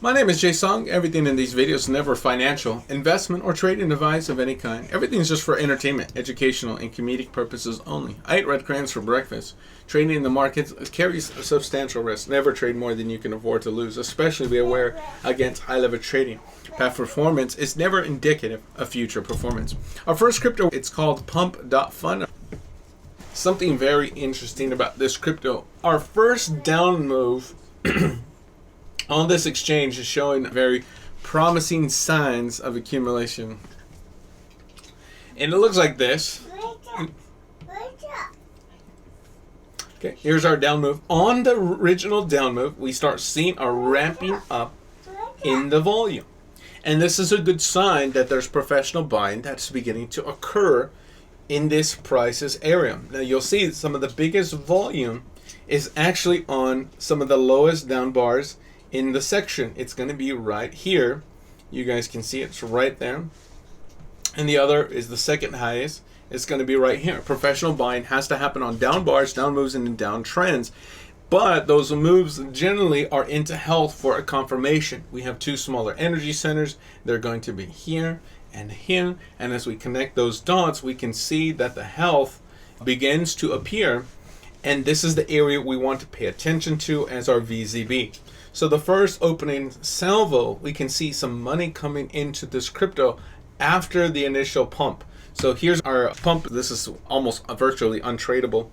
My name is Jay Song. Everything in these videos is never financial, investment, or trading advice of any kind. Everything is just for entertainment, educational, and comedic purposes only. I eat red crayons for breakfast. Trading in the markets carries a substantial risk. Never trade more than you can afford to lose, especially be aware against high level trading. Past performance is never indicative of future performance. Our first crypto, it's called PUMP.FUN. Something very interesting about this crypto. Our first down move on this exchange is showing very promising signs of accumulation. And it looks like this. Okay, here's our down move. On the original down move, we start seeing a ramping up in the volume. And this is a good sign that there's professional buying that's beginning to occur in this prices area. Now you'll see some of the biggest volume is actually on some of the lowest down bars in the section. It's going to be right here. You guys can see it's right there. And the other is the second highest. It's going to be right here. Professional buying has to happen on down bars, down moves, and down trends. But those moves generally are into health for a confirmation. We have two smaller energy centers. They're going to be here and here. And as we connect those dots, we can see that the health begins to appear. And this is the area we want to pay attention to as our VZB. So the first opening salvo, we can see some money coming into this crypto after the initial pump. So here's our pump. This is almost virtually untradeable.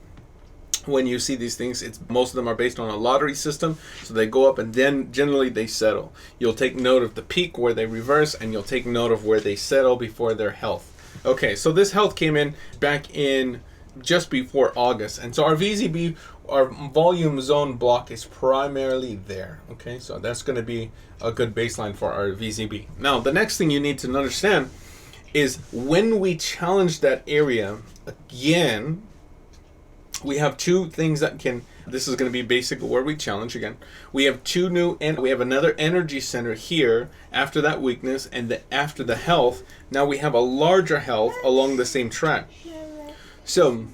When you see these things, most of them are based on a lottery system. So they go up and then generally they settle. You'll take note of the peak where they reverse, and you'll take note of where they settle before their health. Okay, so this health came in back in just before August. And so our VZB, our volume zone block, is primarily there. Okay, so that's going to be a good baseline for our VZB. Now, the next thing you need to understand is when we challenge that area again, we have two things that can, this is going to be basically where we challenge again. We have two new, and we have another energy center here after that weakness, and after the health, now we have a larger health along the same track. So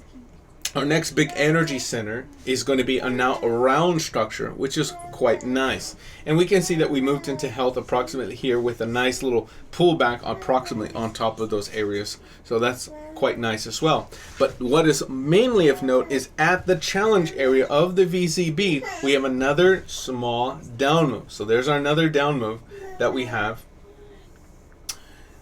our next big energy center is going to be now a round structure, which is quite nice. And we can see that we moved into health approximately here with a nice little pullback approximately on top of those areas. So that's quite nice as well. But what is mainly of note is at the challenge area of the VZB, we have another small down move. So there's our another down move that we have,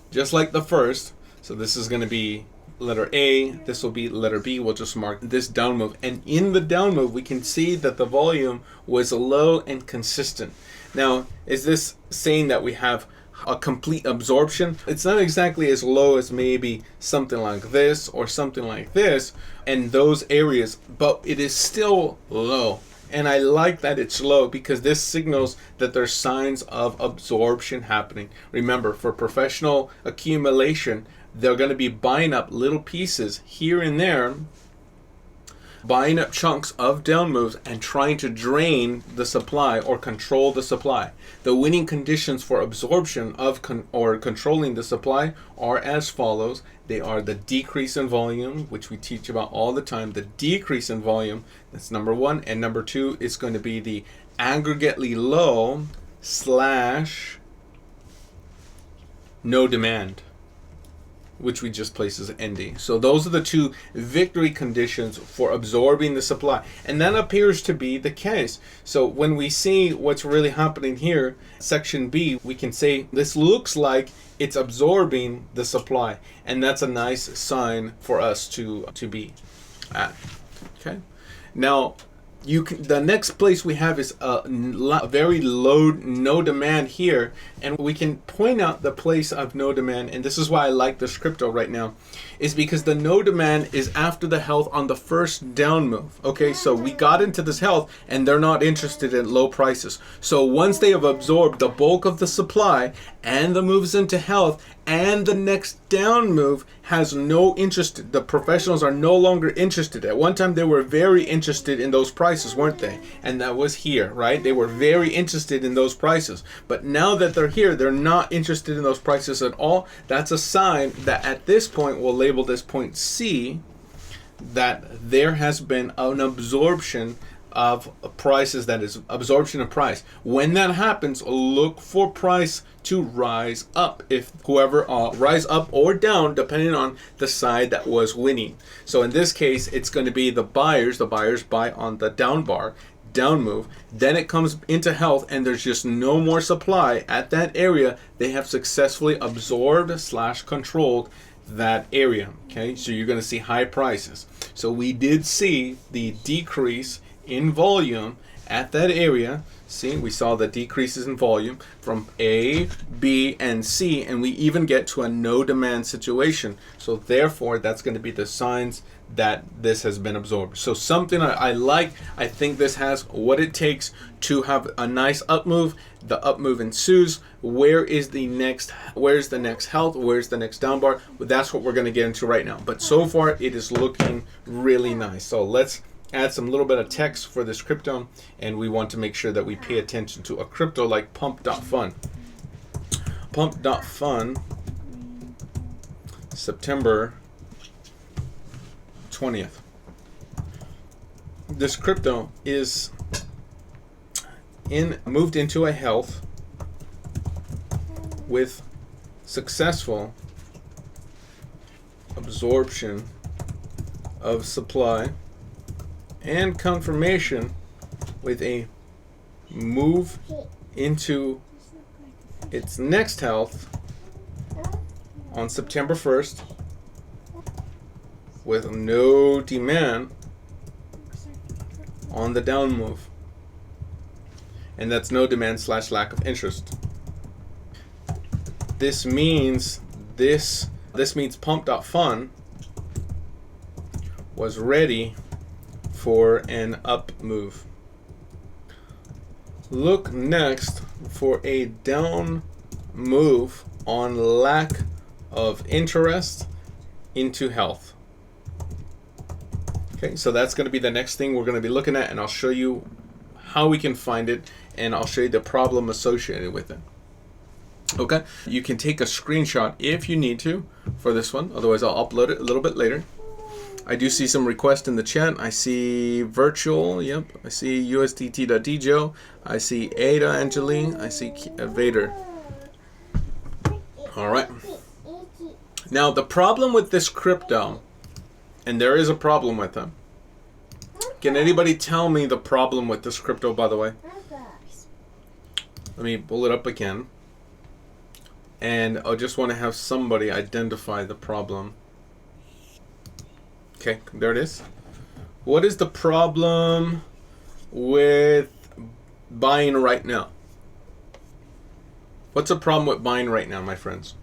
just like the first. So this is going to be letter A, this will be letter B. We'll just mark this down move. And in the down move, we can see that the volume was low and consistent. Now, is this saying that we have a complete absorption? It's not exactly as low as maybe something like this or something like this and those areas, but it is still low. And I like that it's low because this signals that there's signs of absorption happening. Remember, for professional accumulation, they're going to be buying up little pieces here and there, buying up chunks of down moves and trying to drain the supply or control the supply. The winning conditions for absorption of controlling the supply are as follows. They are the decrease in volume, which we teach about all the time. The decrease in volume, that's number one. And number two is going to be the aggregately low / no demand, which we just place as ND. So those are the two victory conditions for absorbing the supply. And that appears to be the case. So when we see what's really happening here, section B, we can say this looks like it's absorbing the supply. And that's a nice sign for us to be at. Okay. Now, the next place we have is a very low no demand here, and we can point out the place of no demand, and this is why I like this crypto right now, is because the no demand is after the health on the first down move. Okay, so we got into this health and they're not interested in low prices. So once they have absorbed the bulk of the supply and the moves into health, and the next down move has no interest, the professionals are no longer interested. At one time they were very interested in those prices, weren't they? And that was here, right? They were very interested in those prices. But now that they're here, they're not interested in those prices at all. That's a sign that at this point, we'll label this point C, that there has been an absorption of prices, that is absorption of price. When that happens, look for price to rise up. If whoever rise up or down depending on the side that was winning. So in this case, it's going to be the buyers. The buyers buy on the down bar, down move. Then it comes into health, and there's just no more supply at that area. They have successfully absorbed / controlled that area. Okay, so you're going to see high prices. So we did see the decrease in volume at that area. See, we saw the decreases in volume from A, B, and C, and we even get to a no demand situation. So therefore, that's going to be the signs that this has been absorbed. So something I like. I think this has what it takes to have a nice up move. The up move ensues. Where's the next health? Where's the next down bar? That's what we're going to get into right now. But so far, it is looking really nice. So let's add some little bit of text for this crypto, and we want to make sure that we pay attention to a crypto like PUMP.FUN. PUMP.FUN, September 20th. This crypto is moved into a health with successful absorption of supply and confirmation with a move into its next health on September 1st with no demand on the down move. And that's no demand / lack of interest. This means PUMP.FUN was ready for an up move. Look next for a down move on lack of interest into health. Okay, so that's going to be the next thing we're going to be looking at, and I'll show you how we can find it, and I'll show you the problem associated with it. Okay, you can take a screenshot if you need to for this one, otherwise I'll upload it a little bit later. I do see some requests in the chat. I see virtual, yep. I see USDT.D Joe. I see Ada Angeline. I see VADER. All right. Now the problem with this crypto, and there is a problem with them. Can anybody tell me the problem with this crypto, by the way? Let me pull it up again. And I just want to have somebody identify the problem. Okay, there it is. What is the problem with buying right now? What's the problem with buying right now, my friends?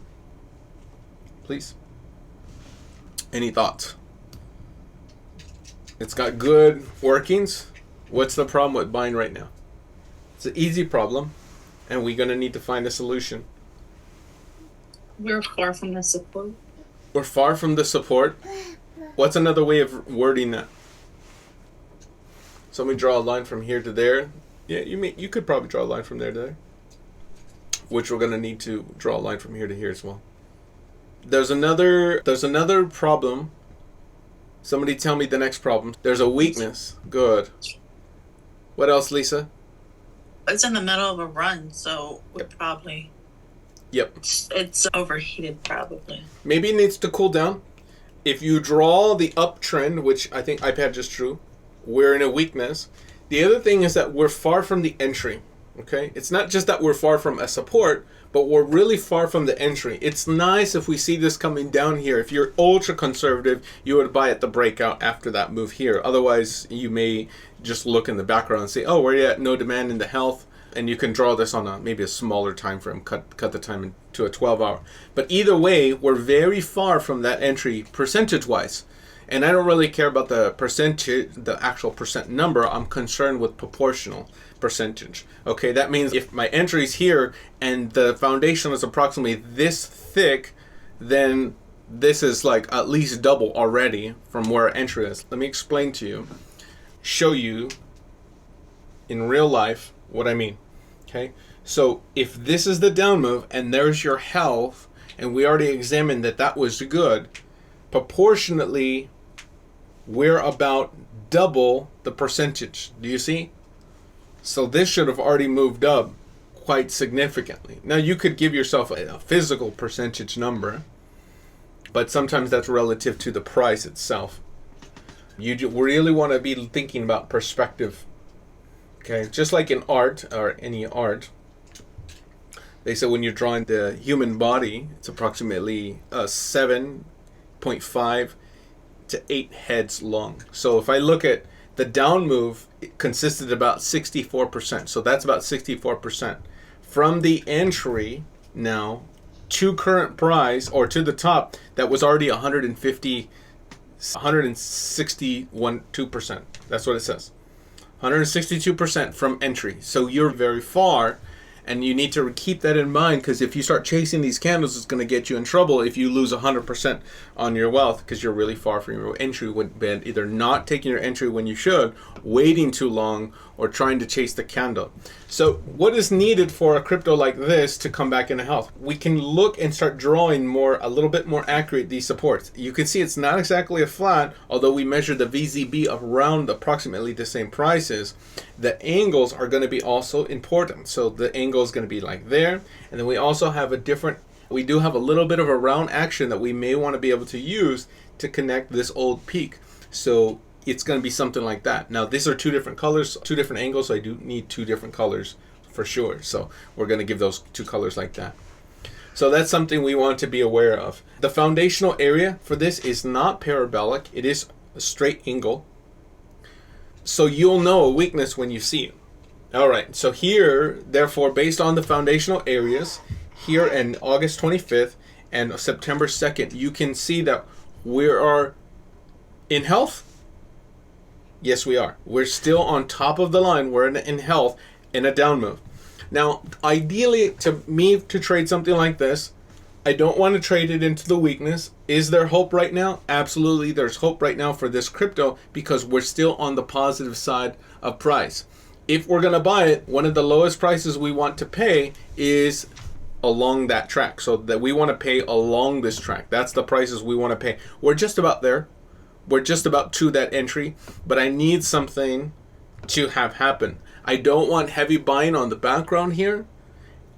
Please. Any thoughts? It's got good workings. What's the problem with buying right now? It's an easy problem, and we're going to need to find a solution. We're far from the support. We're far from the support. What's another way of wording that? Somebody draw a line from here to there. Yeah, you could probably draw a line from there to there. Which we're going to need to draw a line from here to here as well. There's another problem. Somebody tell me the next problem. There's a weakness. Good. What else, Lisa? It's in the middle of a run, so we're probably... Yep. It's overheated, probably. Maybe it needs to cool down. If you draw the uptrend, which I think iPad just drew, we're in a weakness. The other thing is that we're far from the entry. Okay? It's not just that we're far from a support, but we're really far from the entry. It's nice if we see this coming down here. If you're ultra conservative, you would buy at the breakout after that move here. Otherwise, you may just look in the background and say, oh, we're at no demand in the health. And you can draw this on maybe a smaller time frame, cut the time into a 12-hour. But either way, we're very far from that entry percentage-wise. And I don't really care about the percentage, the actual percent number. I'm concerned with proportional percentage. Okay, that means if my entry is here and the foundation is approximately this thick, then this is like at least double already from where our entry is. Let me explain to you, show you in real life what I mean. Okay, so if this is the down move and there's your health, and we already examined that that was good, proportionately we're about double the percentage. Do you see? So this should have already moved up quite significantly. Now you could give yourself a physical percentage number, but sometimes that's relative to the price itself. You really want to be thinking about perspective. Okay, just like in art or any art, they say when you're drawing the human body, it's approximately 7.5 to 8 heads long. So if I look at the down move, it consisted about 64%. So that's about 64%. From the entry now to current price, or to the top, that was already 161.2%. That's what it says. 162% from entry. So you're very far, and you need to keep that in mind, because if you start chasing these candles, it's going to get you in trouble if you lose 100% on your wealth, because you're really far from your entry, with either not taking your entry when you should, waiting too long, or trying to chase the candle. So what is needed for a crypto like this to come back into health? We can look and start drawing a little bit more accurate these supports. You can see it's not exactly a flat, although we measure the VZB around approximately the same prices. The angles are going to be also important. So the angle is going to be like there, and then we also have we do have a little bit of a round action that we may want to be able to use to connect this old peak. So it's going to be something like that. Now these are two different colors, two different angles, so I do need two different colors for sure. So we're going to give those two colors like that. So that's something we want to be aware of. The foundational area for this is not parabolic, it is a straight angle. So you'll know a weakness when you see it. All right, so here, therefore, based on the foundational areas, here in August 25th and September 2nd, you can see that we are in health. Yes, we are. We're still on top of the line. We're in health in a down move. Now, ideally, to trade something like this, I don't want to trade it into the weakness. Is there hope right now? Absolutely, there's hope right now for this crypto, because we're still on the positive side of price. If we're going to buy it, one of the lowest prices we want to pay is along that track. So that we want to pay along this track. That's the prices we want to pay. We're just about there. We're just about to that entry, but I need something to have happen. I don't want heavy buying on the background here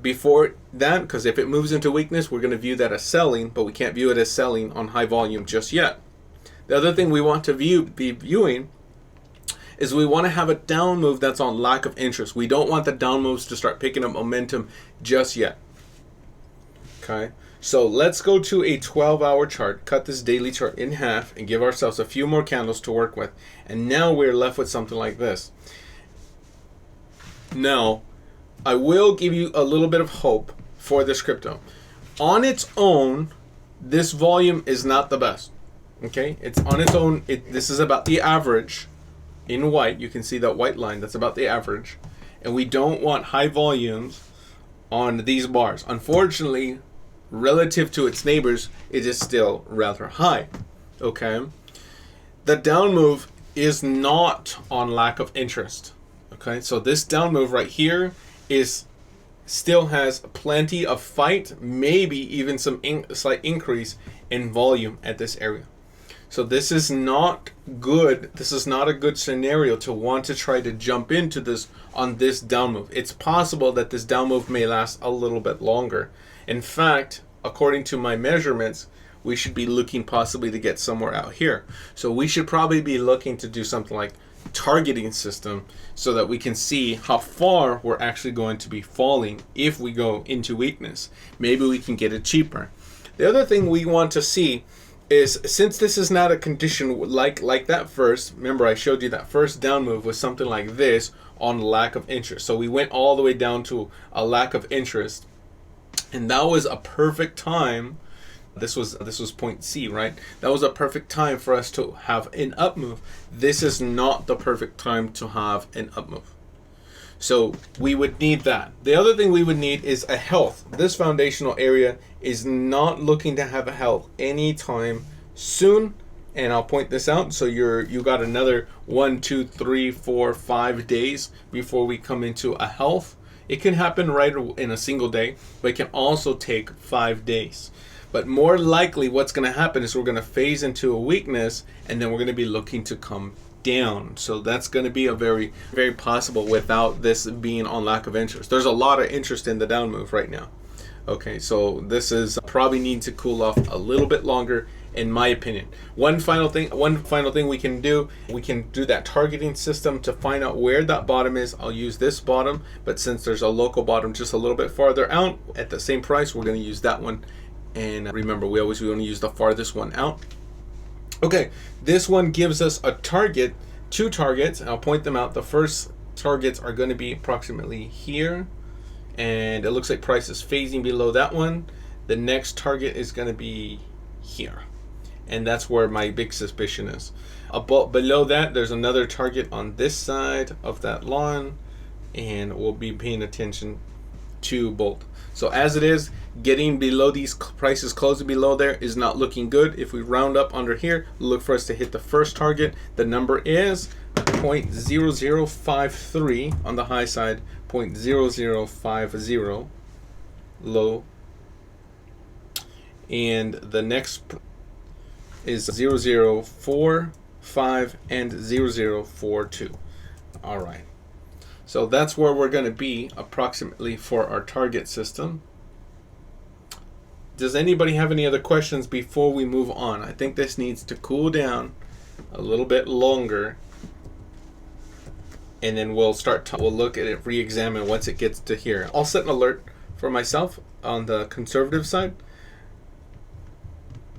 before that, because if it moves into weakness, we're going to view that as selling, but we can't view it as selling on high volume just yet. The other thing we want to be viewing is we want to have a down move that's on lack of interest. We don't want the down moves to start picking up momentum just yet. Okay, so let's go to a 12-hour chart, cut this daily chart in half, and give ourselves a few more candles to work with. And now we're left with something like this. Now, I will give you a little bit of hope for this crypto. On its own, this volume is not the best. Okay, it's on its own. This is about the average. In white, you can see that white line. That's about the average. And we don't want high volumes on these bars. Unfortunately, relative to its neighbors, it is still rather high. Okay, the down move is not on lack of interest. Okay, so this down move right here still has plenty of fight, maybe even some slight increase in volume at this area. So this is not good. This is not a good scenario to want to try to jump into this on this down move. It's possible that this down move may last a little bit longer. In fact, according to my measurements, we should be looking possibly to get somewhere out here. So we should probably be looking to do something like targeting system, so that we can see how far we're actually going to be falling if we go into weakness. Maybe we can get it cheaper. The other thing we want to see is, since this is not a condition like that first, remember I showed you that first down move was something like this on lack of interest. So we went all the way down to a lack of interest, and that was a perfect time. This was point C, right? That was a perfect time for us to have an up move. This is not the perfect time to have an up move. So we would need that. The other thing we would need is a health. This foundational area is not looking to have a health anytime soon. And I'll point this out. So you got another 1, 2, 3, 4, 5 days before we come into a health. It can happen right in a single day, but it can also take 5 days. But more likely what's going to happen is we're going to phase into a weakness, and then we're going to be looking to come down. So that's going to be a very, very possible without this being on lack of interest. There's a lot of interest in the down move right now. Okay, so this is probably need to cool off a little bit longer, in my opinion. One final thing we can do that targeting system to find out where that bottom is. I'll use this bottom, but since there's a local bottom just a little bit farther out at the same price, we're going to use that one. And remember, we want to use the farthest one out. Okay, this one gives us a target, 2 targets, and I'll point them out. The first targets are going to be approximately here, and it looks like price is phasing below that one. The next target is going to be here, and that's where my big suspicion is. Below that, there's another target on this side of that line, and we'll be paying attention to both. So as it is, getting below these prices, closing below there is not looking good. If we round up under here, look for us to hit the first target. The number is 0.0053 on the high side, 0.0050 low, and the next is 0045 and 0042. All right. So that's where we're going to be approximately for our target system. Does anybody have any other questions before we move on? I think this needs to cool down a little bit longer, and then we'll look at it, re-examine once it gets to here. I'll set an alert for myself on the conservative side.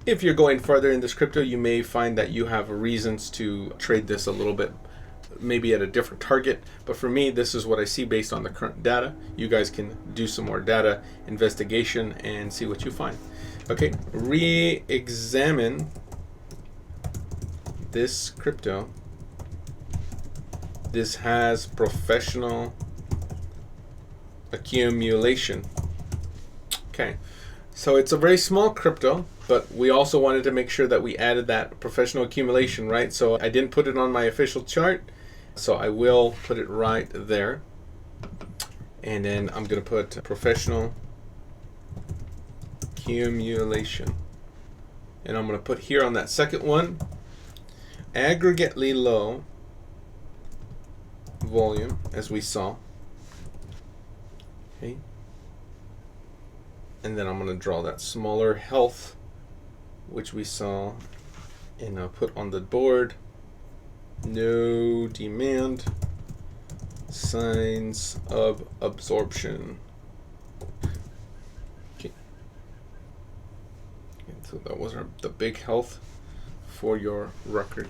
If you're going further in this crypto, you may find that you have reasons to trade this a little bit, maybe at a different target, but for me, this is what I see based on the current data. You guys can do some more data investigation and see what you find. Okay, re-examine this crypto. This has professional accumulation. Okay, so it's a very small crypto, but we also wanted to make sure that we added that professional accumulation, right? So I didn't put it on my official chart, so I will put it right there. And then I'm going to put professional accumulation. And I'm going to put here on that second one, aggregately low volume, as we saw. Okay. And then I'm going to draw that smaller health, which we saw, and I'll put on the board. No demand, signs of absorption. Okay. So that was the big health for your record.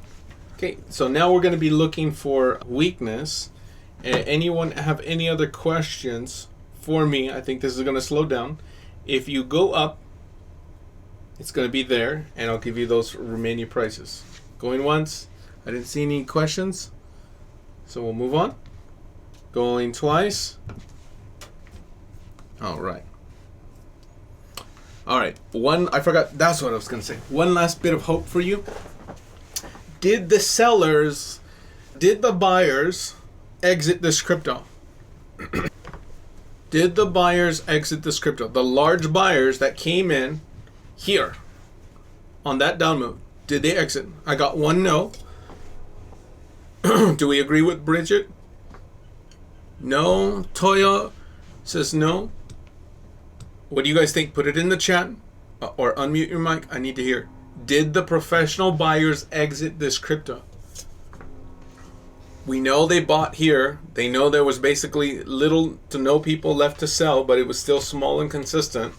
Okay, so now we're going to be looking for weakness. Anyone have any other questions for me? I think this is going to slow down. If you go up, it's going to be there, and I'll give you those remaining prices. Going once. I didn't see any questions, so we'll move on. Going twice. All right. All right. I forgot. That's what I was going to say. One last bit of hope for you. Did the buyers exit this crypto? Did the buyers exit this crypto? The large buyers that came in here on that down move, did they exit? I got one no. Do we agree with Bridget? No. Toya says no. What do you guys think? Put it in the chat or unmute your mic. I need to hear. Did the professional buyers exit this crypto? We know they bought here. They know there was basically little to no people left to sell, but it was still small and consistent.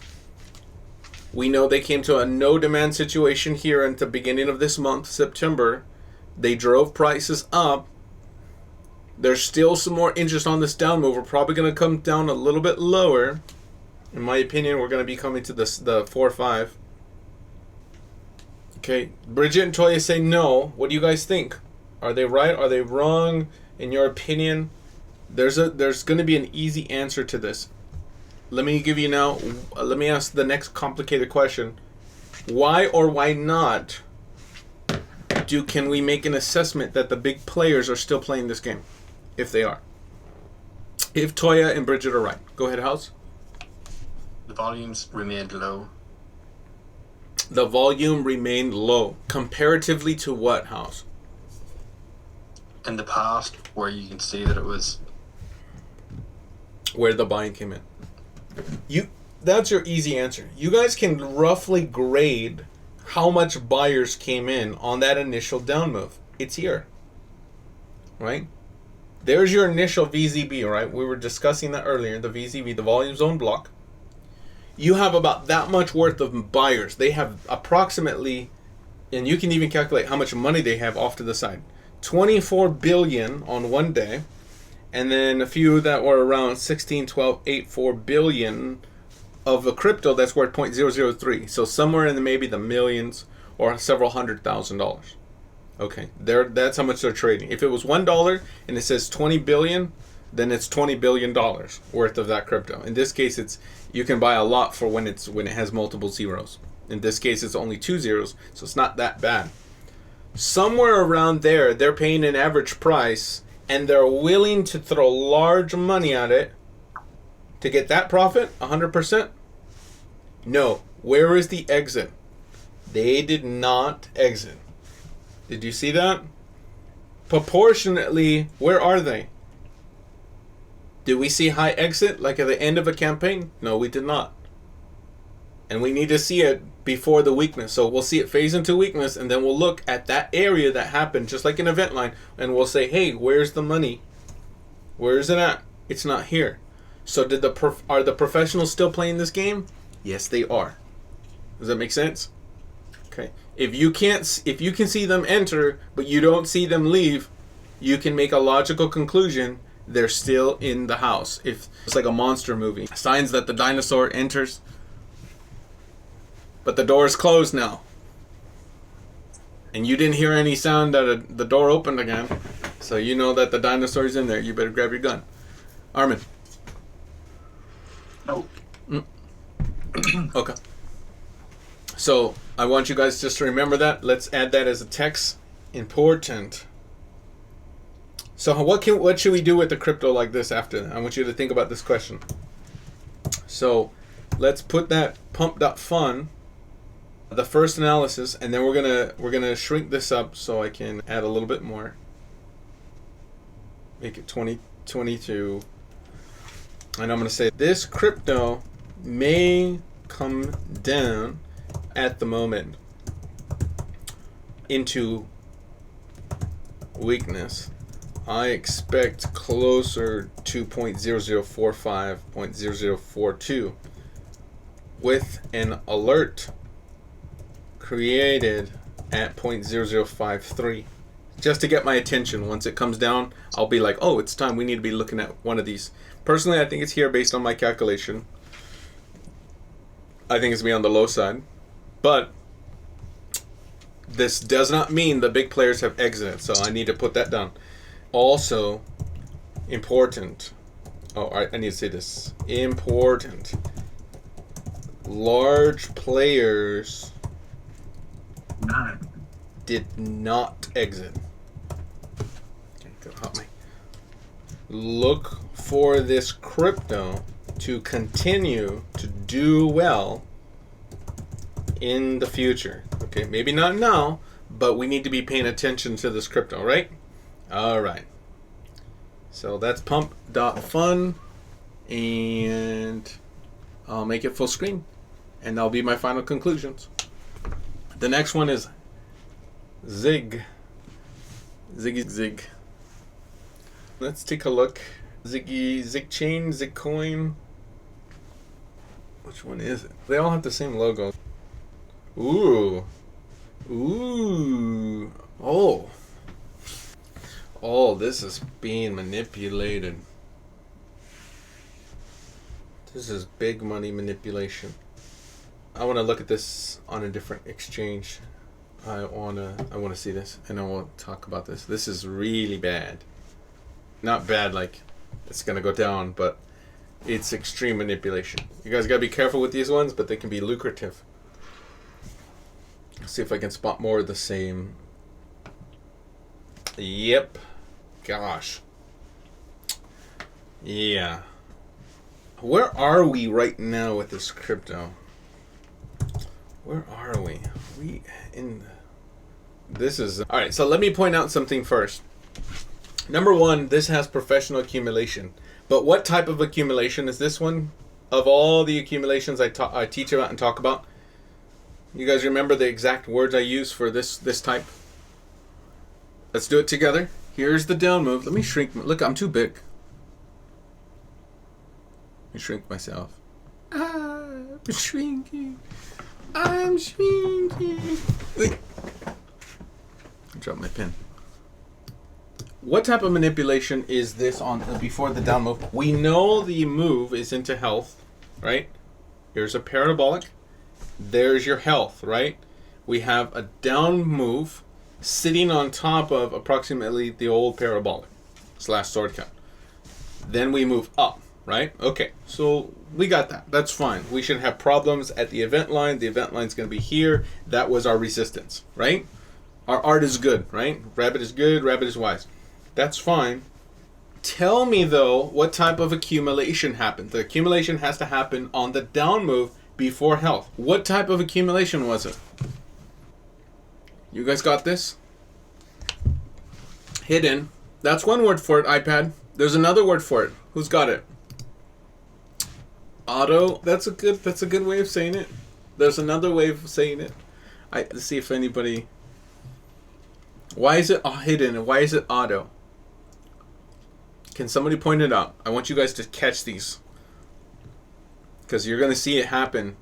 We know they came to a no demand situation here at the beginning of this month, September. They drove prices up. There's still some more interest on this down move. We're probably going to come down a little bit lower. In my opinion, we're going to be coming to the 4-5. Okay, Bridget and Toya say no. What do you guys think? Are they right? Are they wrong? In your opinion, there's going to be an easy answer to this. Let me give you now. Let me ask the next complicated question. Why or why not can we make an assessment that the big players are still playing this game? If they are. If Toya and Bridget are right. Go ahead, House. The volumes remained low. The volume remained low. Comparatively to what, House? In the past, where you can see that it was... Where the buying came in. That's your easy answer. You guys can roughly grade how much buyers came in on that initial down move. It's here. Right? There's your initial VZB, right? We were discussing that earlier, the VZB, the volume zone block. You have about that much worth of buyers. They have approximately, and you can even calculate how much money they have off to the side. 24 billion on one day, and then a few that were around 16, 12, 8, 4 billion of a crypto that's worth 0.003. So somewhere in maybe the millions or several $100,000. Okay, that's how much they're trading. If it was $1 and it says 20 billion, then it's $20 billion worth of that crypto. In this case, you can buy a lot for when it has multiple zeros. In this case, it's only 2 zeros, so it's not that bad. Somewhere around there, they're paying an average price, and they're willing to throw large money at it to get that profit, 100%. No. Where is the exit? They did not exit. Did you see that? Proportionately, where are they? Did we see high exit like at the end of a campaign? No, we did not. And we need to see it before the weakness. So we'll see it phase into weakness, and then we'll look at that area that happened, just like an event line, and we'll say, hey, where's the money? Where is it at? It's not here. So are the professionals still playing this game? Yes, they are. Does that make sense? Okay. If you can see them enter, but you don't see them leave, you can make a logical conclusion they're still in the house. If it's like a monster movie, signs that the dinosaur enters, but the door is closed now, and you didn't hear any sound that the door opened again, so you know that the dinosaur's in there. You better grab your gun. Armin. Nope. Okay. So I want you guys just to remember that. Let's add that as a text. Important. So what should we do with the crypto like this after that? I want you to think about this question. So let's put that PUMP.FUN, the first analysis, and then we're gonna shrink this up so I can add a little bit more. Make it 2022. And I'm gonna say this crypto may come down at the moment into weakness. I expect closer to 0.0045, 0.0042 with an alert created at 0.0053 just to get my attention. Once it comes down, I'll be like, oh, it's time. We need to be looking at one of these. Personally, I think it's here based on my calculation. I think it's going to be on the low side. But this does not mean the big players have exited, so I need to put that down. Also, important. Oh, I need to say this. Important. Large players did not exit. Okay, help me. Look for this crypto to continue to do well in the future. Okay, maybe not now, but we need to be paying attention to this crypto, right? All right. So that's PUMP.FUN, and I'll make it full screen, and that'll be my final conclusions. The next one is Zig. Zig. Let's take a look. Zigchain, Zigcoin. Which one is it? They all have the same logo. Ooh. Oh, this is being manipulated. This is big money manipulation. I want to look at this on a different exchange. I want to see this, and I want to talk about this. This is really bad. Not bad like it's going to go down, but it's extreme manipulation. You guys got to be careful with these ones, but they can be lucrative. Let's see if I can spot more of the same. Yep. Gosh. Yeah. Where are we right now with this crypto? Where are we? We in. This is all right. So let me point out something first. Number one, this has professional accumulation. But what type of accumulation is this one? Of all the accumulations I teach about and talk about, you guys remember the exact words I use for this type? Let's do it together. Here's the down move. Let me shrink. Look, I'm too big. Let me shrink myself. I'm shrinking. I'm shrinking. Wait. Drop my pen. What type of manipulation is this on before the down move? We know the move is into health, right? Here's a parabolic. There's your health, right? We have a down move sitting on top of approximately the old parabolic / sword cut. Then we move up, right? Okay, so we got that. That's fine. We shouldn't have problems at the event line. The event line's going to be here. That was our resistance, right? Our art is good, right? Rabbit is good, rabbit is wise. That's fine. Tell me, though, what type of accumulation happened. The accumulation has to happen on the down move before health. What type of accumulation was it? You guys got this? Hidden. That's one word for it, iPad. There's another word for it. Who's got it? Auto. That's a good way of saying it. There's another way of saying it. Let's see if anybody. Why is it hidden and why is it auto? Can somebody point it out? I want you guys to catch these, because you're going to see it happen.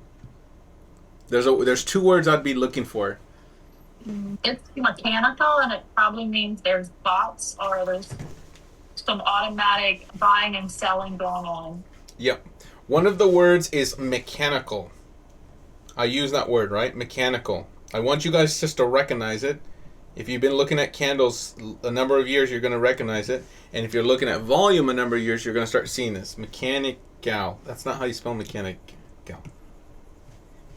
There's two words I'd be looking for. It's mechanical, and it probably means there's bots or there's some automatic buying and selling going on. Yep. One of the words is mechanical. I use that word, right? Mechanical. I want you guys just to recognize it. If you've been looking at candles a number of years, you're going to recognize it. And if you're looking at volume a number of years, you're going to start seeing this. Mechanical. That's not how you spell mechanical.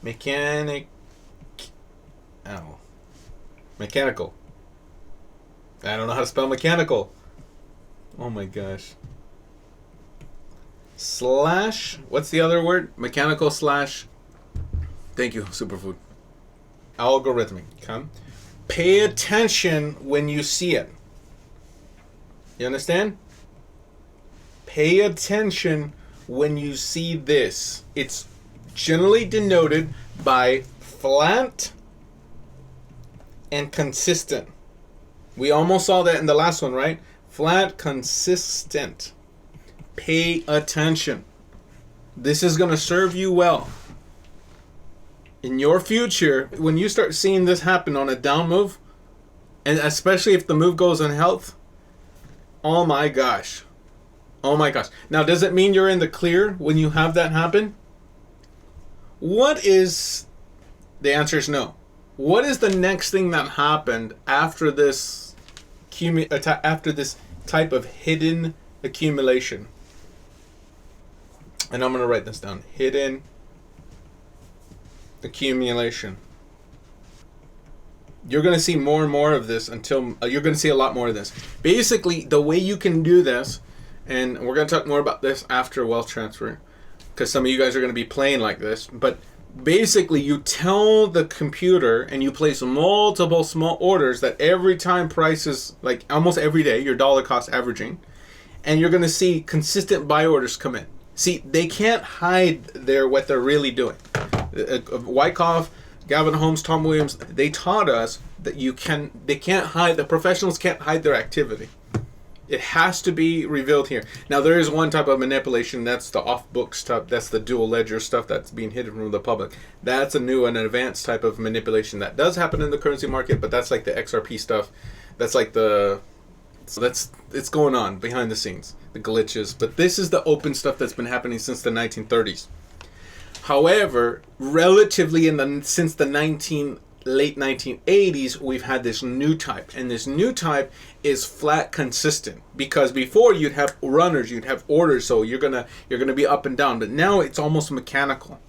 Mechanical. Mechanical. I don't know how to spell mechanical. Oh my gosh. Slash. What's the other word? Mechanical slash. Thank you, Superfood. Algorithmic. Okay? Pay attention when you see it. You understand? Pay attention when you see this. It's generally denoted by flat and consistent. We almost saw that in the last one, right? Flat, consistent. Pay attention. This is going to serve you well. In your future, when you start seeing this happen on a down move, and especially if the move goes in health, oh my gosh. Oh my gosh. Now, does it mean you're in the clear when you have that happen? What is... The answer is no. What is the next thing that happened after this type of hidden accumulation? And I'm going to write this down. Hidden accumulation. You're going to see more and more of this until you're going to see a lot more of this. Basically, the way you can do this, and we're going to talk more about this after wealth transfer, because some of you guys are going to be playing like this, but basically you tell the computer and you place multiple small orders that every time prices, like almost every day, your dollar cost averaging, and you're going to see consistent buy orders come in. See, they can't hide what they're really doing. Wyckoff, Gavin Holmes, Tom Williams, they taught us that they can't hide, the professionals can't hide their activity. It has to be revealed here. Now, there is one type of manipulation, that's the off-book stuff, that's the dual ledger stuff that's being hidden from the public. That's a new and advanced type of manipulation that does happen in the currency market, but that's like the XRP stuff. That's like it's going on behind the scenes, the glitches. But this is the open stuff that's been happening since the 1930s. However, relatively since the late 1980s, we've had this new type, and this new type is flat consistent, because before you'd have runners, you'd have orders, so you're gonna be up and down, but now it's almost mechanical.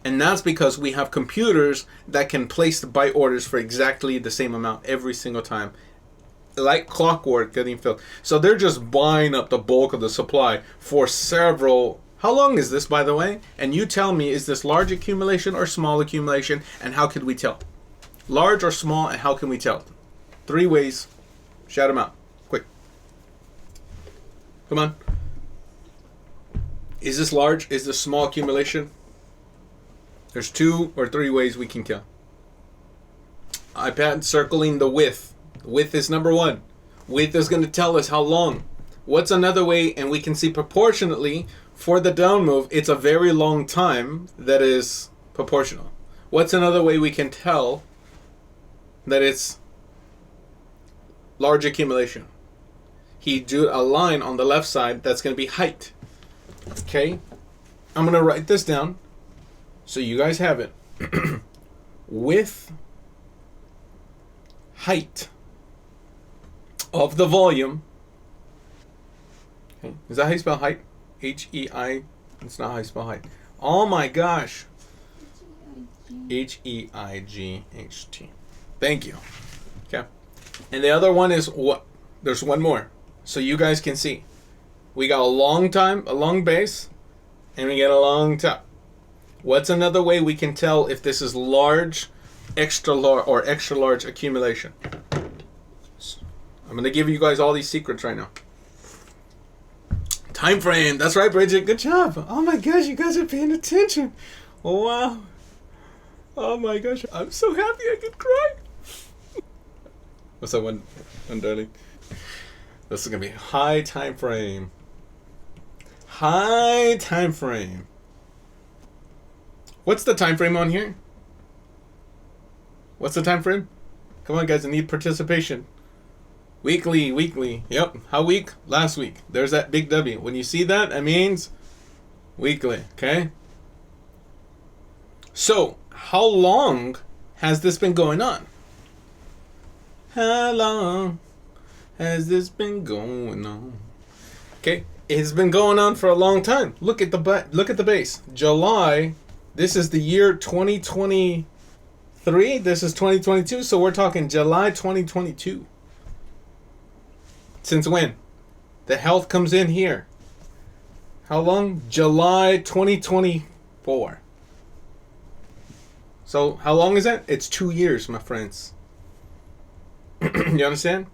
And that's because we have computers that can place the buy orders for exactly the same amount every single time, like clockwork getting filled. So they're just buying up the bulk of the supply for several How long is this, by the way? And you tell me, is this large accumulation or small accumulation, and how could we tell? Large or small, and how can we tell? 3 ways. Shout them out. Quick. Come on. Is this large? Is this small accumulation? There's 2 or 3 ways we can tell. iPad circling the width. Width is number 1. Width is going to tell us how long. What's another way? And we can see proportionately for the down move, it's a very long time that is proportional. What's another way we can tell that it's large accumulation? He drew a line on the left side that's going to be height. Okay, I'm going to write this down so you guys have it. Width, height of the volume. Okay. Is that how you spell height? H-E-I. It's not how you spell height. Oh my gosh. H-E-I-G-H-T. Thank you. Okay. And the other one is what? There's one more. So you guys can see. We got a long time, a long base, and we get a long top. What's another way we can tell if this is large, extra large, or extra large accumulation? I'm going to give you guys all these secrets right now. Time frame. That's right, Bridget. Good job. Oh my gosh, you guys are paying attention. Oh, wow. Oh my gosh. I'm so happy I could cry. What's that one, darling? This is going to be high time frame. High time frame. What's the time frame on here? What's the time frame? Come on, guys. I need participation. Weekly. Yep. How week? Last week. There's that big W. When you see that, it means weekly. Okay? So, how long has this been going on? How long has this been going on? Okay, it's been going on for a long time. Look at the base. July. This is the year 2023. This is 2022. So we're talking July 2022. Since when? The health comes in here. How long? July 2024. So how long is that? It's 2 years, my friends. You understand?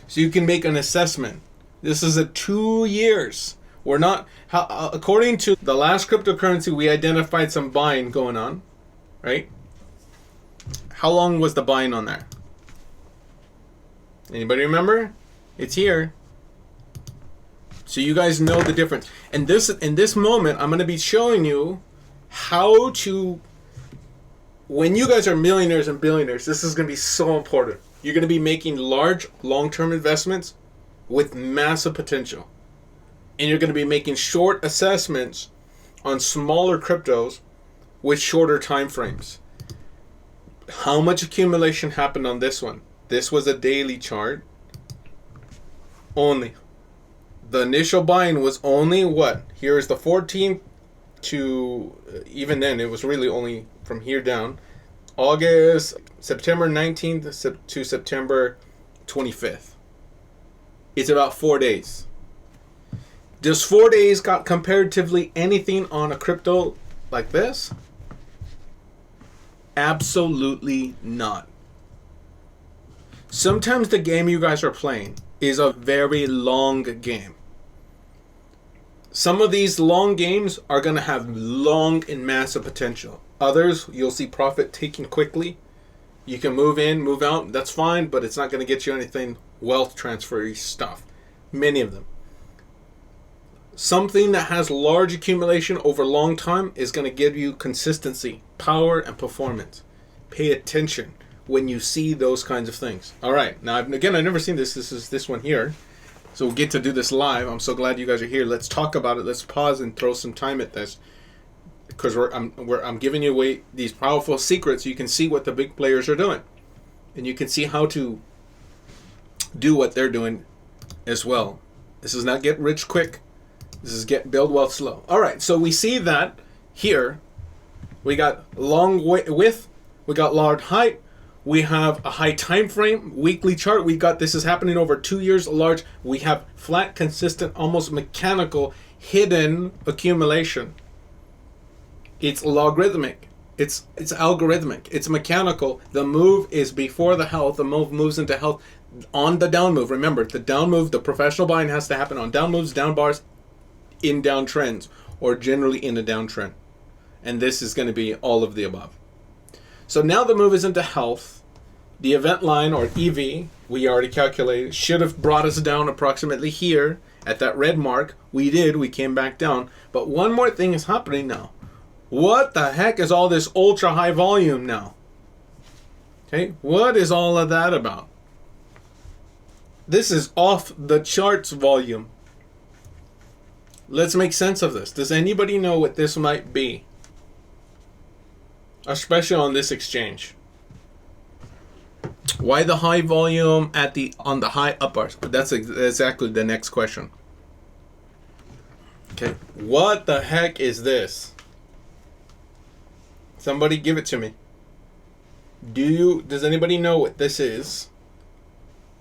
So you can make an assessment. This is a 2 years. We're not, according to the last cryptocurrency, we identified some buying going on, right? How long was the buying on there? Anybody remember? It's here. So you guys know the difference. And in this moment, I'm going to be showing you how to, when you guys are millionaires and billionaires, this is going to be so important. You're going to be making large, long-term investments with massive potential. And you're going to be making short assessments on smaller cryptos with shorter time frames. How much accumulation happened on this one? This was a daily chart only. The initial buying was only what? Here is the 14th to, even then, it was really only from here down. September 19th to September 25th. It's about 4 days. Does 4 days got comparatively anything on a crypto like this? Absolutely not. Sometimes the game you guys are playing is a very long game. Some of these long games are going to have long and massive potential. Others, you'll see profit taken quickly. You can move in, move out, that's fine, but it's not going to get you anything wealth transfer stuff. Many of them. Something that has large accumulation over a long time is going to give you consistency, power, and performance. Pay attention when you see those kinds of things. All right. Now, again, I've never seen this. This is this one here. So we'll get to do this live. I'm so glad you guys are here. Let's talk about it. Let's pause and throw some time at this, because I'm giving you away these powerful secrets. You can see what the big players are doing, and you can see how to do what they're doing as well. This is not get rich quick. This is build wealth slow. All right. So we see that here. We got long width. We got large height. We have a high time frame, weekly chart. We got this is happening over 2 years large. We have flat, consistent, almost mechanical hidden accumulation. It's logarithmic. It's algorithmic. It's mechanical. The move is before the health. The move moves into health on the down move. Remember, the down move, the professional buying has to happen on down moves, down bars, in down trends, or generally in a downtrend. And this is going to be all of the above. So now the move is into health. The event line, or EV, we already calculated, should have brought us down approximately here at that red mark. We did. We came back down. But one more thing is happening now. What the heck is all this ultra high volume now? Okay, what is all of that about? This is off the charts volume. Let's make sense of this. Does anybody know what this might be? Especially on this exchange. Why the high volume on the high up bars? That's exactly the next question. Okay, what the heck is this? Somebody give it to me. Does anybody know what this is?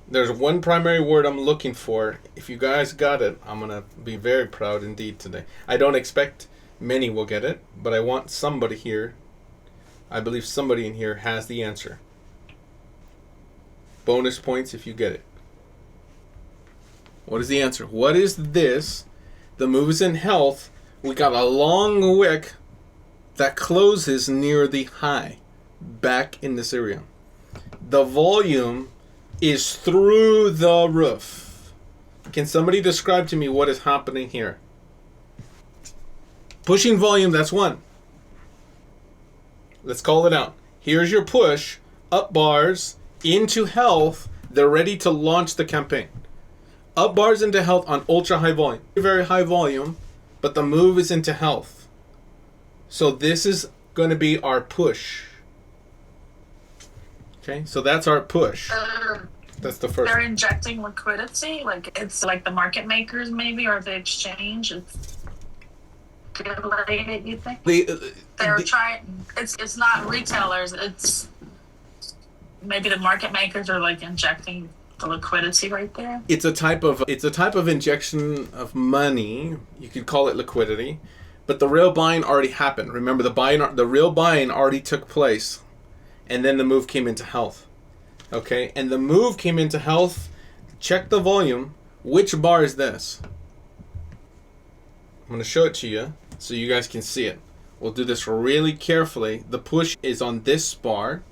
There's one primary word I'm looking for. If you guys got it, I'm going to be very proud indeed today. I don't expect many will get it, but I want somebody here. I believe somebody in here has the answer. Bonus points if you get it. What is the answer? What is this? The move is in health. We got a long wick that closes near the high back in this area. The volume is through the roof. Can somebody describe to me what is happening here? Pushing volume, that's one. Let's call it out. Here's your push, up bars, into health. They're ready to launch the campaign. Up bars into health on ultra high volume. Very high volume, but the move is into health. So this is going to be our push. Okay, so that's our push. That's the first. They're injecting liquidity, like it's like the market makers maybe, or the exchange. It's related, you think? They're trying. It's not retailers. It's maybe the market makers are like injecting the liquidity right there. It's a type of injection of money. You could call it liquidity, but the real buying already happened. Remember, the real buying already took place. And then the move came into health. Okay? And the move came into health. Check the volume. Which bar is this? I'm going to show it to you so you guys can see it. We'll do this really carefully. The push is on this bar.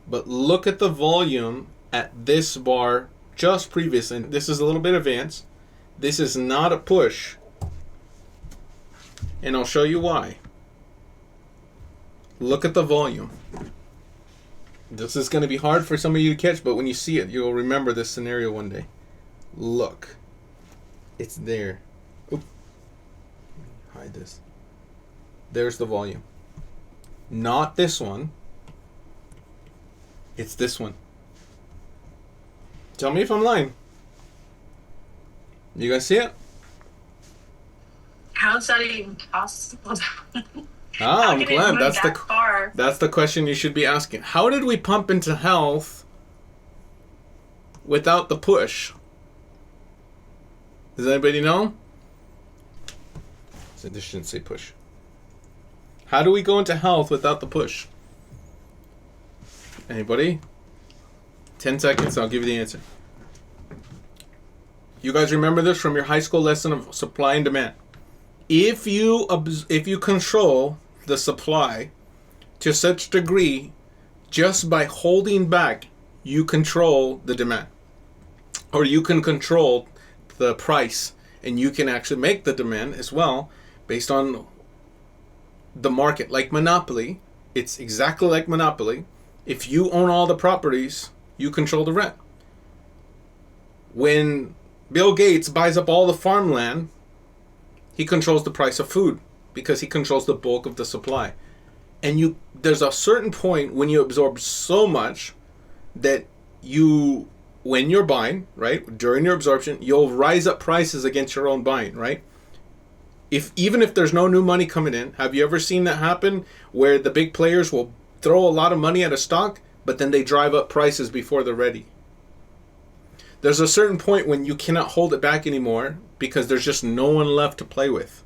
But look at the volume at this bar just previous. And this is a little bit advanced. This is not a push. And I'll show you why. Look at the volume. This is going to be hard for some of you to catch, but when you see it, you'll remember this scenario one day. Look. It's there. Oop. Hide this. There's the volume. Not this one. It's this one. Tell me if I'm lying. You guys see it? How's that even possible? Ah, I'm glad. That's the question you should be asking. How did we pump into health without the push? Does anybody know? So this shouldn't say push. How do we go into health without the push? Anybody? 10 seconds, I'll give you the answer. You guys remember this from your high school lesson of supply and demand. If you control the supply to such degree, just by holding back, you control the demand. Or you can control the price, and you can actually make the demand as well based on the market. Like Monopoly, it's exactly like Monopoly. If you own all the properties, you control the rent. When Bill Gates buys up all the farmland, he controls the price of food because he controls the bulk of the supply. And there's a certain point when you absorb so much that when you're buying, right, during your absorption, you'll rise up prices against your own buying, right? Even if there's no new money coming in, have you ever seen that happen where the big players will throw a lot of money at a stock, but then they drive up prices before they're ready? There's a certain point when you cannot hold it back anymore because there's just no one left to play with.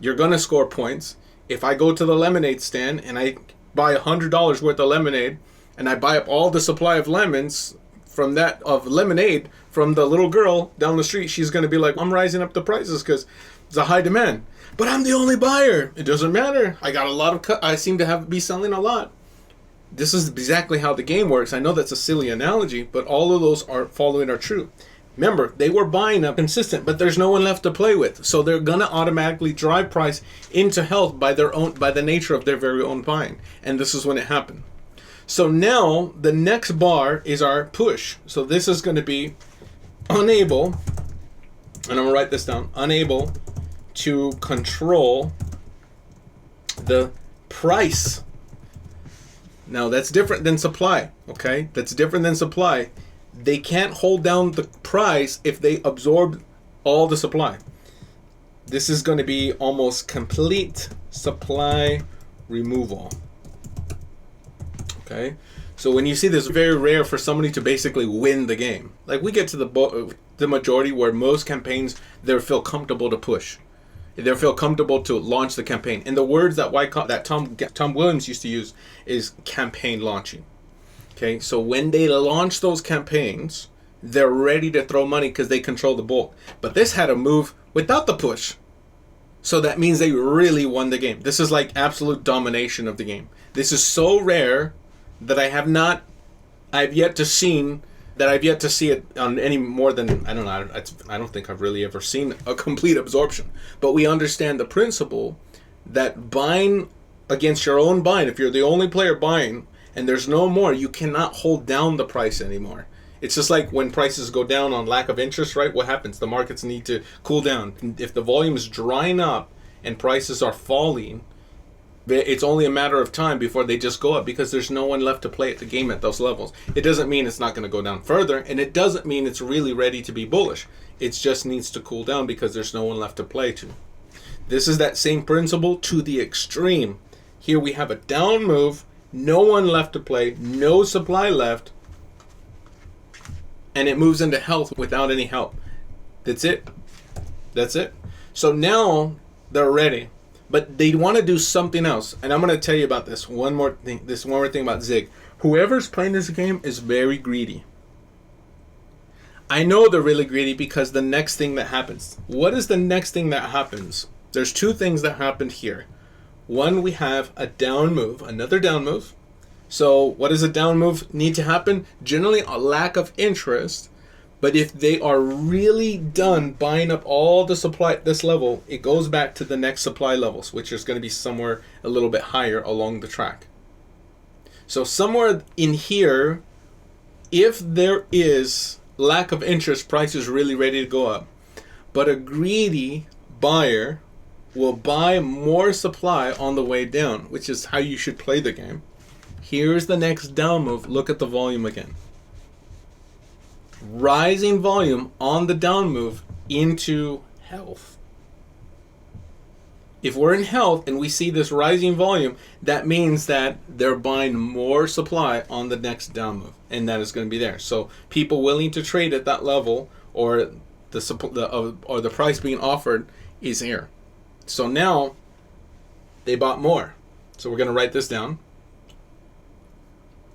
You're going to score points. If I go to the lemonade stand and I buy $100 worth of lemonade and I buy up all the supply of lemons from that of lemonade from the little girl down the street, she's going to be like, I'm rising up the prices because it's a high demand. But I'm the only buyer. It doesn't matter. I got a lot of I seem to be selling a lot. This is exactly how the game works. I know that's a silly analogy, but all of those are true. Remember, they were buying up consistent, but there's no one left to play with. So they're going to automatically drive price into health by the nature of their very own buying. And this is when it happened. So now the next bar is our push. So this is going to be unable, and I'm going to write this down, unable to control the price. Now that's different than supply, okay? That's different than supply. They can't hold down the price if they absorb all the supply. This is going to be almost complete supply removal. Okay? So when you see this, very rare for somebody to basically win the game. Like we get to the majority where most campaigns, they feel comfortable to push. They feel comfortable to launch the campaign. And the words that Tom Williams used to use is campaign launching. Okay, so when they launch those campaigns, they're ready to throw money because they control the bulk. But this had a move without the push. So that means they really won the game. This is like absolute domination of the game. This is so rare that I've yet to see it on any more than, I don't think I've really ever seen a complete absorption. But we understand the principle that buying against your own buying, if you're the only player buying and there's no more, you cannot hold down the price anymore. It's just like when prices go down on lack of interest, right? What happens? The markets need to cool down. If the volume is drying up and prices are falling, it's only a matter of time before they just go up because there's no one left to play at the game at those levels. It doesn't mean it's not going to go down further, and it doesn't mean it's really ready to be bullish. It just needs to cool down because there's no one left to play to. This is that same principle to the extreme. Here we have a down move, no one left to play, no supply left, and it moves into health without any help. That's it. That's it. So now they're ready. But they want to do something else. And I'm going to tell you about this one more thing about Zig. Whoever's playing this game is very greedy. I know they're really greedy because the next thing that happens. What is the next thing that happens? There's two things that happened here. One, we have a down move, another down move. So what does a down move need to happen? Generally a lack of interest. But if they are really done buying up all the supply at this level, it goes back to the next supply levels, which is going to be somewhere a little bit higher along the track. So somewhere in here, if there is lack of interest, price is really ready to go up. But a greedy buyer will buy more supply on the way down, which is how you should play the game. Here's the next down move. Look at the volume again. Rising volume on the down move into health. If we're in health and we see this rising volume, that means that they're buying more supply on the next down move, and that is going to be there. So people willing to trade at that level, or the price being offered is here. So now they bought more. So we're going to write this down.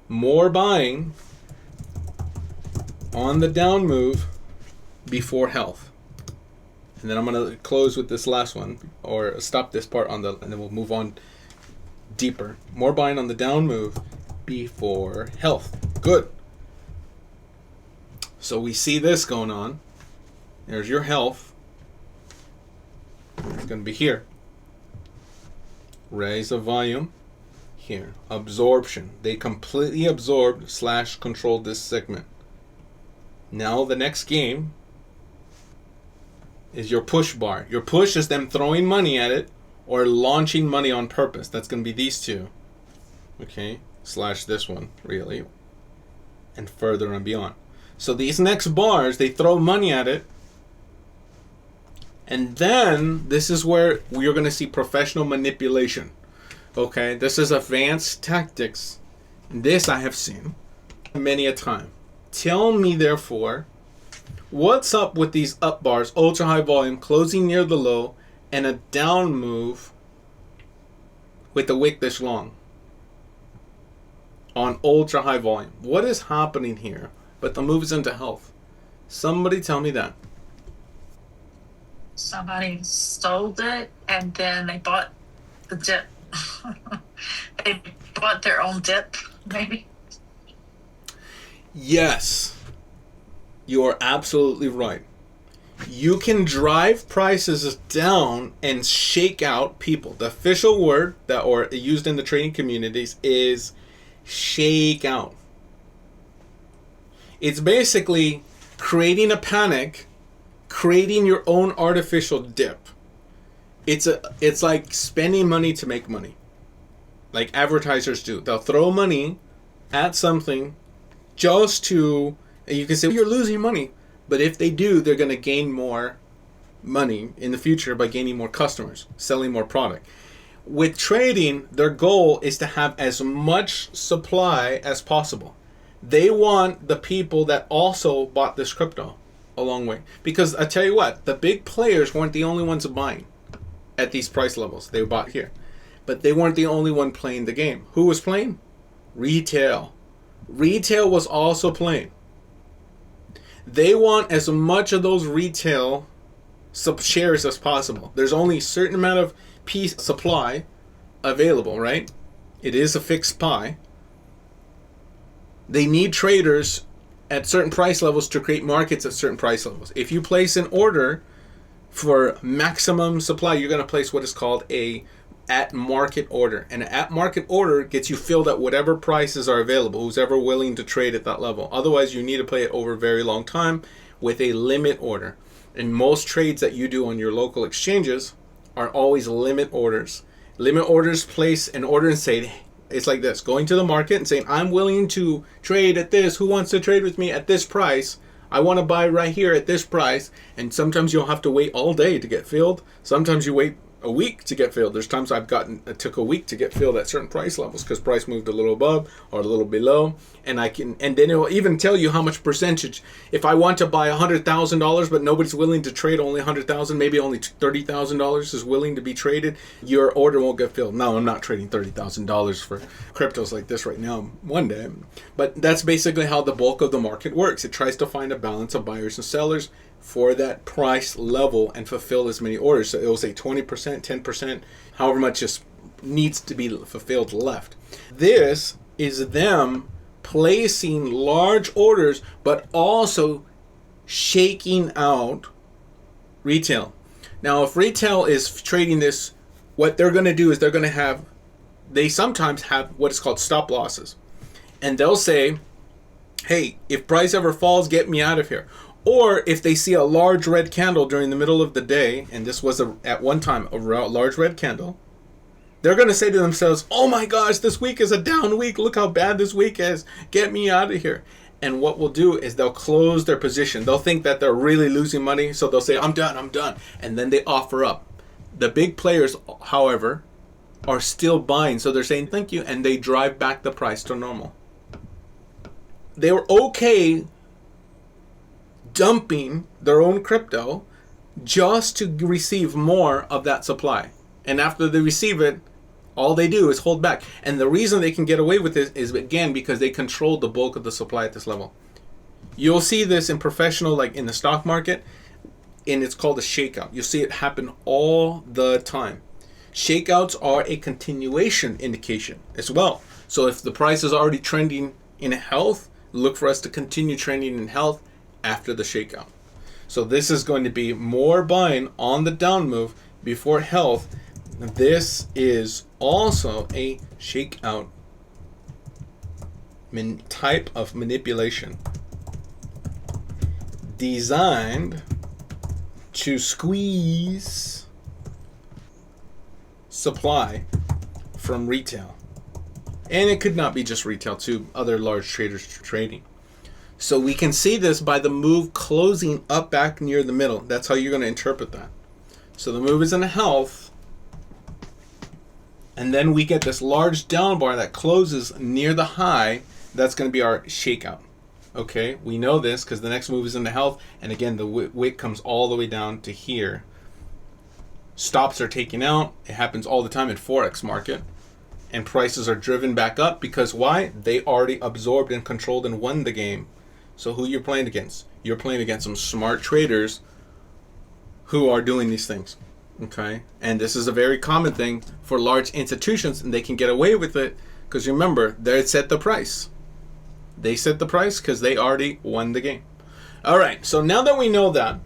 More buying on the down move before health. And then I'm going to close with this last one, or stop this part and then we'll move on deeper. More buying on the down move before health. Good. So we see this going on. There's your health. It's going to be here. Raise the volume here. Absorption. They completely absorbed / controlled this segment. Now the next game is your push bar. Your push is them throwing money at it or launching money on purpose. That's going to be these two. Okay? / this one, really. And further and beyond. So these next bars, they throw money at it. And then this is where you're going to see professional manipulation. Okay? This is advanced tactics. This I have seen many a time. Tell me, therefore, What's up with these up bars, ultra high volume, closing near the low, and a down move with a wick this long on ultra high volume? What is happening here? But the move is into health. Somebody tell me that. Somebody sold it and then they bought the dip. They bought their own dip, maybe. Yes, you are absolutely right. You can drive prices down and shake out people. The official word that or used in the trading communities is shake out. It's basically creating a panic, creating your own artificial dip. It's like spending money to make money, like advertisers do. They'll throw money at something just to, you can say, you're losing money. But if they do, they're going to gain more money in the future by gaining more customers, selling more product. With trading, their goal is to have as much supply as possible. They want the people that also bought this crypto a long way. Because I tell you what, the big players weren't the only ones buying at these price levels. They bought here. But they weren't the only one playing the game. Who was playing? Retail. Retail was also playing. They want as much of those retail shares as possible. There's only a certain amount of piece supply available, right? It is a fixed pie. They need traders at certain price levels to create markets at certain price levels. If you place an order for maximum supply, you're going to place what is called a at market order. And an at market order gets you filled at whatever prices are available, who's ever willing to trade at that level. Otherwise, you need to play it over a very long time with a limit order. And most trades that you do on your local exchanges are always limit orders. Limit orders place an order and say, it's like this, going to the market and saying, I'm willing to trade at this. Who wants to trade with me at this price? I want to buy right here at this price. And sometimes you'll have to wait all day to get filled. Sometimes you wait a week to get filled. There's times it took a week to get filled at certain price levels because price moved a little above or a little below, and then it will even tell you how much percentage. If I want to buy $100,000 but nobody's willing to trade only $100,000, maybe only $30,000 is willing to be traded, your order won't get filled. No, I'm not trading $30,000 for cryptos like this right now one day. But that's basically how the bulk of the market works. It tries to find a balance of buyers and sellers for that price level and fulfill as many orders. So it will say 20%, 10%, however much just needs to be fulfilled left. This is them placing large orders, but also shaking out retail. Now, if retail is trading this, what they're going to do is they sometimes have what is called stop losses. And they'll say, hey, if price ever falls, get me out of here. Or if they see a large red candle during the middle of the day, and this was at one time a large red candle, they're going to say to themselves, oh my gosh, this week is a down week. Look how bad this week is. Get me out of here. And what we'll do is they'll close their position. They'll think that they're really losing money, so they'll say, I'm done. And then they offer up. The big players, however, are still buying. So they're saying thank you, and they drive back the price to normal. They were okay dumping their own crypto just to receive more of that supply. And after they receive it, all they do is hold back. And the reason they can get away with this is, again, because they control the bulk of the supply at this level. You'll see this in professional, like in the stock market, and it's called a shakeout. You'll see it happen all the time. Shakeouts are a continuation indication as well. So if the price is already trending in health, look for us to continue trending in health after the shakeout. So this is going to be more buying on the down move before health. This is also a shakeout type of manipulation designed to squeeze supply from retail. And it could not be just retail too, other large traders trading. So we can see this by the move closing up back near the middle. That's how you're going to interpret that. So the move is in health. And then we get this large down bar that closes near the high. That's going to be our shakeout. Okay, we know this because the next move is into health, and again the wick comes all the way down to here. Stops are taken out. It happens all the time in Forex market, and prices are driven back up because why? They already absorbed and controlled and won the game. So who you're playing against? You're playing against some smart traders who are doing these things. Okay, and this is a very common thing for large institutions, and they can get away with it because remember, they set the price. They set the price because they already won the game. All right, so now that we know that,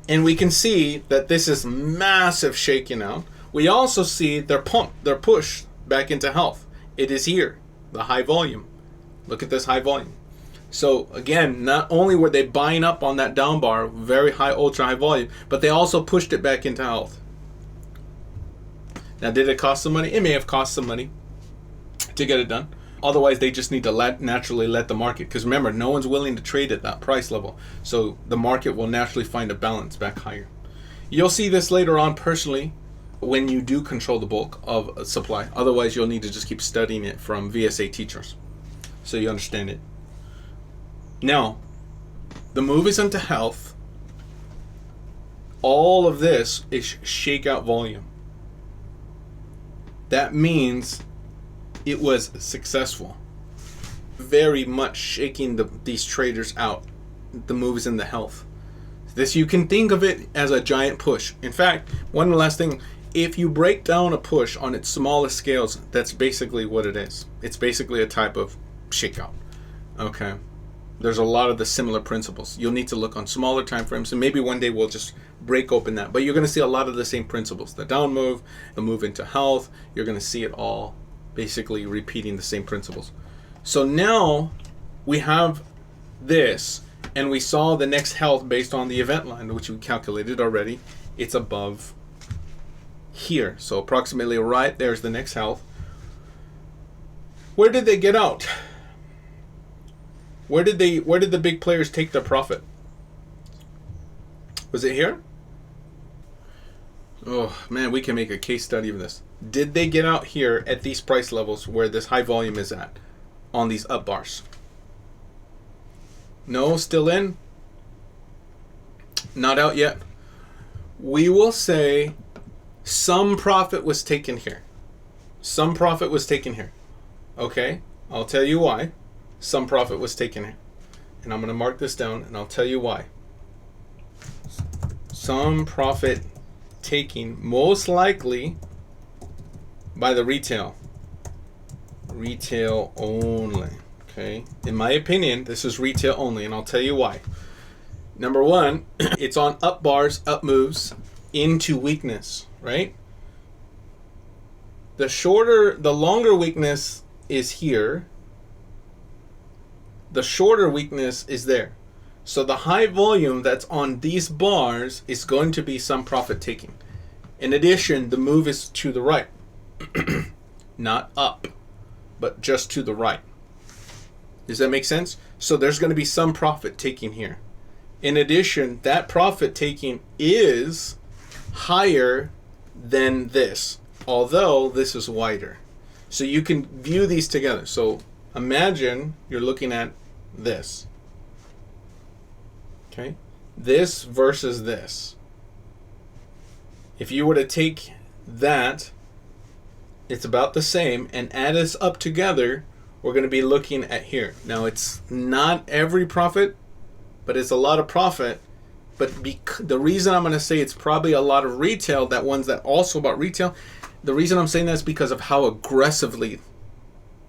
and we can see that this is massive shaking out, we also see their pump, their push back into health. It is here, the high volume. Look at this high volume. So again, not only were they buying up on that down bar, very high, ultra high volume, but they also pushed it back into health. Now, did it cost some money? It may have cost some money to get it done. Otherwise, they just need to naturally let the market, because remember, no one's willing to trade at that price level. So the market will naturally find a balance back higher. You'll see this later on personally when you do control the bulk of supply. Otherwise, you'll need to just keep studying it from VSA teachers so you understand it. Now, the move is into health. All of this is shakeout volume. That means it was successful. Very much shaking these traders out. The move is in the health. This, you can think of it as a giant push. In fact, one last thing, if you break down a push on its smallest scales, that's basically what it is. It's basically a type of shakeout. Okay. There's a lot of the similar principles. You'll need to look on smaller time frames, and maybe one day we'll just break open that. But you're going to see a lot of the same principles. The down move, the move into health, you're going to see it all basically repeating the same principles. So now we have this, and we saw the next health based on the event line, which we calculated already. It's above here. So approximately right there's the next health. Where did they get out? Where did the big players take their profit? Was it here? Oh man, we can make a case study of this. Did they get out here at these price levels where this high volume is at on these up bars? No, still in? Not out yet? We will say some profit was taken here. Some profit was taken here. Okay, I'll tell you why. Some profit was taken here. And I'm going to mark this down and I'll tell you why. Some profit taking, most likely by the retail. Retail only. Okay. In my opinion, this is retail only, and I'll tell you why. Number one, it's on up bars, up moves into weakness, right? The longer weakness is here. The shorter weakness is there. So the high volume that's on these bars is going to be some profit taking. In addition, the move is to the right. Not up, but just to the right. Does that make sense? So there's going to be some profit taking here. In addition, that profit taking is higher than this, although this is wider. So you can view these together. So imagine you're looking at this. Okay? This versus this. If you were to take that, it's about the same, and add us up together, we're going to be looking at here. Now, it's not every profit, but it's a lot of profit. But the reason I'm going to say it's probably a lot of retail, that one's that also about retail, the reason I'm saying that is because of how aggressively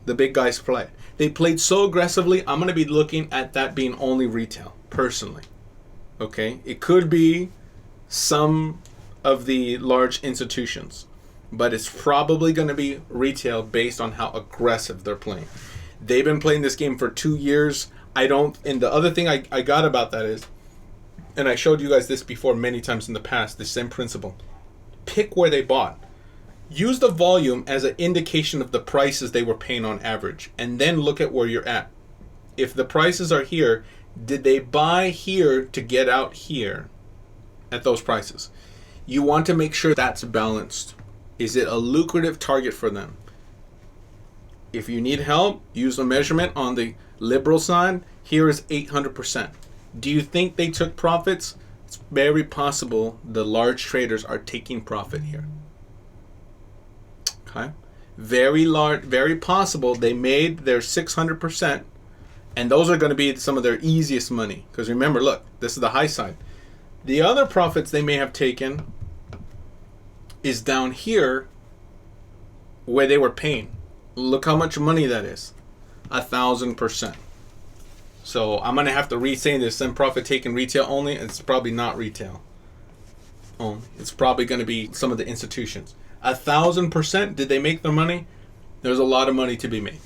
the big guys play. They played so aggressively, I'm going to be looking at that being only retail, personally. Okay? It could be some of the large institutions, but it's probably going to be retail based on how aggressive they're playing. They've been playing this game for 2 years. And the other thing I got about that is, and I showed you guys this before many times in the past, the same principle. Pick where they bought. Use the volume as an indication of the prices they were paying on average, and then look at where you're at. If the prices are here, did they buy here to get out here at those prices? You want to make sure that's balanced. Is it a lucrative target for them? If you need help, use a measurement on the liberal side. Here is 800%. Do you think they took profits? It's very possible the large traders are taking profit here. Okay? Very possible they made their 600%, and those are going to be some of their easiest money. Because remember, look, this is the high side. The other profits they may have taken is down here where they were paying. Look how much money that is. 1,000%. So I'm going to have to re-say this. Some profit taken retail only. It's probably not retail only. It's probably going to be some of the institutions. 1,000%. Did they make their money? There's a lot of money to be made.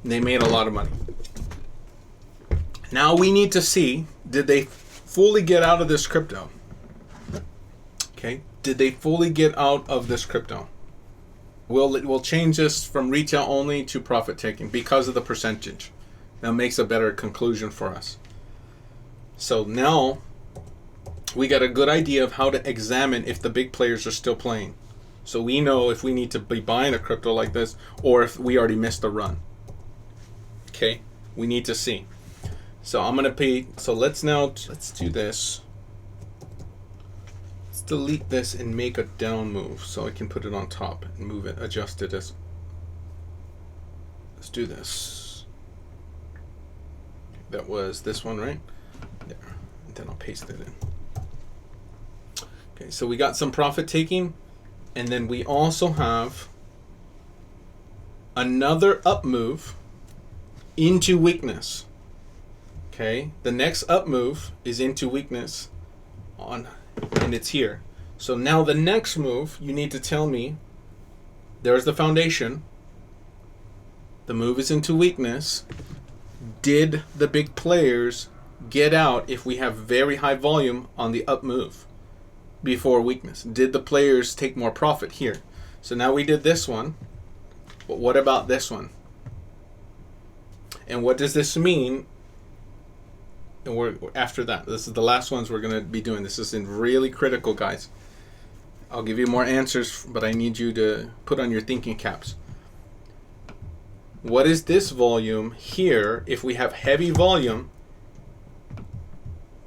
They made a lot of money. Now we need to see, did they fully get out of this crypto? Okay. Did they fully get out of this crypto? We'll change this from retail only to profit taking because of the percentage. That makes a better conclusion for us. So now we got a good idea of how to examine if the big players are still playing. So we know if we need to be buying a crypto like this or if we already missed a run. Okay, we need to see. So I'm gonna pay. So let's do this. Let's delete this and make a down move so I can put it on top and move it, adjust it as. Let's do this. That was this one, right? There. And then I'll paste it in. Okay, so we got some profit taking, and then we also have another up move into weakness. Okay, the next up move is into weakness and it's here. So now the next move, you need to tell me, there's the foundation. The move is into weakness. Did the big players get out if we have very high volume on the up move before weakness? Did the players take more profit here? So now we did this one, but what about this one? And what does this mean? And we're after that. This is the last ones we're going to be doing. This is really critical, guys. I'll give you more answers, but I need you to put on your thinking caps. What is this volume here if we have heavy volume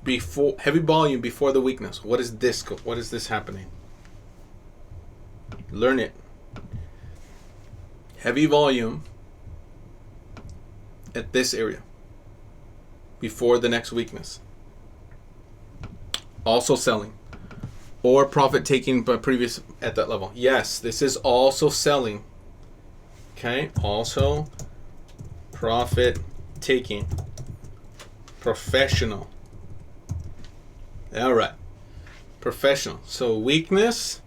before the weakness? What is this? What is this happening? Learn it. Heavy volume at this area before the next weakness. Also selling or profit taking by previous at that level. Yes, this is also selling. Okay, also profit taking. Professional. All right. Professional. So weakness,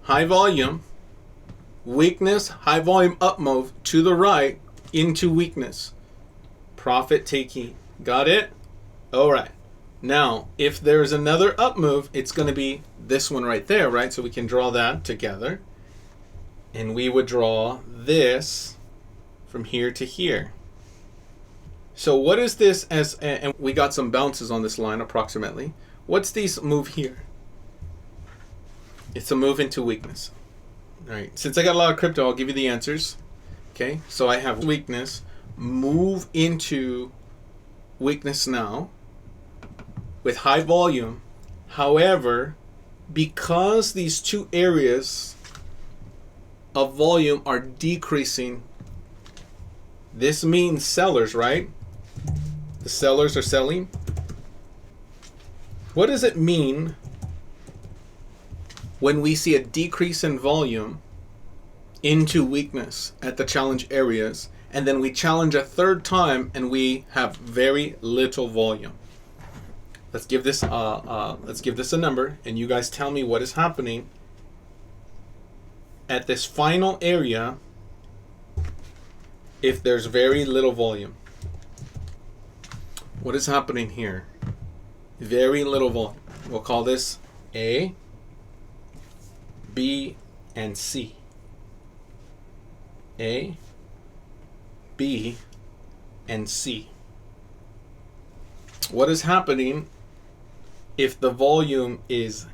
high volume, weakness, high volume up move to the right into weakness. Profit taking. Got it? All right. Now, if there's another up move, it's going to be this one right there, right? So we can draw that together. And we would draw this from here to here. So what is this as, and we got some bounces on this line approximately. What's this move here? It's a move into weakness. All right. Since I got a lot of crypto, I'll give you the answers. Okay. So I have weakness, move into weakness now with high volume. However, because these two areas of volume are decreasing, this means sellers, right? The sellers are selling. What does it mean when we see a decrease in volume into weakness at the challenge areas, and then we challenge a third time and we have very little volume? Let's give this a number, and you guys tell me what is happening at this final area if there's very little volume. What is happening here? Very little volume. We'll call this A, B, and C. A, B, and C. What is happening if the volume is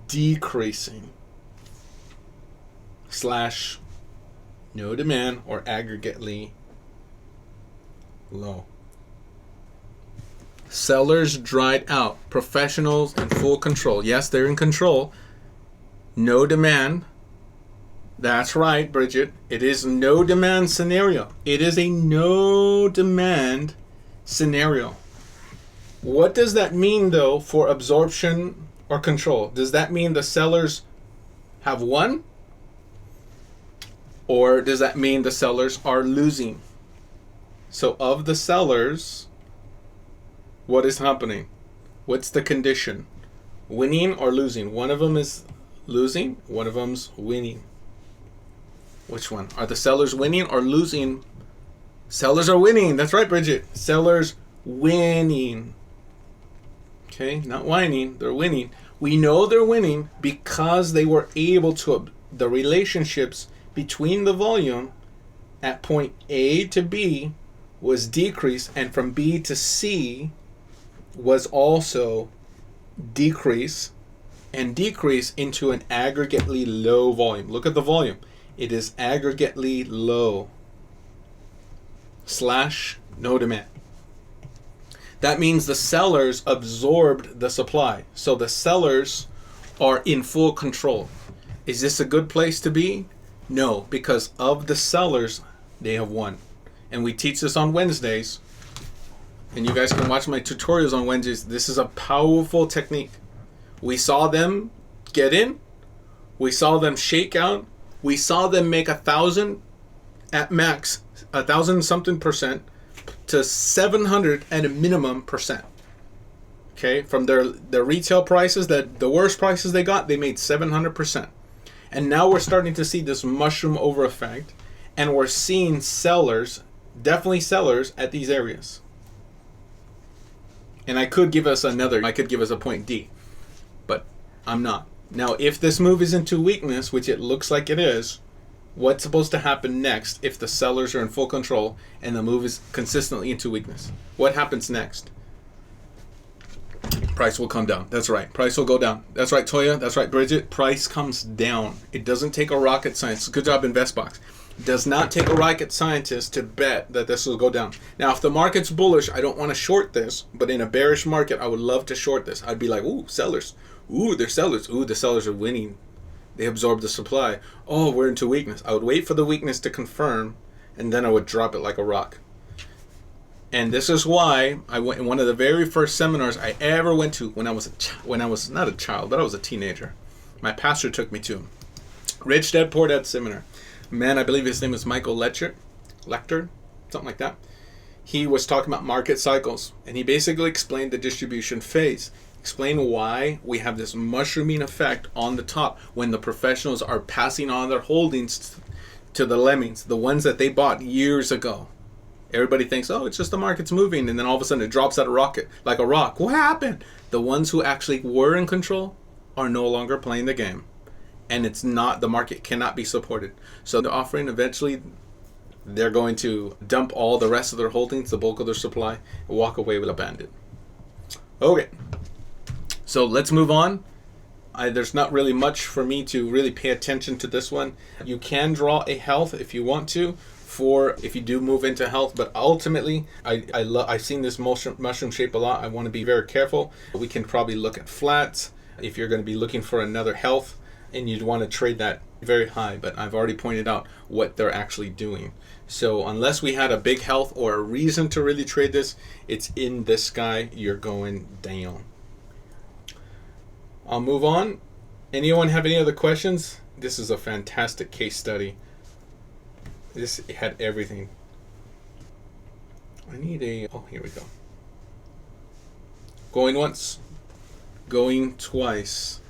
decreasing / no demand or aggregately low. Sellers dried out. Professionals in full control. Yes, they're in control. No demand. That's right, Bridget. It is no demand scenario. It is a no demand scenario. What does that mean, though, for absorption or control? Does that mean the sellers have won? Or does that mean the sellers are losing? So of the sellers, what is happening? What's the condition? Winning or losing? One of them is losing, one of them's winning. Which one? Are the sellers winning or losing? Sellers are winning. That's right, Bridget. Sellers winning. Okay, not whining. They're winning. We know they're winning because they were able to, the relationships between the volume at point A to B was decreased, and from B to C was also decrease and decrease into an aggregately low volume. Look at the volume. It is aggregately low / no demand. That means the sellers absorbed the supply. So the sellers are in full control. Is this a good place to be? No, because of the sellers, they have won. And we teach this on Wednesdays. And you guys can watch my tutorials on Wednesdays. This is a powerful technique. We saw them get in. We saw them shake out. We saw them make 1,000 at max, 1,000 something percent to 700 at a minimum percent. Okay, from their retail prices, the worst prices they got, they made 700%. And now we're starting to see this mushroom over effect, and we're seeing sellers, definitely sellers at these areas. And I could give us a point D, but I'm not. Now, if this move is into weakness, which it looks like it is, what's supposed to happen next if the sellers are in full control and the move is consistently into weakness? What happens next? Price will come down. That's right. Price will go down. That's right, Toya. That's right, Bridget. Price comes down. It doesn't take a rocket scientist. Good job, InvestBox. It does not take a rocket scientist to bet that this will go down. Now, if the market's bullish, I don't want to short this, but in a bearish market, I would love to short this. I'd be like, ooh, sellers. Ooh, they're sellers. Ooh, the sellers are winning. They absorb the supply. Oh, we're into weakness. I would wait for the weakness to confirm, and then I would drop it like a rock. And this is why I went in one of the very first seminars I ever went to when I was not a child, but I was a teenager. My pastor took me to him. Rich Dad Poor Dad seminar. Man, I believe his name is Michael Lecter, something like that. He was talking about market cycles, and he basically explained the distribution phase. Explain why we have this mushrooming effect on the top when the professionals are passing on their holdings to the lemmings, the ones that they bought years ago. Everybody thinks, oh, it's just the market's moving, and then all of a sudden it drops out like a rock. What happened? The ones who actually were in control are no longer playing the game, and the market cannot be supported. So the offering, eventually they're going to dump all the rest of their holdings, the bulk of their supply, and walk away with a bandit. Okay. So let's move on. There's not really much for me to really pay attention to this one. You can draw a health if you want to, if you do move into health, but ultimately I've seen this mushroom shape a lot. I want to be very careful. We can probably look at flats if you're going to be looking for another health and you'd want to trade that very high, but I've already pointed out what they're actually doing. So unless we had a big health or a reason to really trade this, it's in this guy, you're going down. I'll move on. Anyone have any other questions? This is a fantastic case study. This had everything. I need oh, here we go. Going once, going twice.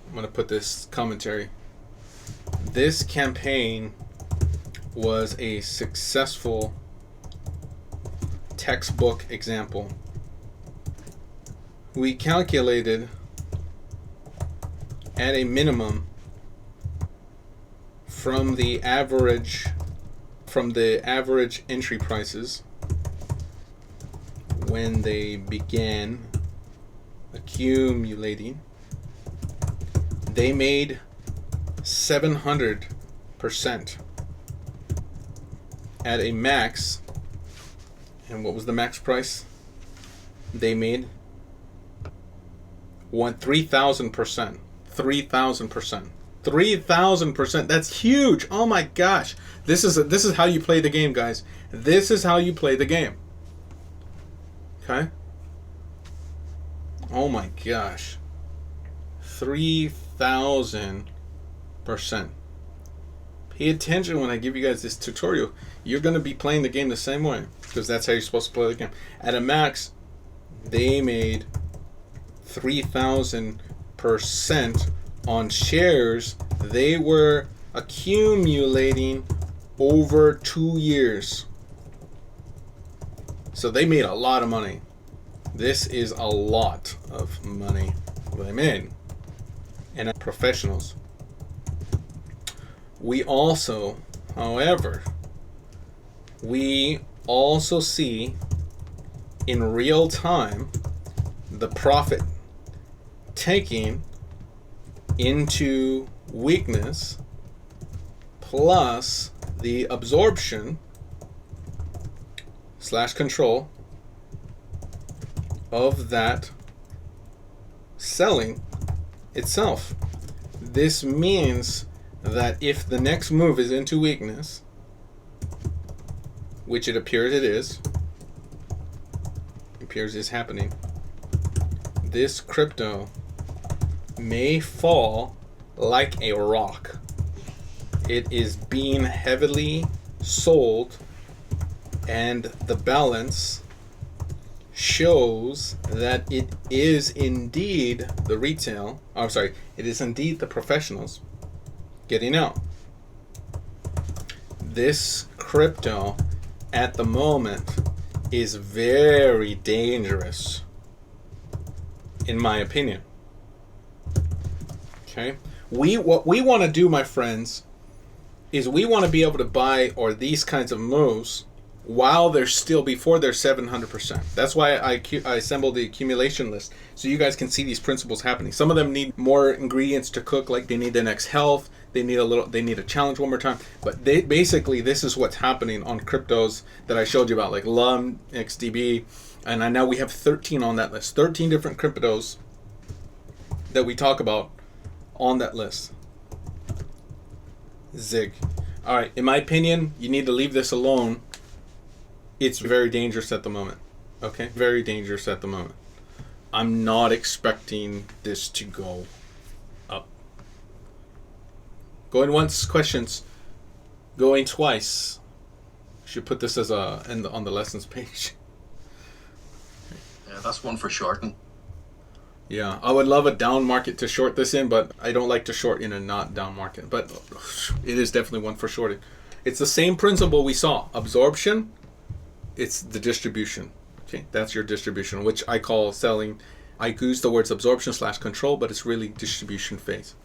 I'm going to put this commentary. This campaign was a successful textbook example. We calculated at a minimum from the average entry prices when they began accumulating, they made 700% at a max. And what was the max price they made? 3,000%. 3,000%. 3,000%. That's huge. Oh my gosh. This is how you play the game, guys. This is how you play the game. Okay? Oh my gosh. 3,000%. Pay attention when I give you guys this tutorial. You're going to be playing the game the same way, because that's how you're supposed to play the game. At a max, they made 3,000% on shares they were accumulating over 2 years. So they made a lot of money. This is a lot of money they made. And professionals. We also, however, we also see in real time the profit taking into weakness plus the absorption / control of that selling itself. This means that if the next move is into weakness, which it appears it is, happening, this crypto may fall like a rock. It is being heavily sold, and the balance shows that it is indeed the retail, it is indeed the professionals getting out. This crypto at the moment is very dangerous, in my opinion. Okay? What we want to do, my friends, is we want to be able to buy or these kinds of moves while they're still before they're 700%. That's why I assembled the accumulation list, so you guys can see these principles happening. Some of them need more ingredients to cook, like they need the next health, they need a challenge one more time. But basically this is what's happening on cryptos that I showed you about, like LUM, XDB, and now we have 13 on that list. 13 different cryptos that we talk about on that list. Zig. All right, in my opinion, you need to leave this alone. It's very dangerous at the moment. Okay? Very dangerous at the moment. I'm not expecting this to go up. Going once, questions. Going twice. Should put this as on the lessons page. Yeah, that's one for shorting. Yeah, I would love a down market to short this in, but I don't like to short in a not down market. But it is definitely one for shorting. It's the same principle we saw. Absorption. It's the distribution. Okay, that's your distribution, which I call selling. I use the words absorption / control, but it's really distribution phase.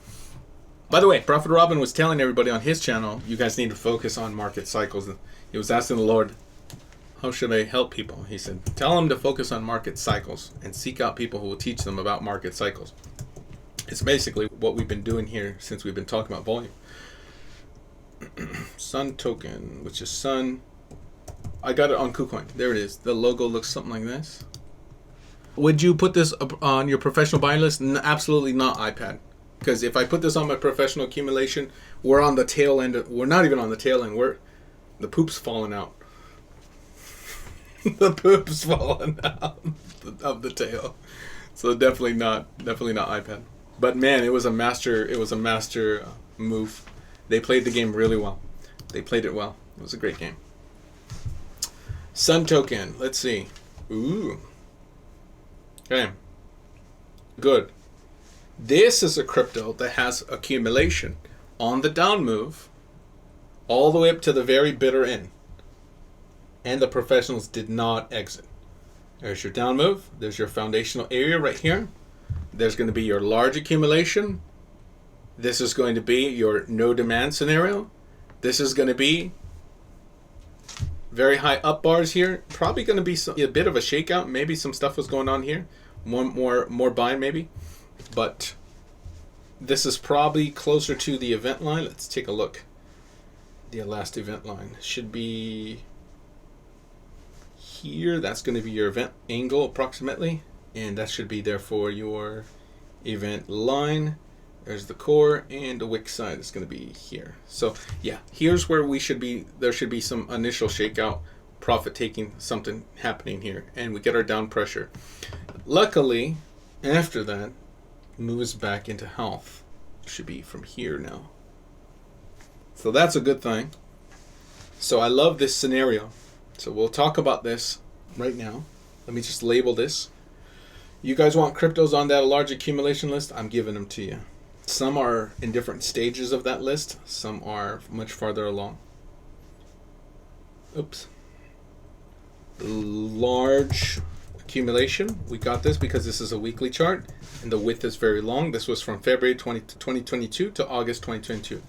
By the way, Prophet Robin was telling everybody on his channel, you guys need to focus on market cycles. He was asking the Lord, how should I help people? He said, tell them to focus on market cycles and seek out people who will teach them about market cycles. It's basically what we've been doing here since we've been talking about volume. SUNTOKEN, which is Sun. I got it on KuCoin. There it is. The logo looks something like this. Would you put this up on your professional buying list? Absolutely not, iPad. Because if I put this on my professional accumulation, we're on the tail end. We're not even on the tail end. The poop's falling out. The poop's falling out of the tail. So definitely not iPad. But man, it was a master move. They played the game really well. They played it well. It was a great game. SUNTOKEN. Let's see. Ooh. Okay. Good. This is a crypto that has accumulation on the down move all the way up to the very bitter end. And the professionals did not exit. There's your down move. There's your foundational area right here. There's going to be your large accumulation. This is going to be your no demand scenario. This is going to be very high up bars here. Probably going to be a bit of a shakeout. Maybe some stuff was going on here. More buying maybe. But this is probably closer to the event line. Let's take a look. the last event line should be here. That's going to be your event angle approximately, and that should be there for your event line. There's the core, and the wick side is going to be here. So yeah, here's where we should be. There should be some initial shakeout, profit taking, something happening here, and we get our down pressure. Luckily, after that, moves back into health. Should be from here now. So that's a good thing. So I love this scenario. So we'll talk about this right now. Let me just label this. You guys want cryptos on that large accumulation list? I'm giving them to you. Some are in different stages of that list. Some are much farther along. Oops. Large accumulation. We got this because this is a weekly chart and the width is very long. This was from February 2022 to August 2022.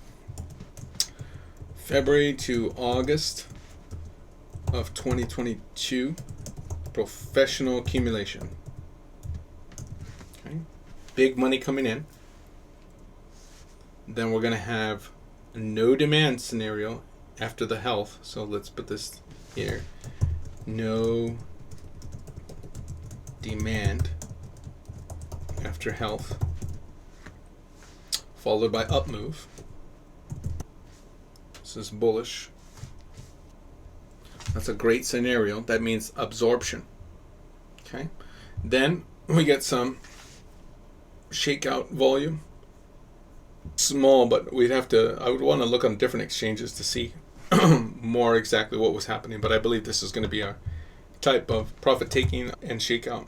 February to August of 2022. Professional accumulation. Okay. Big money coming in. Then we're going to have a no demand scenario after the health. So let's put this here. No demand after health. Followed by up move. This is bullish. That's a great scenario. That means absorption. Okay. Then we get some shakeout volume. Small, but we'd have to, I would want to look on different exchanges to see more exactly what was happening, but I believe this is going to be our type of profit taking and shakeout.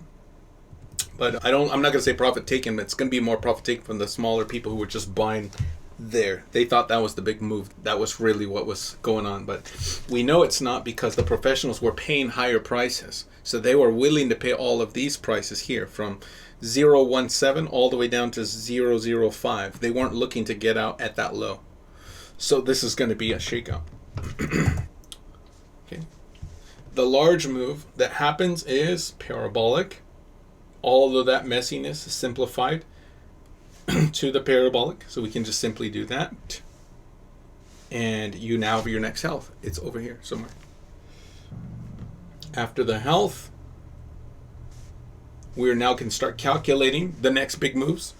But I'm not going to say profit taking, but it's going to be more profit taking from the smaller people who were just buying there. They thought that was the big move. That was really what was going on, but we know it's not, because the professionals were paying higher prices. So they were willing to pay all of these prices here from 0.17 all the way down to 0.05. They weren't looking to get out at that low. So this is going to be a shakeout. Okay. The large move that happens is parabolic. All of that messiness is simplified to the parabolic. So we can just simply do that. And you now have your next health. It's over here somewhere. After the health, we now can start calculating the next big moves.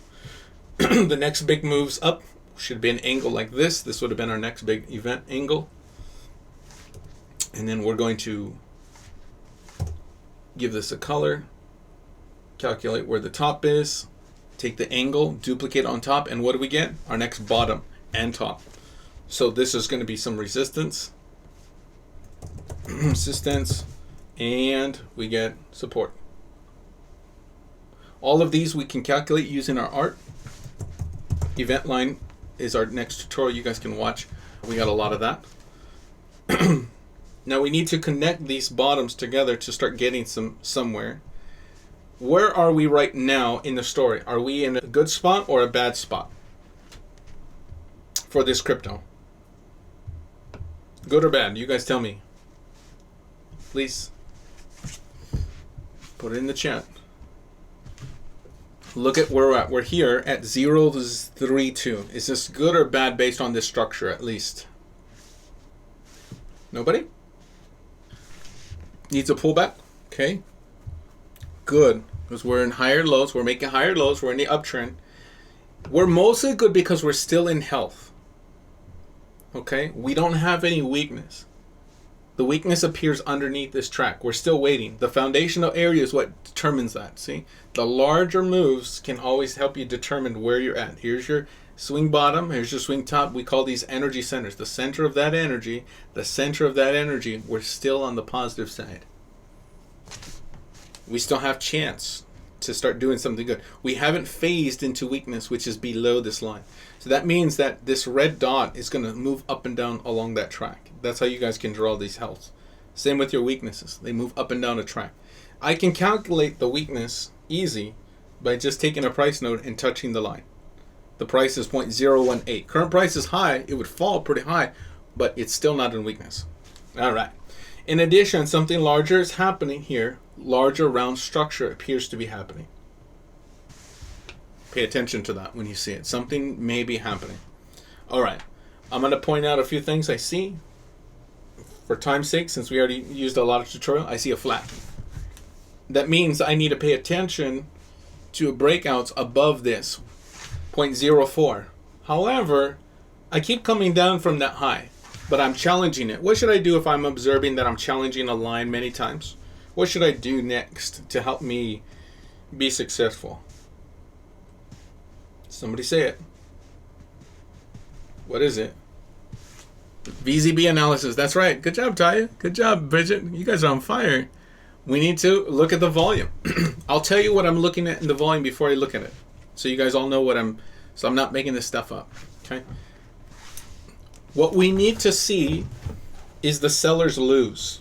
The next big moves up should be an angle like this. This would have been our next big event angle. And then we're going to give this a color, calculate where the top is, take the angle, duplicate on top, and what do we get? Our next bottom and top. So this is going to be some resistance, and we get support. All of these we can calculate using our art. Event line is our next tutorial you guys can watch. We got a lot of that. Now we need to connect these bottoms together to start getting somewhere. Where are we right now in the story? Are we in a good spot or a bad spot for this crypto? Good or bad? You guys tell me. Please put it in the chat. Look at where we're at. We're here at 0.32. Is this good or bad based on this structure at least? Nobody? Needs a pullback? Okay. Good. Because we're in higher lows. We're making higher lows. We're in the uptrend. We're mostly good because we're still in health. Okay? We don't have any weakness. The weakness appears underneath this track. We're still waiting. The foundational area is what determines that. See? The larger moves can always help you determine where you're at. Here's your swing bottom. Here's your swing top. We call these energy centers. The center of that energy, we're still on the positive side. We still have chance to start doing something good. We haven't phased into weakness, which is below this line. So that means that this red dot is going to move up and down along that track. That's how you guys can draw these healths. Same with your weaknesses. They move up and down a track. I can calculate the weakness easy by just taking a price node and touching the line. The price is 0.018. Current price is high. It would fall pretty high, but it's still not in weakness. All right. In addition, something larger is happening here. Larger round structure appears to be happening. Pay attention to that when you see it. Something may be happening. All right. I'm going to point out a few things I see. For time's sake, since we already used a lot of tutorial, I see a flat. That means I need to pay attention to breakouts above this, 0.04. However, I keep coming down from that high, but I'm challenging it. What should I do if I'm observing that I'm challenging a line many times? What should I do next to help me be successful? Somebody say it. What is it? VZB analysis. That's right. Good job, Taya. Good job, Bridget. You guys are on fire. We need to look at the volume. I'll tell you what I'm looking at in the volume before I look at it, so you guys all know what so I'm not making this stuff up. Okay. What we need to see is the sellers lose.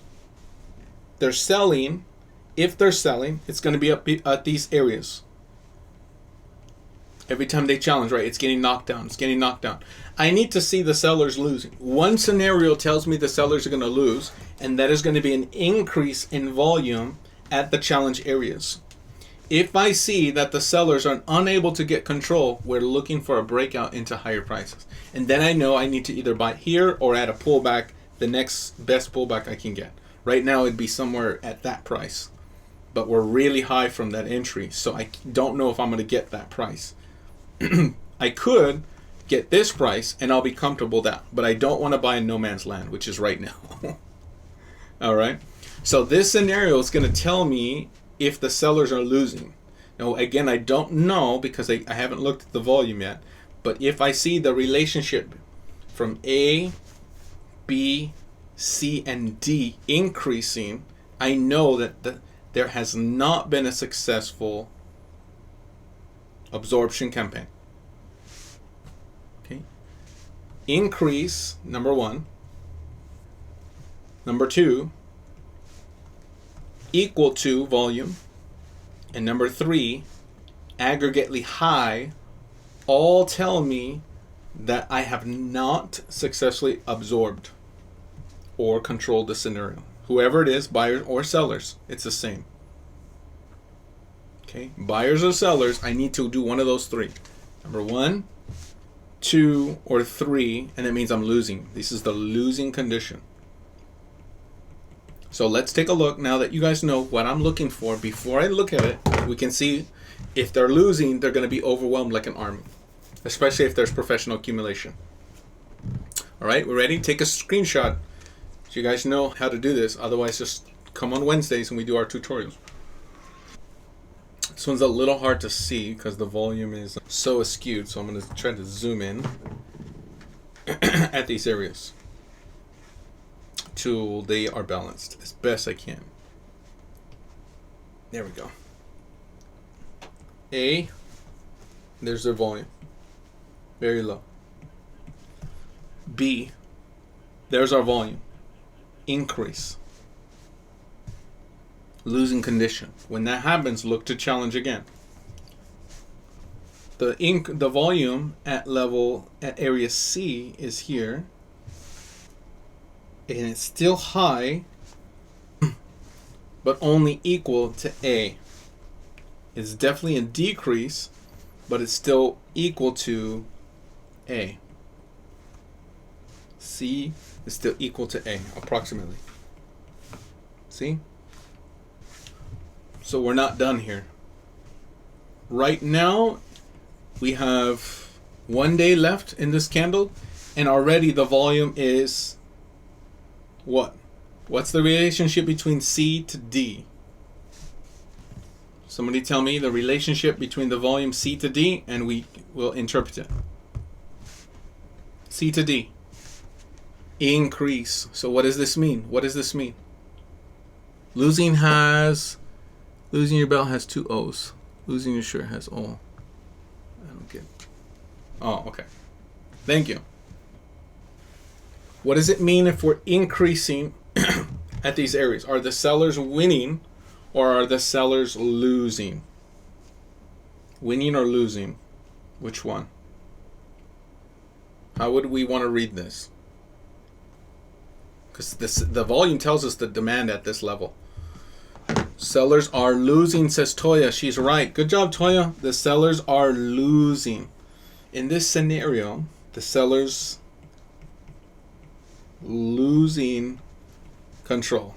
They're selling. If they're selling, it's going to be up at these areas. Every time they challenge, right, it's getting knocked down. It's getting knocked down. I need to see the sellers losing. One scenario tells me the sellers are going to lose, and that is going to be an increase in volume at the challenge areas. If I see that the sellers are unable to get control, we're looking for a breakout into higher prices. And then I know I need to either buy here or at a pullback, the next best pullback I can get. Right now it'd be somewhere at that price. But we're really high from that entry, so I don't know if I'm going to get that price. I could get this price and I'll be comfortable with that, but I don't want to buy in no man's land, which is right now. All right. So this scenario is going to tell me if the sellers are losing. Now, again, I don't know because I haven't looked at the volume yet, but if I see the relationship from A, B, C, and D increasing, I know that there has not been a successful absorption campaign. Okay. Increase, number one. Number two, equal to volume. And number three, aggregately high, all tell me that I have not successfully absorbed or controlled the scenario. Whoever it is, buyers or sellers, it's the same. Okay, buyers or sellers, I need to do one of those three. Number 1, 2, or 3, and that means I'm losing. This is the losing condition. So let's take a look now that you guys know what I'm looking for. Before I look at it, we can see if they're losing, they're going to be overwhelmed like an army, especially if there's professional accumulation. All right, we're ready? Take a screenshot so you guys know how to do this. Otherwise, just come on Wednesdays and we do our tutorials. This one's a little hard to see because the volume is so skewed, so I'm going to try to zoom in at these areas till they are balanced as best I can. There we go. A, there's their volume, very low. B, there's our volume, increase. Losing condition. When that happens, look to challenge again. The volume at area C is here, and it's still high, but only equal to A. It's definitely a decrease, but it's still equal to A. C is still equal to A, approximately. See? So we're not done here. Right now, we have 1 day left in this candle, and already the volume is what? What's the relationship between C to D? Somebody tell me the relationship between the volume C to D, and we will interpret it. C to D. Increase. So what does this mean? What does this mean? Losing your belt has 2 O's. Losing your shirt has O. I don't get it. Oh, okay. Thank you. What does it mean if we're increasing at these areas? Are the sellers winning or are the sellers losing? Winning or losing? Which one? How would we want to read this? Because the volume tells us the demand at this level. Sellers are losing, says Toya. She's right. Good job, Toya. The sellers are losing. In this scenario, the sellers losing control.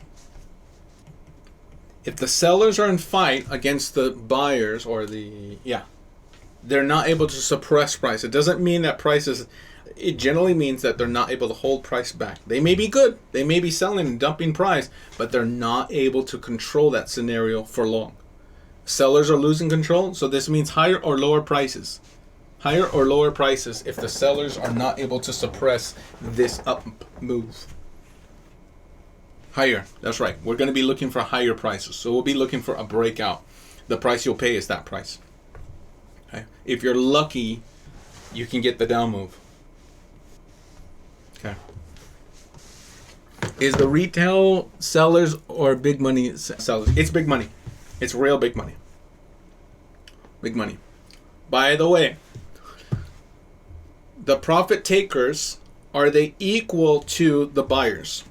If the sellers are in fight against the buyers, or they're not able to suppress price. It doesn't mean that prices, it generally means that they're not able to hold price back. They may be good, they may be selling and dumping price, but they're not able to control that scenario for long. Sellers are losing control, so this means higher or lower prices. Higher or lower prices if the sellers are not able to suppress this up move. Higher, that's right. We're going to be looking for higher prices. So we'll be looking for a breakout. The price you'll pay is that price. Okay. If you're lucky, you can get the down move. Okay. Is the retail sellers or big money sellers? It's big money. It's real big money. Big money. By the way, the profit takers, are they equal to the buyers?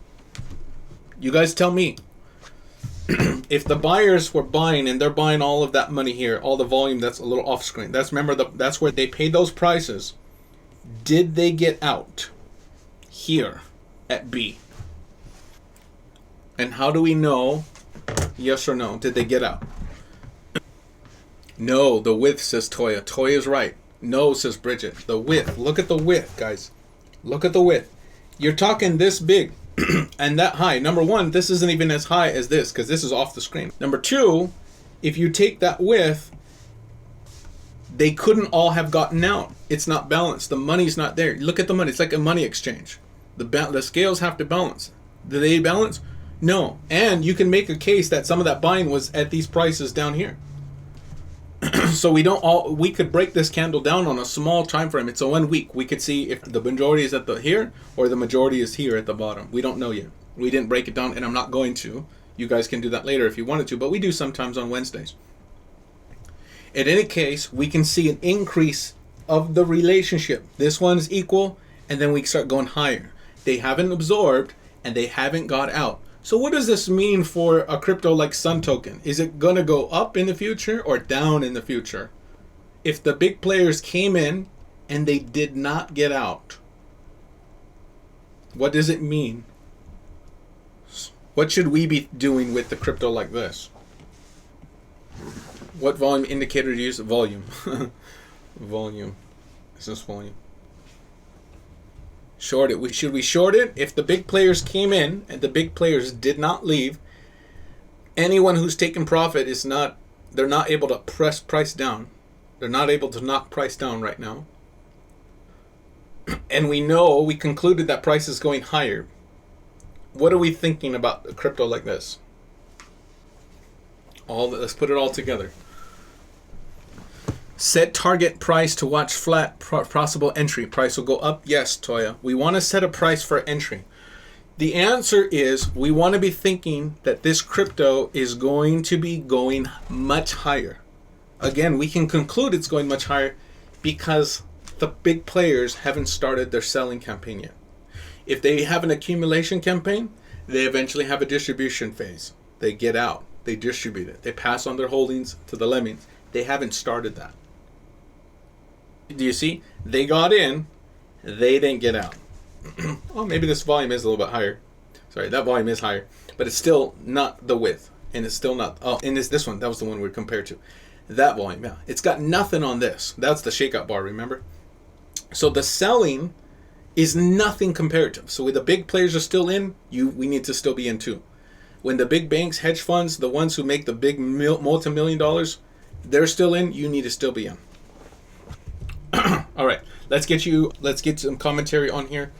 You guys tell me. If the buyers were buying and they're buying all of that money here, all the volume that's a little off screen, that's, remember, that's where they paid those prices. Did they get out here at B? And how do we know, yes or no, did they get out? No, the width, says Toya. Toya's right. No, says Bridget. The width. Look at the width, guys. Look at the width. You're talking this big and that high. Number one, this isn't even as high as this because this is off the screen. Number two, if you take that width, they couldn't all have gotten out. It's not balanced. The money's not there. Look at the money. It's like a money exchange. The scales have to balance. Do they balance? No. And you can make a case that some of that buying was at these prices down here. So we could break this candle down on a small time frame. It's a 1 week. We could see if the majority is at the here or the majority is here at the bottom. We don't know yet. We didn't break it down, and I'm not going to. You guys can do that later if you wanted to, but we do sometimes on Wednesdays. In any case, we can see an increase of the relationship. This one's equal, and then we start going higher. They haven't absorbed, and they haven't got out. So what does this mean for a crypto like SUNTOKEN? Is it going to go up in the future or down in the future? If the big players came in and they did not get out, what does it mean? What should we be doing with the crypto like this? What volume indicator to use? Volume. Volume. Is this volume? Short it. Should we short it? If the big players came in and the big players did not leave, anyone who's taken profit is not, they're not able to press price down. They're not able to knock price down right now. And we concluded that price is going higher. What are we thinking about a crypto like this? Let's put it all together. Set target price to watch flat possible entry. Price will go up? Yes, Toya. We want to set a price for entry. The answer is we want to be thinking that this crypto is going to be going much higher. Again, we can conclude it's going much higher because the big players haven't started their selling campaign yet. If they have an accumulation campaign, they eventually have a distribution phase. They get out. They distribute it. They pass on their holdings to the lemmings. They haven't started that. Do you see? They got in, they didn't get out. Oh, maybe this volume is a little bit higher. Sorry, that volume is higher, but it's still not the width, and it's still not. Oh, and this one, that was the one we compared to. That volume, yeah, it's got nothing on this. That's the shakeout bar, remember? So the selling is nothing comparative. So when the big players are still in, we need to still be in too. When the big banks, hedge funds, the ones who make the big multi-million dollars, they're still in, you need to still be in. All right, let's get some commentary on here,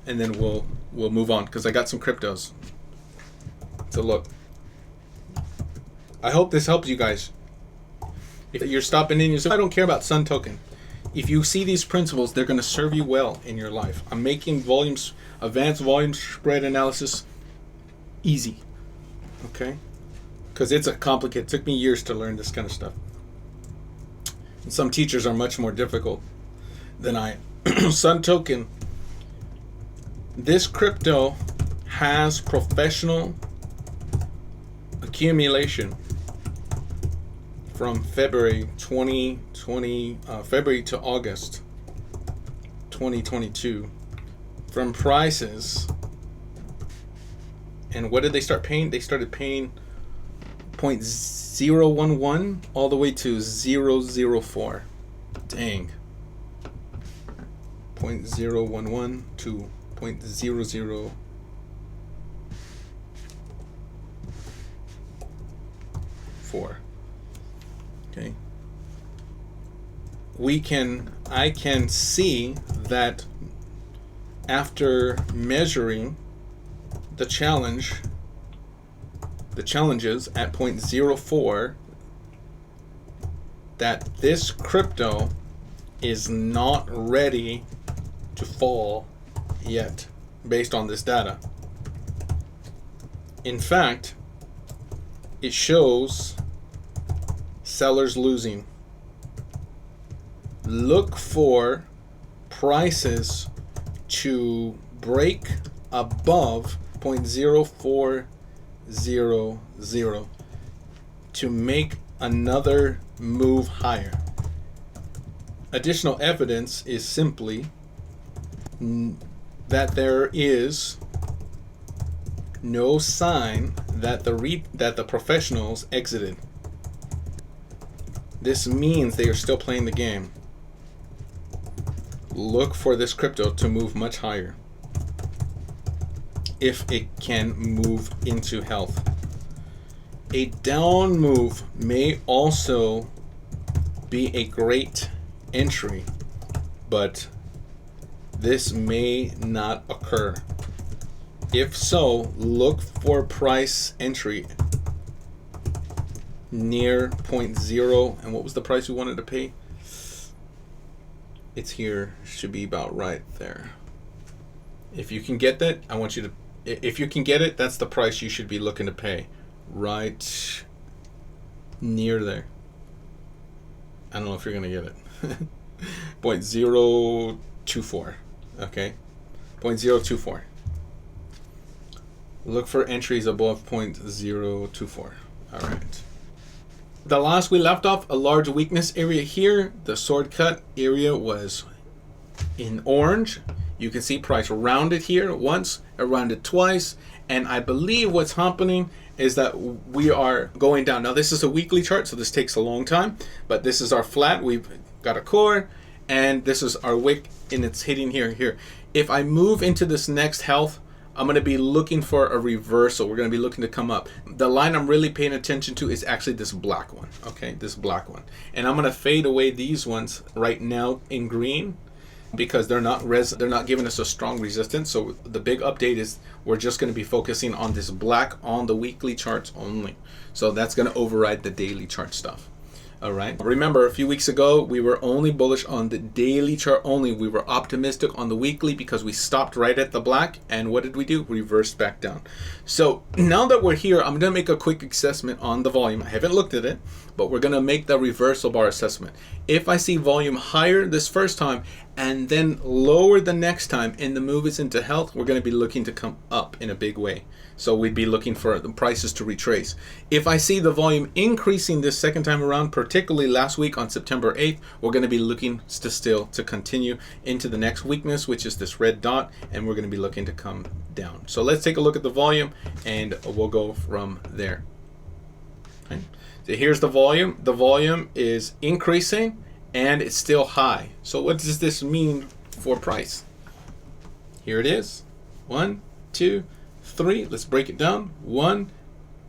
and then we'll move on because I got some cryptos to look. I hope this helps you guys. If you're stopping in, I don't care about SUNTOKEN. If you see these principles, they're going to serve you well in your life. I'm making advanced volume spread analysis easy, okay? Because it's complicated. It took me years to learn this kind of stuff. And some teachers are much more difficult than I am. SUNTOKEN. This crypto has professional accumulation from February 2020, February to August 2022, from prices And what did they start paying? They started paying 0.011 all the way to 0.004. Dang. 0.011 to 0.004. Okay. I can see that after measuring the challenges at 0.04, that this crypto is not ready to fall yet based on this data. In fact, it shows sellers losing. Look for prices to break above 0.0400 to make another move higher. Additional evidence is simply that there is no sign that the professionals exited. This means they are still playing the game. Look for this crypto to move much higher if it can move into health. A down move may also be a great entry, but this may not occur. If so, look for price entry near 0.0. And what was the price we wanted to pay? It's here. Should be about right there. If you can get that, I want you to, if you can get it, that's the price you should be looking to pay. Right near there. I don't know if you're going to get it. 0.024. Okay. 0.024. Look for entries above 0.024. All right. The last we left off, a large weakness area here. The sword cut area was in orange. You can see price rounded here once, rounded twice, and I believe what's happening is that we are going down. Now this is a weekly chart, so this takes a long time, but this is our flat. We've got a core, and this is our wick, and it's hitting here. If I move into this next health, I'm going to be looking for a reversal. We're going to be looking to come up. The line I'm really paying attention to is actually this black one. Okay, this black one. And I'm going to fade away these ones right now in green because they're not giving us a strong resistance. So the big update is we're just going to be focusing on this black on the weekly charts only. So that's going to override the daily chart stuff. All right. Remember, a few weeks ago, we were only bullish on the daily chart only. We were optimistic on the weekly because we stopped right at the black. And what did we do? Reversed back down. So now that we're here, I'm going to make a quick assessment on the volume. I haven't looked at it, but we're going to make the reversal bar assessment. If I see volume higher this first time and then lower the next time and the move is into health, we're going to be looking to come up in a big way. So we'd be looking for the prices to retrace. If I see the volume increasing this second time around, particularly last week on September 8th, we're going to be looking to continue into the next weakness, which is this red dot, and we're going to be looking to come down. So let's take a look at the volume, and we'll go from there. Okay. So here's the volume. The volume is increasing, and it's still high. So what does this mean for price? Here it is. 1, 2, 3. Let's break it down. 1,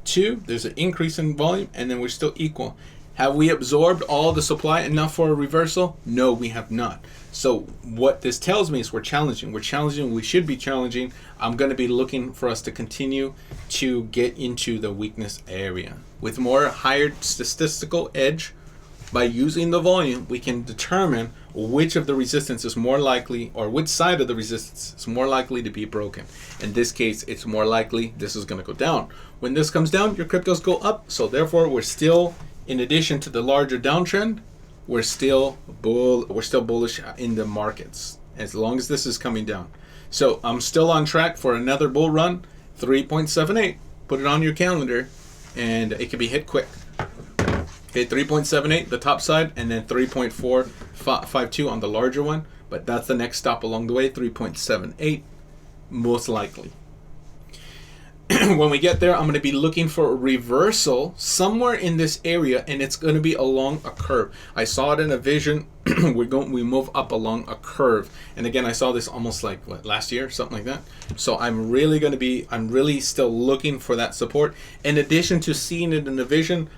2. There's an increase in volume, and then we're still equal. Have we absorbed all the supply enough for a reversal? No, we have not. So what this tells me is we're challenging. We should be challenging. I'm going to be looking for us to continue to get into the weakness area. With more higher statistical edge, by using the volume, we can determine which of the resistance is more likely, or which side of the resistance is more likely to be broken. In this case, it's more likely this is going to go down. When this comes down, your cryptos go up. So therefore, we're still, in addition to the larger downtrend, we're still bullish in the markets as long as this is coming down. So I'm still on track for another bull run, 3.78. Put it on your calendar, and it can be hit quick. Okay, 3.78, the top side, and then 3.452 on the larger one. But that's the next stop along the way, 3.78, most likely. when we get there, I'm going to be looking for a reversal somewhere in this area, and it's going to be along a curve. I saw it in a vision. We move up along a curve, and again, I saw this almost like last year, something like that. So I'm really still looking for that support. In addition to seeing it in the vision,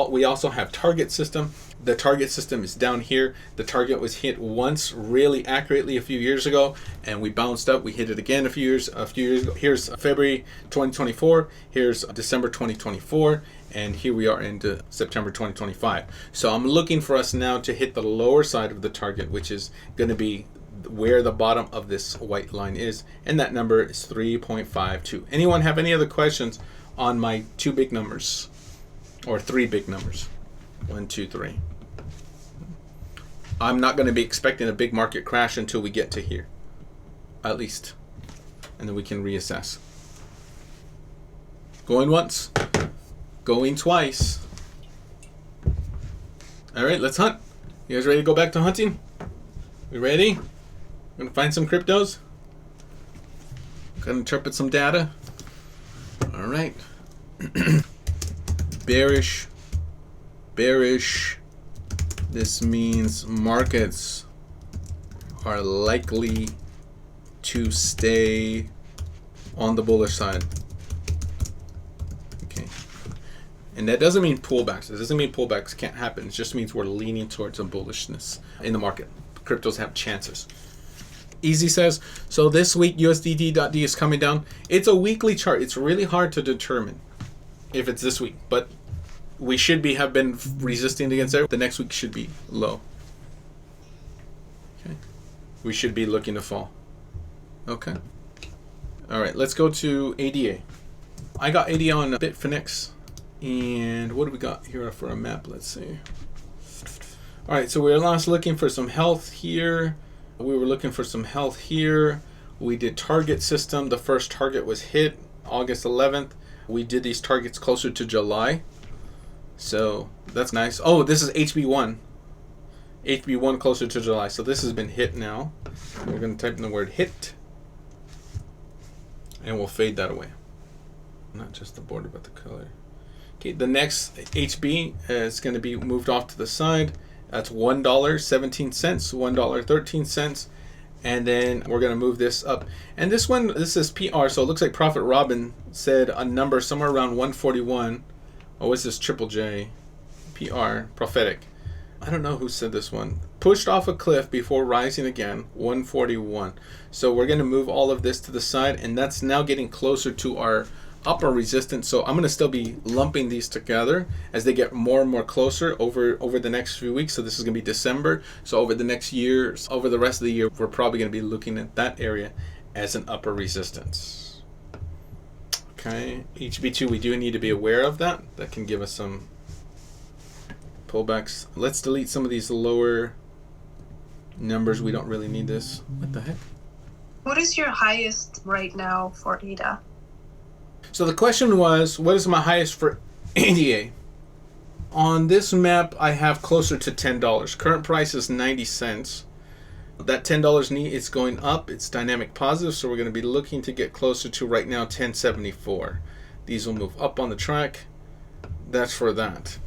we also have target system. The target system is down here. The target was hit once really accurately a few years ago, and we bounced up. We hit it again a few years ago. Here's February 2024. Here's December 2024. And here we are into September 2025. So I'm looking for us now to hit the lower side of the target, which is going to be where the bottom of this white line is. And that number is 3.52. Anyone have any other questions on my two big numbers? Or three big numbers? 1, 2, 3. I'm not going to be expecting a big market crash until we get to here. At least. And then we can reassess. Going once. Going twice. All right, let's hunt. You guys ready to go back to hunting? We ready? We're gonna find some cryptos. Gonna interpret some data. All right. Bearish. Bearish. This means markets are likely to stay on the bullish side. And that doesn't mean pullbacks. It doesn't mean pullbacks can't happen. It just means we're leaning towards some bullishness in the market. Cryptos have chances. Easy says, so this week USDT.D is coming down. It's a weekly chart. It's really hard to determine if it's this week, but we should have been resisting against it. The next week should be low. Okay. We should be looking to fall. Okay. All right, let's go to ADA. I got ADA on Bitfinex. And what do we got here for a map? Let's see. All right, so we were last looking for some health here. We were looking for some health here. We did target system. The first target was hit August 11th. We did these targets closer to July. So that's nice. Oh, this is HB1. HB1 closer to July. So this has been hit now. We're going to type in the word hit. And we'll fade that away. Not just the border, but the color. Okay, the next HB is going to be moved off to the side. That's $1.17, $1.13. And then we're going to move this up. And this one, this is PR, so it looks like Prophet Robin said a number somewhere around 141. Oh, what's this triple J? PR, prophetic. I don't know who said this one. Pushed off a cliff before rising again, 141. So we're going to move all of this to the side, and that's now getting closer to our upper resistance. So I'm going to still be lumping these together as they get more and more closer over the next few weeks. So this is going to be December. So over the next year, over the rest of the year, we're probably going to be looking at that area as an upper resistance. Okay, HB2, we do need to be aware of that. That can give us some pullbacks. Let's delete some of these lower numbers. We don't really need this. What the heck? What is your highest right now for ADA? So the question was, what is my highest for ADA? On this map, I have closer to $10. Current price is 90 cents. That $10 is going up. It's dynamic positive, so we're going to be looking to get closer to right now 10.74. These will move up on the track. That's for that.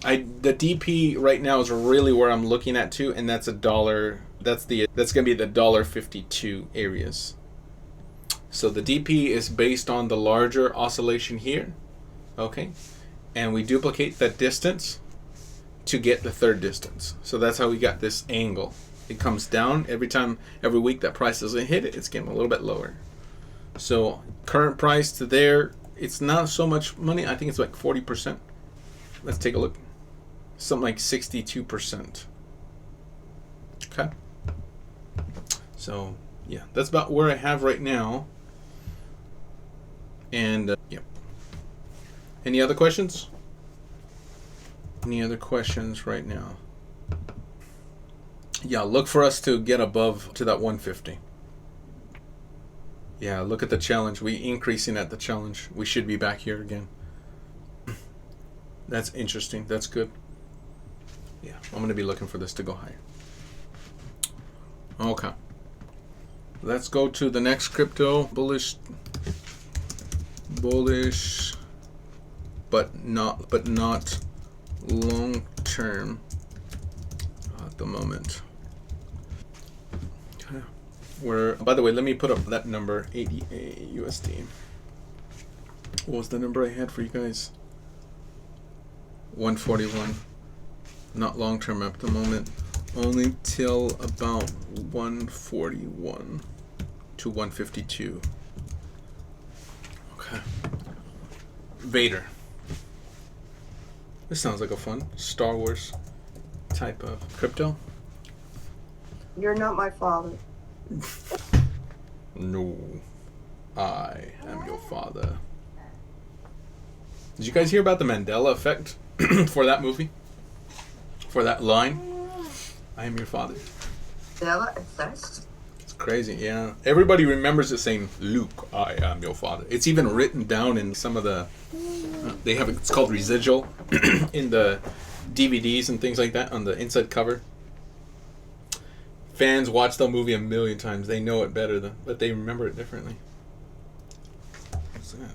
The DP right now is really where I'm looking at too, and that's $1. That's going to be the $1.52 areas. So the DP is based on the larger oscillation here, okay? And we duplicate that distance to get the third distance. So that's how we got this angle. It comes down every week that price doesn't hit it, it's getting a little bit lower. So current price to there, it's not so much money. I think it's like 40%. Let's take a look. Something like 62%. Okay. So yeah, that's about where I have right now. And yeah. Any other questions? Any other questions right now? Yeah, look for us to get above to that 150. Yeah, look at the challenge. We increasing at the challenge. We should be back here again. That's interesting. That's good. Yeah, I'm going to be looking for this to go higher. Okay. Let's go to the next crypto bullish bullish, but not long term at the moment. Okay. We're, by the way, let me put up that number, 80 USD. What was the number I had for you guys? 141. Not long term at the moment. Only till about 141 to 152. Okay. VADER. This sounds like a fun Star Wars type of crypto. You're not my father. No, I am your father. Did you guys hear about the Mandela effect for that movie? For that line? I am your father. Mandela effect? It's crazy, yeah. Everybody remembers it saying, Luke, I am your father. It's even written down in some of the, they have, it's called residual in the DVDs and things like that on the inside cover. Fans watch the movie a million times. They know it better, but they remember it differently. What's that?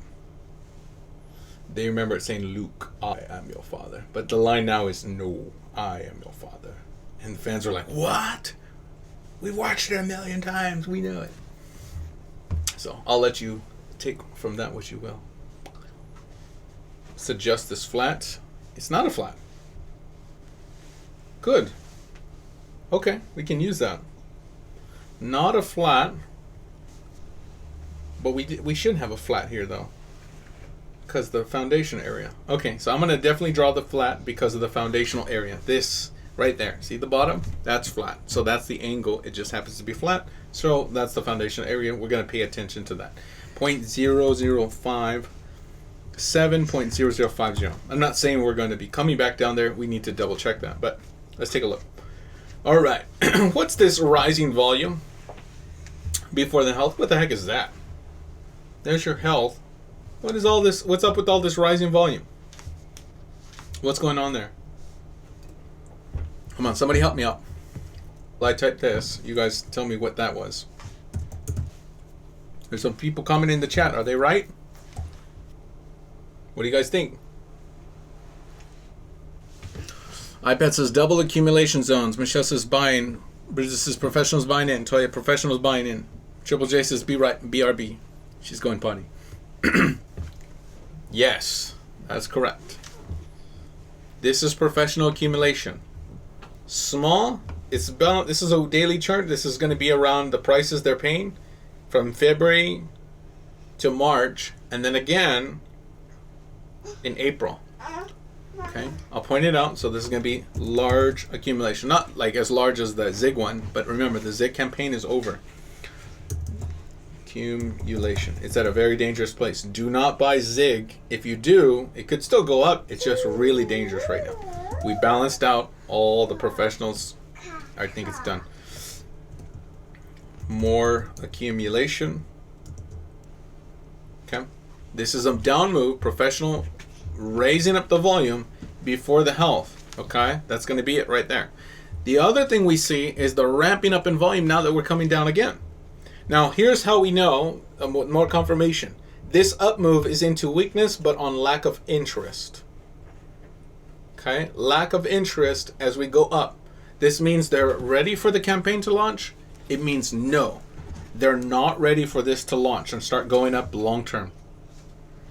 They remember it saying, Luke, I am your father. But the line now is, no, I am your father. And the fans are like, what? We've watched it a million times. We know it. So I'll let you take from that what you will. Suggest this flat. It's not a flat. Good. Okay, we can use that. Not a flat. But we should have a flat here though, because the foundation area. Okay, so I'm going to definitely draw the flat because of the foundational area. This right there. See the bottom? That's flat. So that's the angle. It just happens to be flat. So that's the foundation area. We're going to pay attention to that. 0.005, 7.0050. I'm not saying we're going to be coming back down there. We need to double check that. But let's take a look. All right. What's this rising volume before the health? What the heck is that? There's your health. What is all this? What's up with all this rising volume? What's going on there? Come on, somebody help me out. Well, I typed this. You guys tell me what that was. There's some people commenting in the chat. Are they right? What do you guys think? iPad says double accumulation zones. Michelle says buying. Bridget says professionals buying in. Toya, professionals buying in. Triple J says BRB. She's going potty. Yes, that's correct. This is professional accumulation. Small, it's about, this is a daily chart. This is going to be around the prices they're paying from February to March, and then again in April. Okay, I'll point it out. So this is going to be large accumulation, not like as large as the ZIG one, but remember the ZIG campaign is over. Accumulation. It's at a very dangerous place. Do not buy ZIG. If you do, it could still go up. It's just really dangerous right now. We balanced out all the professionals. I think it's done. More accumulation. Okay. This is a down move. Professional raising up the volume before the health. Okay. That's going to be it right there. The other thing we see is the ramping up in volume now that we're coming down again. Now, here's how we know, more confirmation. This up move is into weakness, but on lack of interest. Okay, lack of interest as we go up. This means they're ready for the campaign to launch. It means no, they're not ready for this to launch and start going up long term.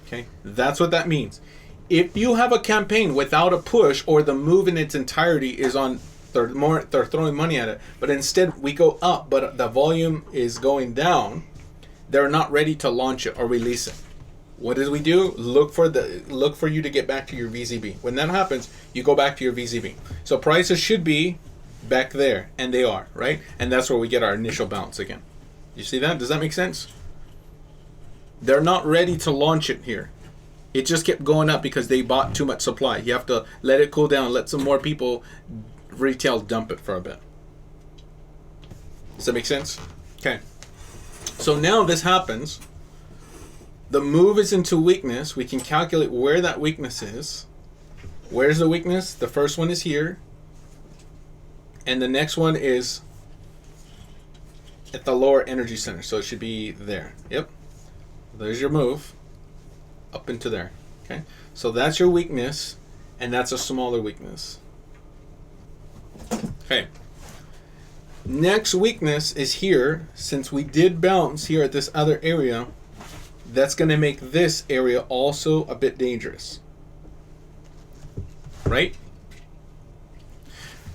Okay, that's what that means. If you have a campaign without a push, or the move in its entirety is on, they're throwing money at it, but instead we go up, but the volume is going down, they're not ready to launch it or release it. What do? Look for you to get back to your VZB. When that happens, you go back to your VZB. So prices should be back there, and they are, right? And that's where we get our initial bounce again. You see that? Does that make sense? They're not ready to launch it here. It just kept going up because they bought too much supply. You have to let it cool down, let some more people retail dump it for a bit. Does that make sense? Okay. So now this happens. The move is into weakness. We can calculate where that weakness is. Where's the weakness? The first one is here. And the next one is at the lower energy center. So it should be there. Yep. There's your move. up into there. Okay, so that's your weakness, and that's a smaller weakness. Okay. Next weakness is here. Since we did bounce here at this other area, that's going to make this area also a bit dangerous. Right?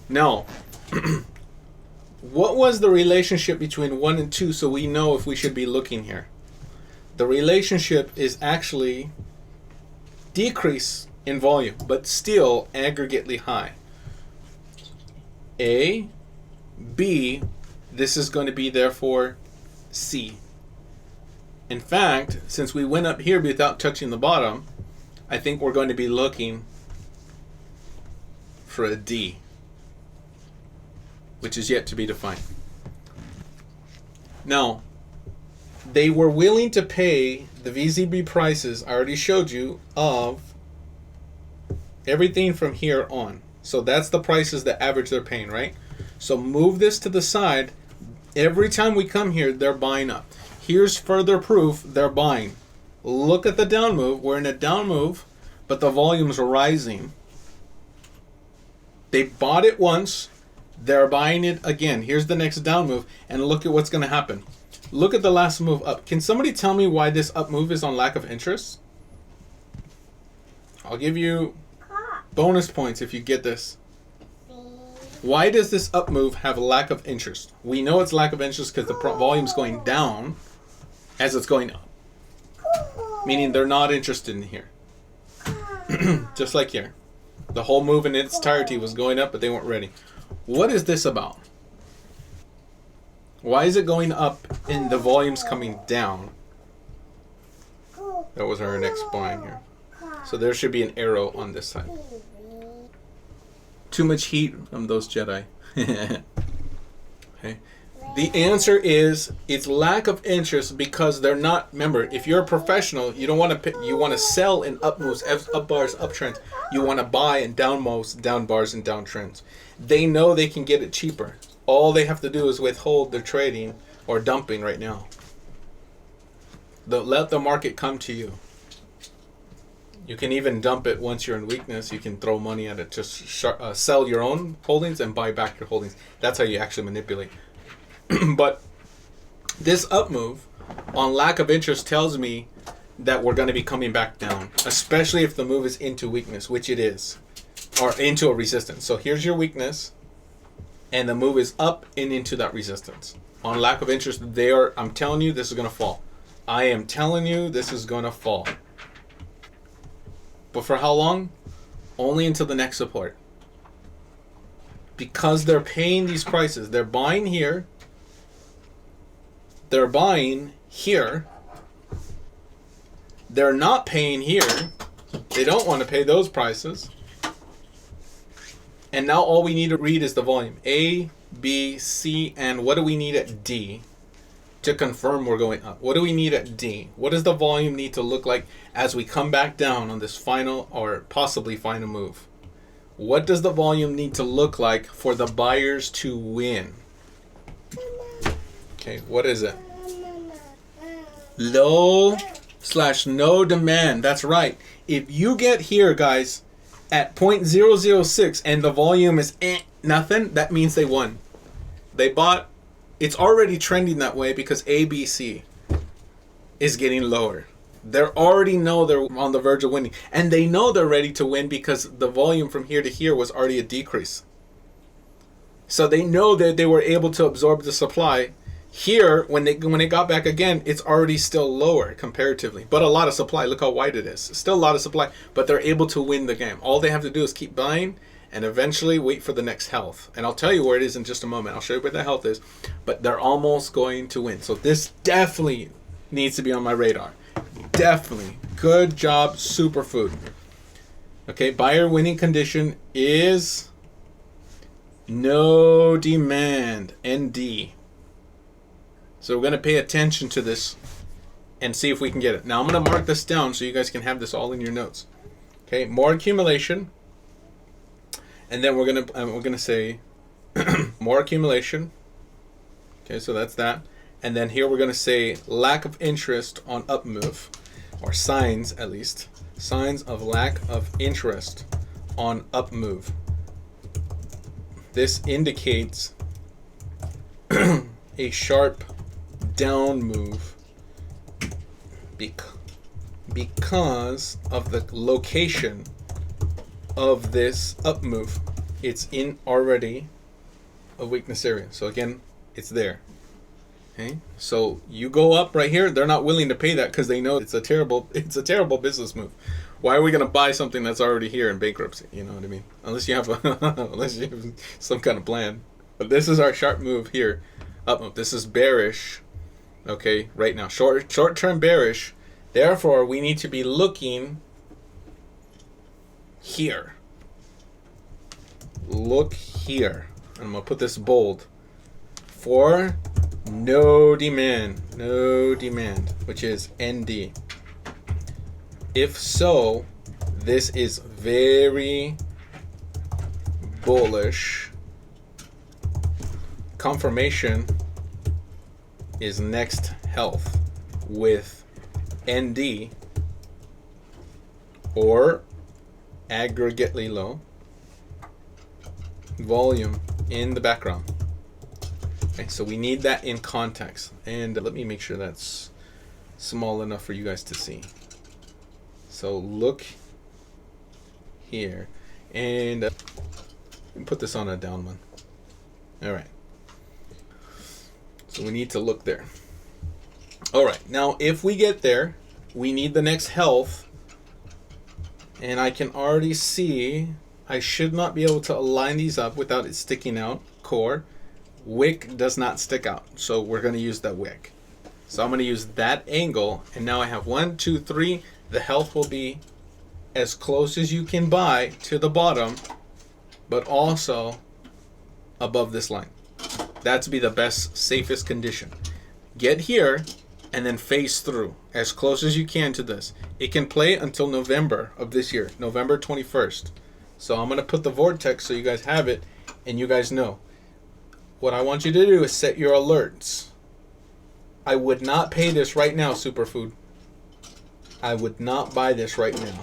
Now, what was the relationship between 1 and 2 so we know if we should be looking here? The relationship is actually decrease in volume, but still aggregately high. A, B, this is going to be therefore C. In fact, since we went up here without touching the bottom, I think we're going to be looking for a D, which is yet to be defined. Now, they were willing to pay the VZB prices I already showed you of everything from here on. So that's the prices that average they're paying, right? So move this to the side. Every time we come here, they're buying up. Here's further proof they're buying. Look at the down move. We're in a down move, but the volumes are rising. They bought it once. They're buying it again. Here's the next down move, and look at what's going to happen. Look at the last move up. Can somebody tell me why this up move is on lack of interest? I'll give you bonus points if you get this. Why does this up move have a lack of interest? We know it's lack of interest because the volume's going down as it's going up. Meaning they're not interested in here. Just like here. The whole move in its entirety was going up, but they weren't ready. What is this about? Why is it going up and the volume's coming down? That was our next line here. So there should be an arrow on this side. Too much heat from those Jedi. Okay. The answer is it's lack of interest because they're not. Remember, if you're a professional, you don't want to. You want to sell in up moves, up bars, up trends. You want to buy in down moves, down bars, and down trends. They know they can get it cheaper. All they have to do is withhold their trading or dumping right now. Let the market come to you. You can even dump it once you're in weakness. You can throw money at it to sell your own holdings and buy back your holdings. That's how you actually manipulate. But this up move on lack of interest tells me that we're going to be coming back down, especially if the move is into weakness, which it is, or into a resistance. So here's your weakness, and the move is up and into that resistance. On lack of interest, I'm telling you, this is going to fall. I am telling you, this is going to fall. But for how long? Only until the next support. Because they're paying these prices. They're buying here. They're buying here. They're not paying here. They don't want to pay those prices. And now all we need to read is the volume. A, B, C, and what do we need at D to confirm we're going up? What do we need at D? What does the volume need to look like as we come back down on this final or possibly final move? What does the volume need to look like for the buyers to win? Okay, what is it? Low/no demand. That's right. If you get here, guys, at 0.006 and the volume is nothing, that means they won. They bought. It's already trending that way because ABC is getting lower. They already know they're on the verge of winning. And they know they're ready to win because the volume from here to here was already a decrease. So they know that they were able to absorb the supply. Here, when it got back again, it's already still lower comparatively. But a lot of supply. Look how wide it is. Still a lot of supply. But they're able to win the game. All they have to do is keep buying and eventually wait for the next health. And I'll tell you where it is in just a moment. I'll show you where the health is. But they're almost going to win. So this definitely needs to be on my radar. Definitely. Good job, superfood. Okay, buyer winning condition is no demand, ND. So we're going to pay attention to this and see if we can get it. Now I'm going to mark this down so you guys can have this all in your notes. Okay, more accumulation. And then we're going to say more accumulation. Okay, so that's that. And then here we're going to say lack of interest on up move. or signs at least, signs of lack of interest on up move. This indicates a sharp down move because of the location of this up move. It's in already a weakness area. So again, it's there. Okay, so you go up right here. They're not willing to pay that because they know it's a terrible business move. Why are we going to buy something that's already here in bankruptcy? You know what I mean? Unless you have unless you have some kind of plan. But this is our sharp move here. Up move. This is bearish. Okay, right now short-term bearish. Therefore, we need to be looking here. Look here. I'm going to put this bold. For no demand, which is ND. If so, this is very bullish. Confirmation is next health with ND or aggregately low volume in the background. Okay, so we need that in context, and let me make sure that's small enough for you guys to see. So look here, and put this on a down one. All right, so we need to look there. All right, now if we get there, we need the next health, and I can already see I should not be able to align these up without it sticking out. Core wick does not stick out, so we're going to use that wick. So I'm going to use that angle, and now I have 1, 2, 3. The health will be as close as you can buy to the bottom, but also above this line. That's be the best, safest condition. Get here and then phase through as close as you can to this. It can play until November of this year, November 21st. So I'm going to put the vortex so you guys have it and you guys know. What I want you to do is set your alerts. I would not pay this right now, Superfood. I would not buy this right now.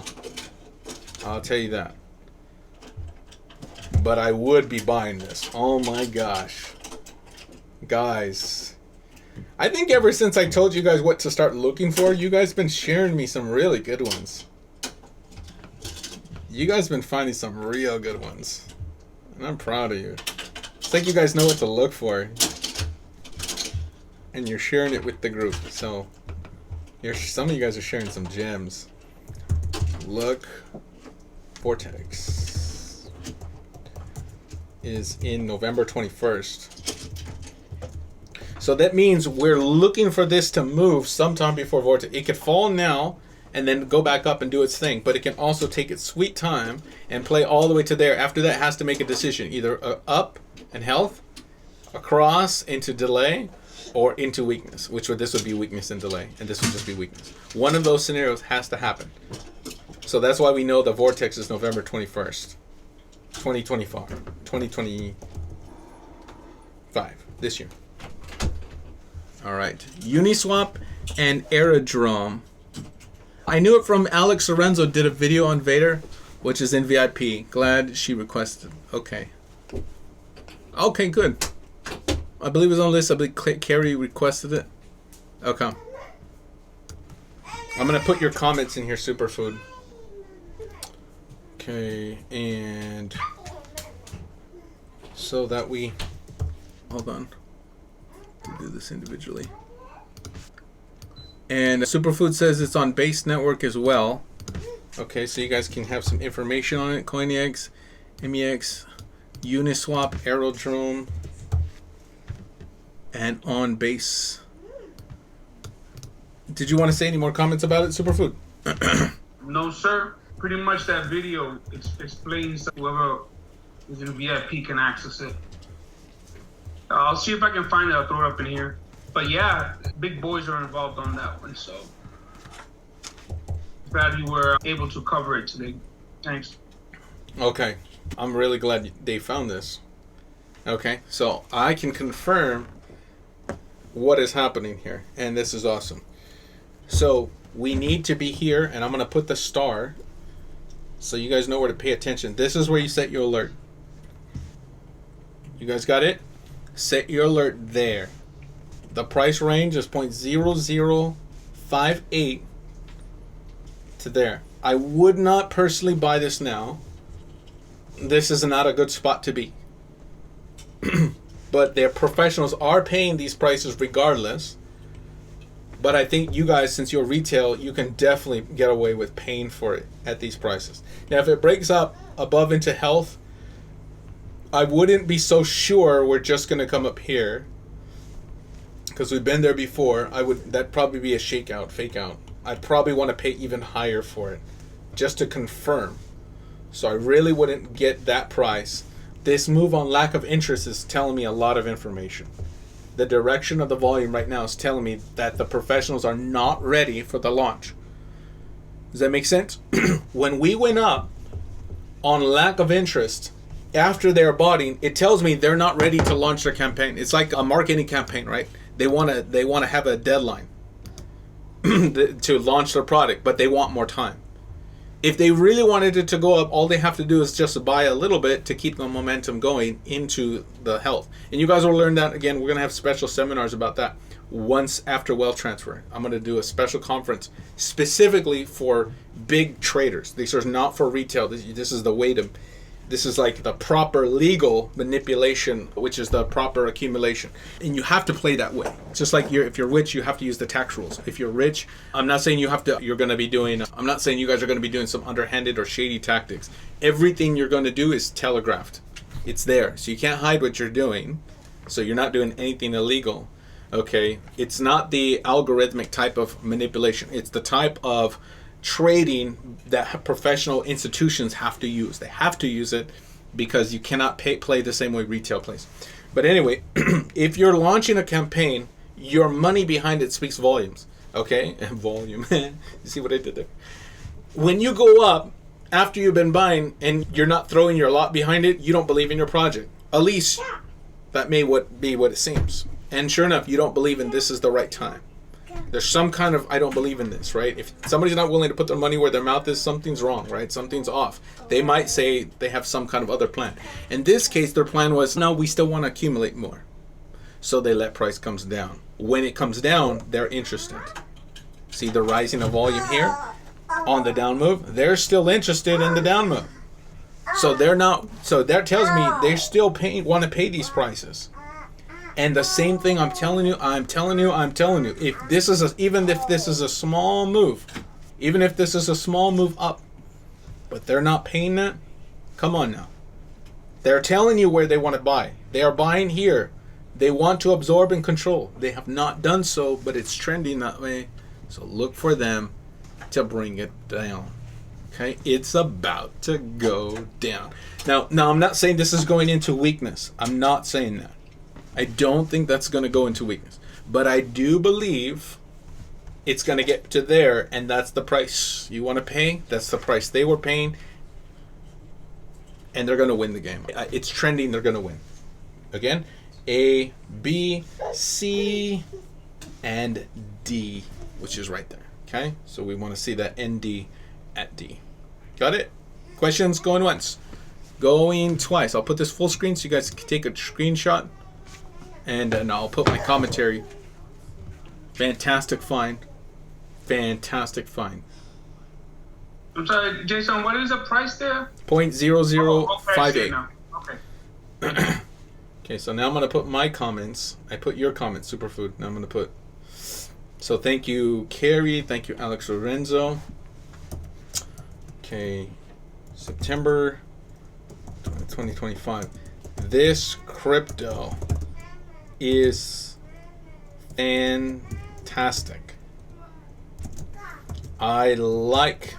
I'll tell you that. But I would be buying this. Oh my gosh. Guys. I think ever since I told you guys what to start looking for, you guys been sharing me some really good ones. You guys been finding some real good ones. And I'm proud of you. It's like you guys know what to look for. And you're sharing it with the group. So some of you guys are sharing some gems. Look. Vortex is in November 21st. So that means we're looking for this to move sometime before Vortex. It could fall now and then go back up and do its thing, but it can also take its sweet time and play all the way to there. After that, it has to make a decision, either up and health, across into delay, or into weakness, this would be weakness and delay, and this would just be weakness. One of those scenarios has to happen. So that's why we know the vortex is November 21st, 2025, this year. All right, Uniswap and Aerodrome. I knew it from Alex Lorenzo did a video on VADER, which is in VIP. Glad she requested. Okay. Okay, good. I believe it was on the list. I believe Carrie requested it. Okay. I'm going to put your comments in here, Superfood. Okay, and so that we... Hold on. Do this individually. And Superfood says it's on Base Network as well. Okay, so you guys can have some information on it. CoinEx, MEX, Uniswap, Aerodrome, and on Base. Did you want to say any more comments about it, Superfood? No, sir. Pretty much that video explains whoever is in VIP can access it. I'll see if I can find it. I'll throw it up in here. But yeah, big boys are involved on that one, so glad you were able to cover it today. Thanks. Okay, I'm really glad they found this. Okay, so I can confirm what is happening here, and this is awesome. So we need to be here, and I'm going to put the star so you guys know where to pay attention. This is where you set your alert. You guys got it? Set your alert there. The price range is 0.0058 to there. I would not personally buy this now. This is not a good spot to be. But their professionals are paying these prices regardless. But I think you guys, since you're retail, you can definitely get away with paying for it at these prices. Now, if it breaks up above into health, I wouldn't be so sure we're just going to come up here. Because we've been there before. That'd probably be a shakeout, fake out. I'd probably want to pay even higher for it, just to confirm. So I really wouldn't get that price. This move on lack of interest is telling me a lot of information. The direction of the volume right now is telling me that the professionals are not ready for the launch. Does that make sense? When we went up on lack of interest after they're botting, it tells me they're not ready to launch their campaign. It's like a marketing campaign, right? They want to have a deadline to launch their product, but they want more time. If they really wanted it to go up, all they have to do is just buy a little bit to keep the momentum going into the health. And you guys will learn that again. We're going to have special seminars about that once after wealth transfer. I'm going to do a special conference specifically for big traders. These are not for retail. This is the way to. This is like the proper legal manipulation, which is the proper accumulation. And you have to play that way. Just like if you're rich, you have to use the tax rules. If you're rich, I'm not saying I'm not saying you guys are going to be doing some underhanded or shady tactics. Everything you're going to do is telegraphed. It's there. So you can't hide what you're doing. So you're not doing anything illegal. Okay? It's not the algorithmic type of manipulation. It's the type of trading that professional institutions have to use. They have to use it because you cannot play the same way retail plays. But anyway, if you're launching a campaign, your money behind it speaks volumes. Okay? Volume. You see what I did there? When you go up after you've been buying and you're not throwing your lot behind it, you don't believe in your project. At least that may be what it seems. And sure enough, you don't believe in this is the right time. There's some kind of, I don't believe in this, right? If somebody's not willing to put their money where their mouth is, something's wrong, right? Something's off. They might say they have some kind of other plan. In this case, their plan was, no, we still want to accumulate more. So they let price comes down. When it comes down, they're interested. See the rising of volume here on the down move? They're still interested in the down move. So they're not, so that tells me they still want to pay these prices. And the same thing I'm telling you. If this is even if this is a small move up, but they're not paying that, come on now. They're telling you where they want to buy. They are buying here. They want to absorb and control. They have not done so, but it's trending that way. So look for them to bring it down. Okay, it's about to go down. Now I'm not saying this is going into weakness. I'm not saying that. I don't think that's going to go into weakness. But I do believe it's going to get to there, and that's the price you want to pay. That's the price they were paying. And they're going to win the game. It's trending. They're going to win. Again, A, B, C, and D, which is right there. Okay? So we want to see that ND at D. Got it? Questions? Going once. Going twice. I'll put this full screen so you guys can take a screenshot. And I'll put my commentary. Fantastic find. Fantastic find. I'm sorry, Jason, what is the price there? 0.0058. Okay. Okay, so now I'm going to put my comments. I put your comments, Superfood. Now I'm going to put... So thank you, Carrie. Thank you, Alex Lorenzo. Okay, September 2025. This crypto is fantastic. I like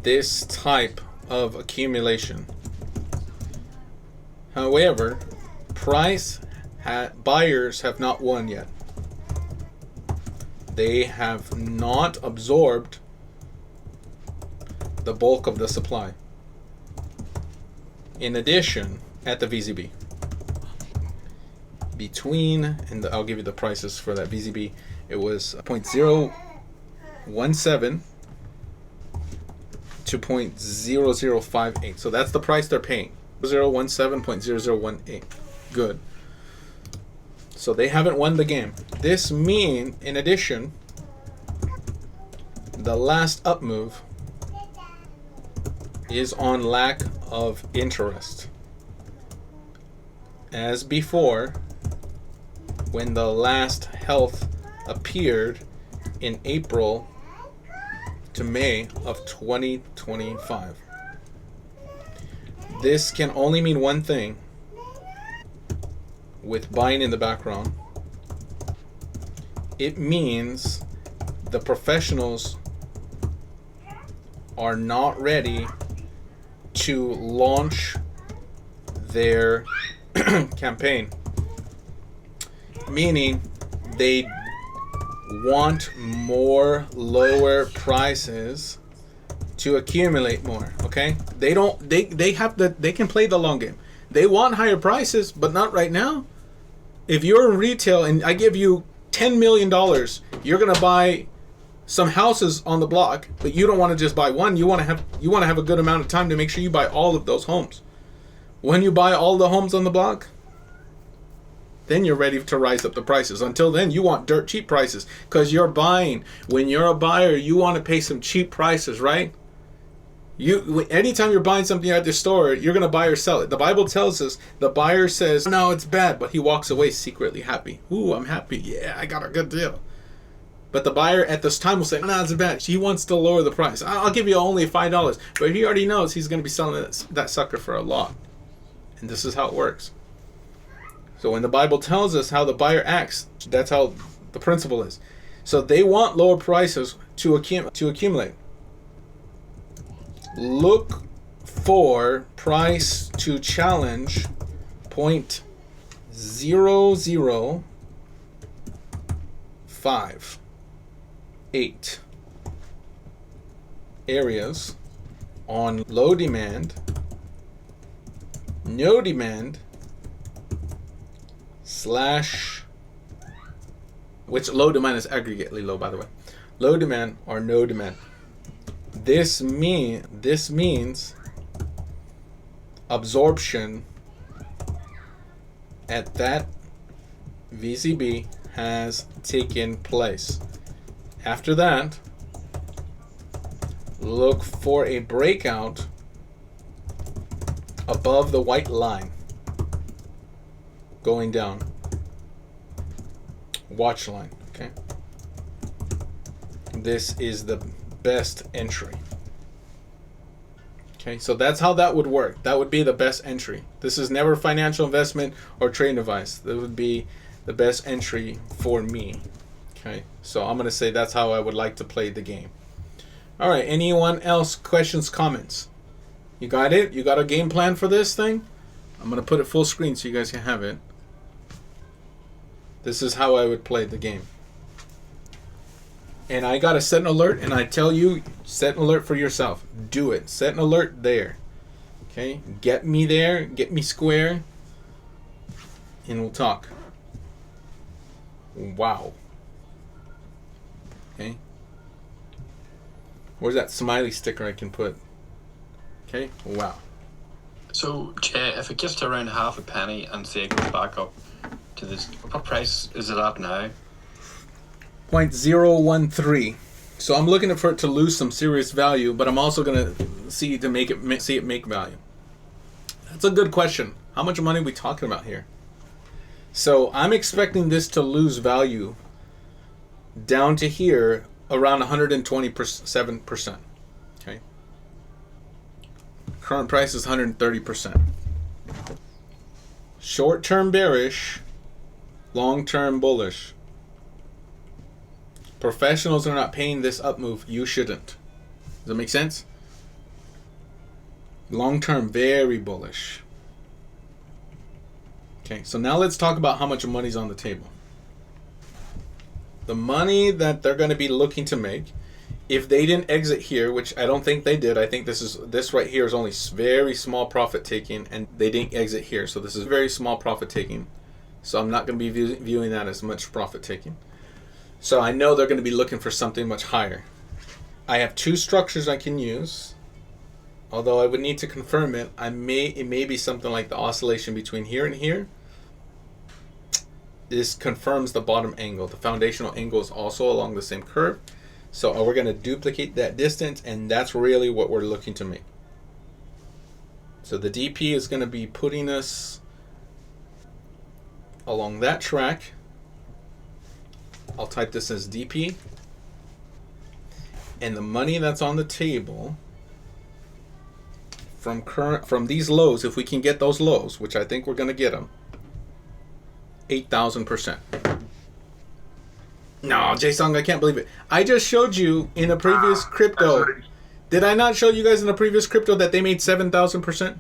this type of accumulation. However, buyers have not won yet. They have not absorbed the bulk of the supply. In addition, at the VZB, and I'll give you the prices for that VZB, it was 0.0017 to 0.0058. So that's the price they're paying. 0.017.0018. Good. So they haven't won the game. This means, in addition, the last up move is on lack of interest. As before, when the last health appeared in April to May of 2025. This can only mean one thing with buying in the background. It means the professionals are not ready to launch their campaign, meaning they want more lower prices to accumulate more. Okay, they can play the long game. They want higher prices, but not right now. If you're in retail and I give you $10 million, you're gonna buy some houses on the block, but you don't want to just buy one. You want to have a good amount of time to make sure you buy all of those homes. When you buy all the homes on the block, then you're ready to rise up the prices. Until then, you want dirt cheap prices because you're buying. When you're a buyer, you want to pay some cheap prices, right? Anytime you're buying something at the store, you're going to buy or sell it. The Bible tells us the buyer says, no, it's bad, but he walks away secretly happy. Ooh, I'm happy. Yeah, I got a good deal. But the buyer at this time will say, no, it's bad. He wants to lower the price. I'll give you only $5. But he already knows he's going to be selling that sucker for a lot. And this is how it works. So when the Bible tells us how the buyer acts, that's how the principle is. So they want lower prices to accumulate. Look for price to challenge 0.0058 areas on low demand, no demand, / which low demand is aggregately low, by the way. Low demand or no demand. This means absorption at that VCB has taken place. After that, look for a breakout above the white line going down. Watch line, okay? This is the best entry. Okay, so that's how that would work. That would be the best entry. This is never financial investment or trading advice. That would be the best entry for me. Okay, so I'm going to say that's how I would like to play the game. All right, anyone else? Questions, comments? You got it? You got a game plan for this thing? I'm going to put it full screen so you guys can have it. This is how I would play the game. And I got to set an alert, and I tell you, set an alert for yourself. Do it. Set an alert there. Okay? Get me there. Get me square. And we'll talk. Wow. Okay? Where's that smiley sticker I can put? Okay? Wow. So, Jay, if it gets to around half a penny and say it goes back up to this, what price is it at now? 0.013. So I'm looking for it to lose some serious value, but I'm also going to see it make value. That's a good question. How much money are we talking about here? So I'm expecting this to lose value down to here around 127%. Okay. Current price is 130%. Short-term bearish, long-term bullish. Professionals are not paying this up move. You shouldn't. Does that make sense? Long-term, very bullish. Okay, so now let's talk about how much money's on the table. The money that they're going to be looking to make, if they didn't exit here, which I don't think they did. I think this right here is only very small profit taking, and they didn't exit here. So this is very small profit taking. So I'm not going to be viewing that as much profit taking. So I know they're going to be looking for something much higher. I have two structures I can use. Although I would need to confirm it. It may be something like the oscillation between here and here. This confirms the bottom angle. The foundational angle is also along the same curve. So we're going to duplicate that distance, and that's really what we're looking to make. So the DP is going to be putting us along that track. I'll type this as DP. And the money that's on the table from these lows, if we can get those lows, which I think we're going to get them, 8,000%. No, Jason, I can't believe it. I just showed you in a previous crypto. Did I not show you guys in a previous crypto that they made 7,000%?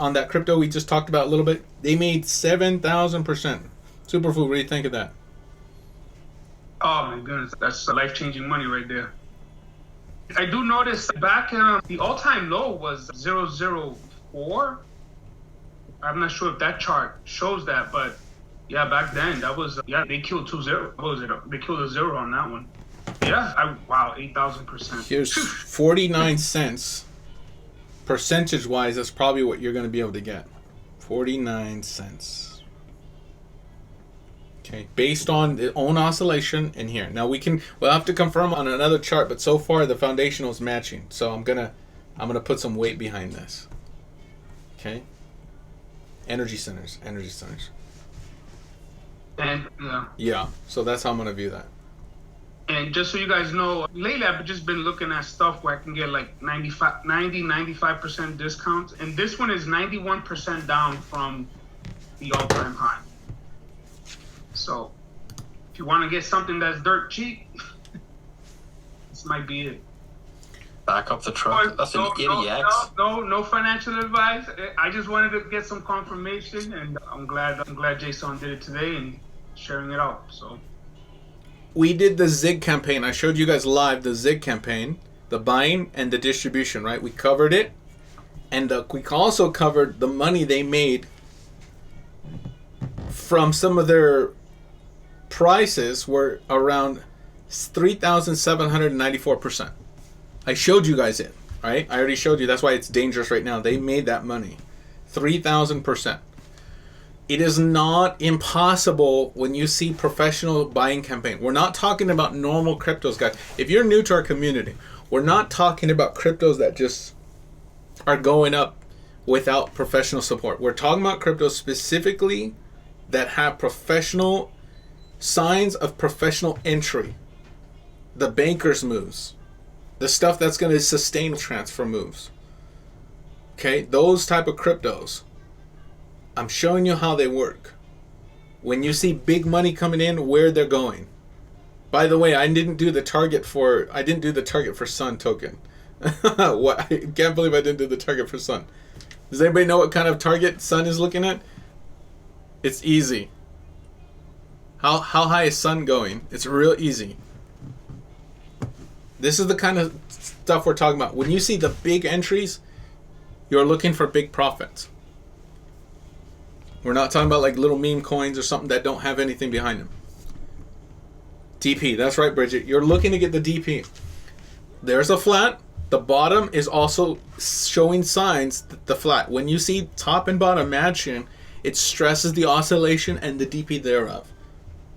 On that crypto we just talked about a little bit. They made 7,000%. Superfood, what do you think of that? Oh my goodness, that's life-changing money right there. I do notice back the all-time low was 004. I'm not sure if that chart shows that, but yeah, back then that was they killed 2-0. What was it? They killed a 0 on that one. Yeah, wow, 8,000%. Here's 49 cents. Percentage-wise, that's probably what you're going to be able to get. 49 cents. Okay, based on the own oscillation in here. Now we'll have to confirm on another chart, but so far the foundational is matching. So I'm gonna put some weight behind this. Okay. Energy centers. And yeah. So that's how I'm gonna view that. And just so you guys know, lately I've just been looking at stuff where I can get like 95% discounts, and this one is 91% down from the all-time high. So, if you want to get something that's dirt cheap, this might be it. Back up the truck. That's an idiot. No financial advice. I just wanted to get some confirmation, and I'm glad Jason did it today and sharing it out. So, we did the ZIG campaign. I showed you guys live the ZIG campaign, the buying and the distribution. Right? We covered it, and we also covered the money they made from some of their prices were around 3,794%. I showed you guys it, right? I already showed you. That's why it's dangerous right now. They made that money, 3,000%. It is not impossible when you see professional buying campaign. We're not talking about normal cryptos, guys. If you're new to our community, we're not talking about cryptos that just are going up without professional support. We're talking about cryptos specifically that have professional signs of professional entry, the banker's moves, the stuff that's going to sustain transfer moves. Okay, those type of cryptos. I'm showing you how they work. When you see big money coming in, where they're going. By the way, I didn't do the target for Sun token. What? I can't believe I didn't do the target for Sun. Does anybody know what kind of target Sun is looking at? It's easy. How high is Sun going? It's real easy. This is the kind of stuff we're talking about. When you see the big entries, you're looking for big profits. We're not talking about like little meme coins or something that don't have anything behind them. DP, that's right, Bridget. You're looking to get the DP. There's a flat. The bottom is also showing signs that the flat. When you see top and bottom matching, it stresses the oscillation and the DP thereof.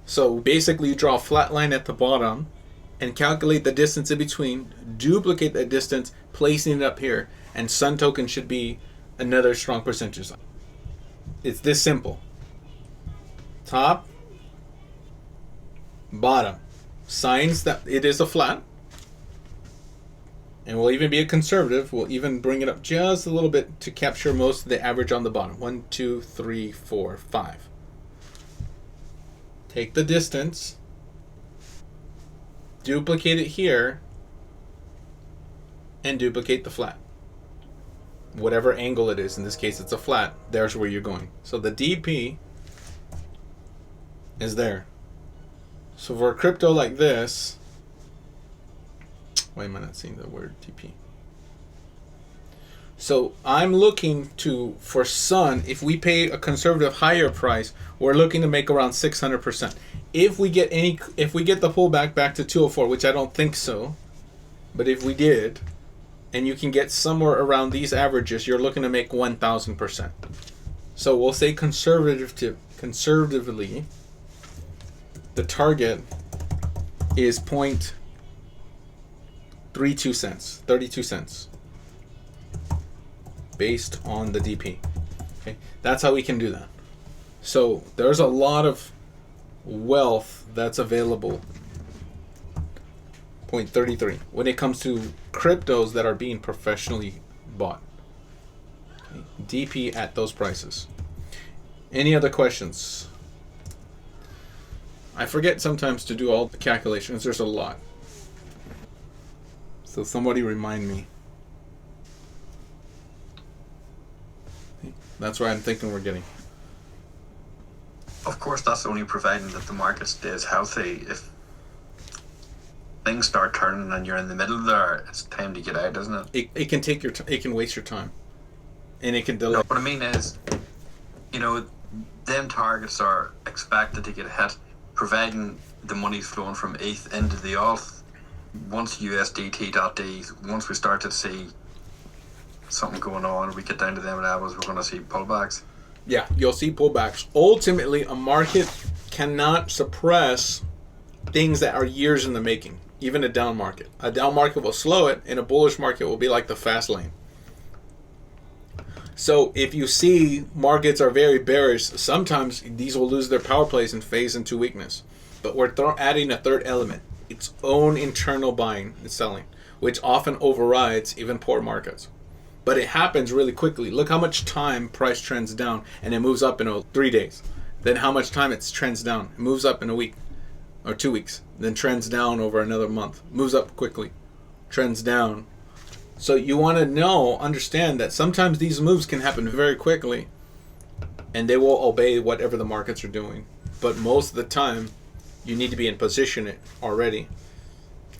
So basically you draw a flat line at the bottom and calculate the distance in between, duplicate that distance, placing it up here, and Sun token should be another strong percentage. It's this simple. Top, bottom. Signs that it is a flat. And we'll even be a conservative. We'll even bring it up just a little bit to capture most of the average on the bottom. 1, 2, 3, 4, 5. Take the distance. Duplicate it here. And duplicate the flat. Whatever angle it is. In this case, it's a flat. There's where you're going. So the DP is there. So for a crypto like this... Why am I not seeing the word TP? So I'm looking for Sun, if we pay a conservative higher price, we're looking to make around 600%. If we get the pullback back to 204, which I don't think so, But if we did, and you can get somewhere around these averages, you're looking to make 1,000%. So we'll say conservatively, the target is 0.32 cents, 32 cents, based on the DP. Okay, that's how we can do that. So there's a lot of wealth that's available. 0.33 when it comes to cryptos that are being professionally bought. Okay, DP at those prices. Any other questions? I forget sometimes to do all the calculations. There's a lot. So somebody remind me. That's where I'm thinking we're getting. Of course, that's only providing that the market stays healthy. If things start turning and you're in the middle there, it's time to get out, isn't it? It can take your it can waste your time, and it can delay. No, what I mean is, you know, them targets are expected to get hit, providing the money's flowing from ETH into the auth. Once USDT.D, once we start to see something going on, we get down to them levels, we're going to see pullbacks. Yeah, you'll see pullbacks. Ultimately, a market cannot suppress things that are years in the making. Even a down market. A down market will slow it, and a bullish market will be like the fast lane. So if you see markets are very bearish, sometimes these will lose their power plays and phase into weakness. But we're adding a third element, its own internal buying and selling, which often overrides even poor markets. But it happens really quickly. Look how much time price trends down and it moves up in 3 days. Then how much time it trends down. It moves up in a week or 2 weeks. Then trends down over another month. Moves up quickly. Trends down. So you want to understand that sometimes these moves can happen very quickly and they will obey whatever the markets are doing. But most of the time, you need to be in position already.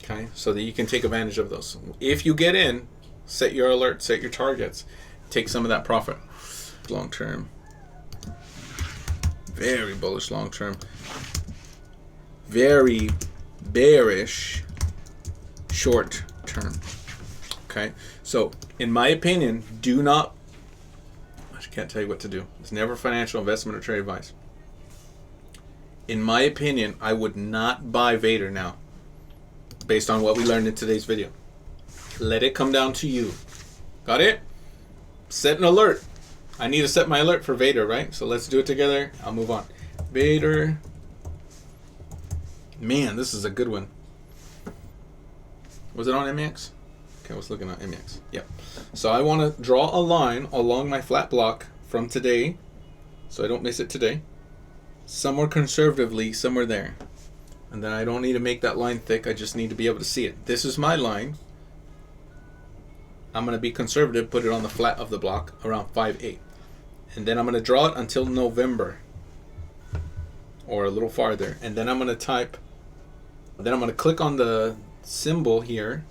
Okay, so that you can take advantage of those. If you get in, set your alerts, set your targets, take some of that profit. Long term. Very bullish long term. Very bearish short term. Okay, so in my opinion, I can't tell you what to do. It's never financial investment or trade advice. In my opinion, I would not buy VADER now, based on what we learned in today's video. Let it come down to you. Got it? Set an alert. I need to set my alert for VADER, right? So let's do it together. I'll move on. VADER. Man, this is a good one. Was it on MEX? Okay, I was looking at MEX. Yep. So I want to draw a line along my flat block from today, so I don't miss it today. Somewhere conservatively, somewhere there. And then I don't need to make that line thick. I just need to be able to see it. This is my line. I'm going to be conservative, put it on the flat of the block around 5.8. And then I'm going to draw it until November. Or a little farther. And then I'm going to type. Then I'm going to click on the symbol here.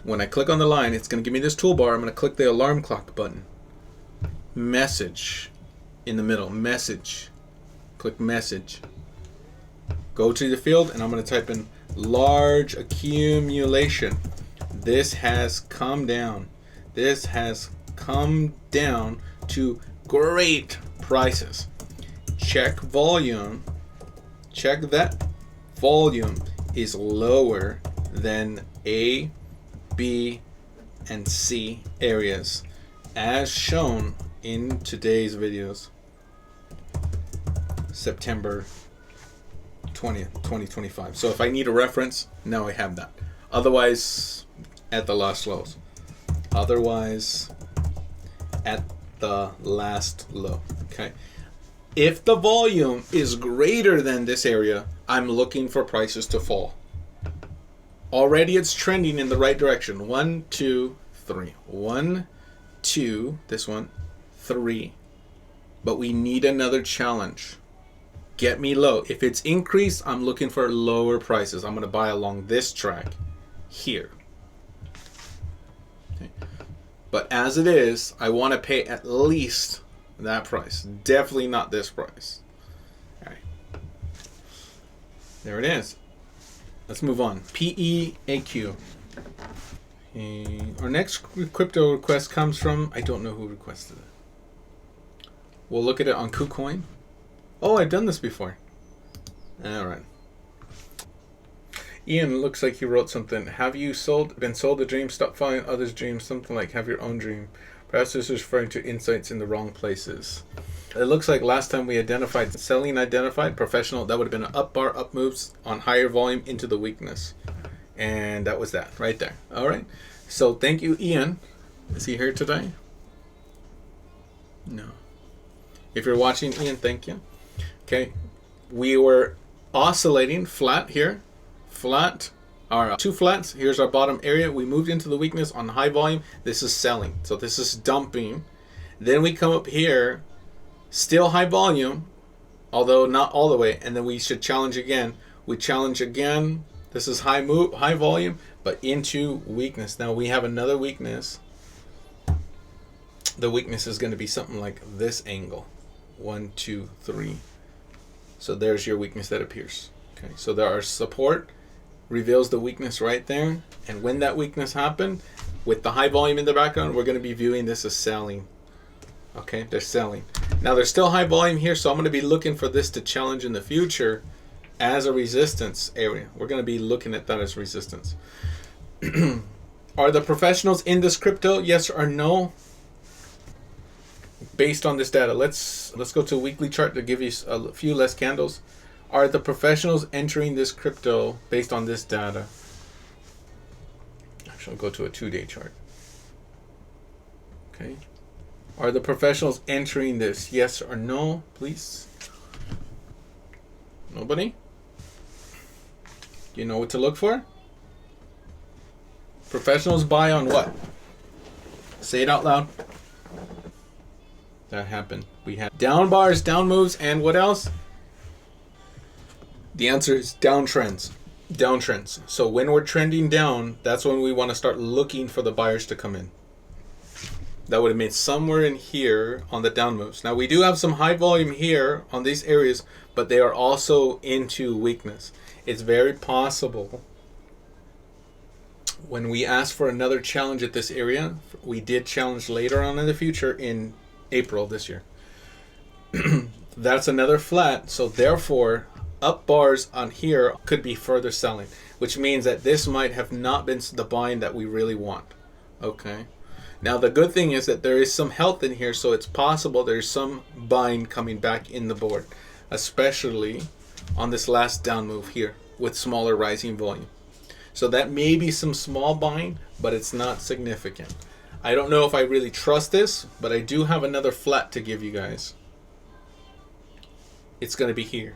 When I click on the line, it's going to give me this toolbar. I'm going to click the alarm clock button. Message in the middle. Message. Click message. Go to the field and I'm going to type in large accumulation. This has come down. This has come down to great prices. Check volume. Check that volume is lower than A, B, and C areas as shown in today's videos. September 20th, 2025. So if I need a reference, now I have that. Otherwise, at the last lows. Otherwise, at the last low. Okay. If the volume is greater than this area, I'm looking for prices to fall. Already it's trending in the right direction. 1, 2, 3. 1, 2, this one, 3. But we need another challenge. Get me low. If it's increased, I'm looking for lower prices. I'm going to buy along this track here. Okay. But as it is, I want to pay at least that price. Definitely not this price. All right. There it is. Let's move on. PEAQ. Our next crypto request comes from, I don't know who requested it. We'll look at it on KuCoin. Oh, I've done this before. All right. Ian looks like he wrote something. Have you been sold a dream? Stop following others' dreams. Something like have your own dream. Perhaps this is referring to insights in the wrong places. It looks like last time we identified selling professional. That would have been an up bar, up moves on higher volume into the weakness. And that was that right there. All right. So thank you, Ian. Is he here today? No. If you're watching, Ian, thank you. Okay. We were oscillating flat here. Flat. Our two flats. Here's our bottom area. We moved into the weakness on high volume. This is selling. So this is dumping. Then we come up here. Still high volume. Although not all the way. And then we should challenge again. We challenge again. This is high volume, but into weakness. Now we have another weakness. The weakness is going to be something like this angle. 1, 2, 3. So there's your weakness that appears. Okay, so there are support, reveals the weakness right there. And when that weakness happened, with the high volume in the background, we're going to be viewing this as selling. Okay, they're selling. Now there's still high volume here, so I'm going to be looking for this to challenge in the future as a resistance area. We're going to be looking at that as resistance. Are the professionals in this crypto? Yes or no? Based on this data, let's go to a weekly chart to give you a few less candles. Are the professionals entering this crypto based on this data? Actually, I'll go to a 2-day chart. Okay. Are the professionals entering this? Yes or no, please? Nobody? You know what to look for? Professionals buy on what? Say it out loud. That happened. We had down bars, down moves, and what else? The answer is downtrends. Downtrends. So when we're trending down, that's when we want to start looking for the buyers to come in. That would have made somewhere in here on the down moves. Now we do have some high volume here on these areas, but they are also into weakness. It's very possible when we ask for another challenge at this area, we did challenge later on in the future in April this year. That's another flat, so therefore up bars on here could be further selling, which means that this might have not been the buying that we really want. Okay. Now the good thing is that there is some health in here, so it's possible there's some buying coming back in the board, especially on this last down move here with smaller rising volume. So that may be some small buying, but it's not significant. I don't know if I really trust this, but I do have another flat to give you guys. It's going to be here.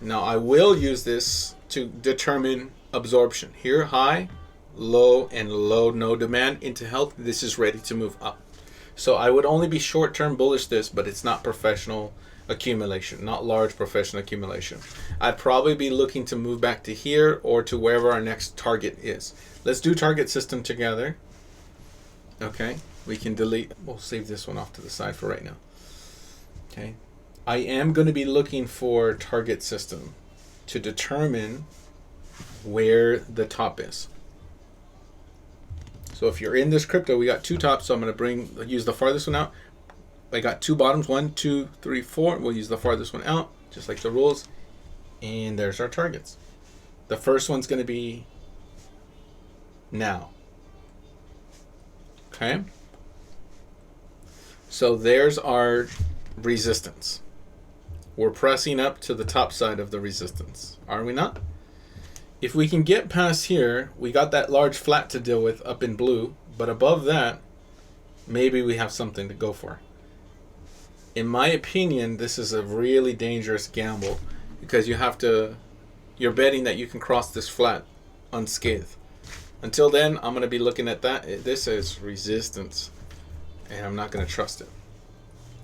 Now I will use this to determine absorption. Here high, low, and low, no demand into health. This is ready to move up. So I would only be short-term bullish this, but it's not professional accumulation, not large professional accumulation. I'd probably be looking to move back to here or to wherever our next target is. Let's do target system together. Okay, we can delete. We'll save this one off to the side for right now. Okay, I am going to be looking for target system to determine where the top is. So if you're in this crypto, we got two tops, so I'm going to use the farthest one out. I got two bottoms, 1, 2, 3, 4. We'll use the farthest one out, just like the rules. And there's our targets. The first one's going to be now. Okay. So there's our resistance. We're pressing up to the top side of the resistance, are we not? If we can get past here, we got that large flat to deal with up in blue, but above that, maybe we have something to go for. In my opinion, this is a really dangerous gamble because you're betting that you can cross this flat unscathed. Until then, I'm going to be looking at that. This is resistance, and I'm not going to trust it.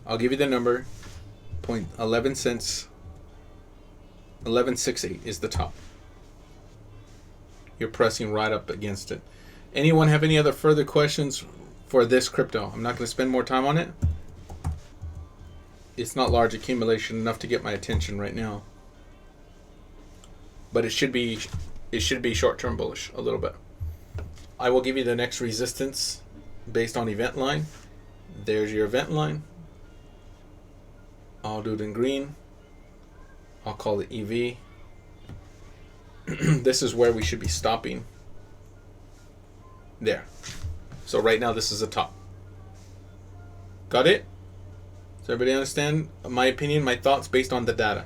I'll give you the number. 0.11 cents. 1168 is the top. You're pressing right up against it. Anyone have any other further questions for this crypto? I'm not going to spend more time on it. It's not large accumulation enough to get my attention right now. But it should be it should be short-term bullish a little bit. I will give you the next resistance based on event line. There's your event line. I'll do it in green. I'll call it EV. This is where we should be stopping. There. So right now this is the top. Got it? Does everybody understand my opinion, my thoughts based on the data?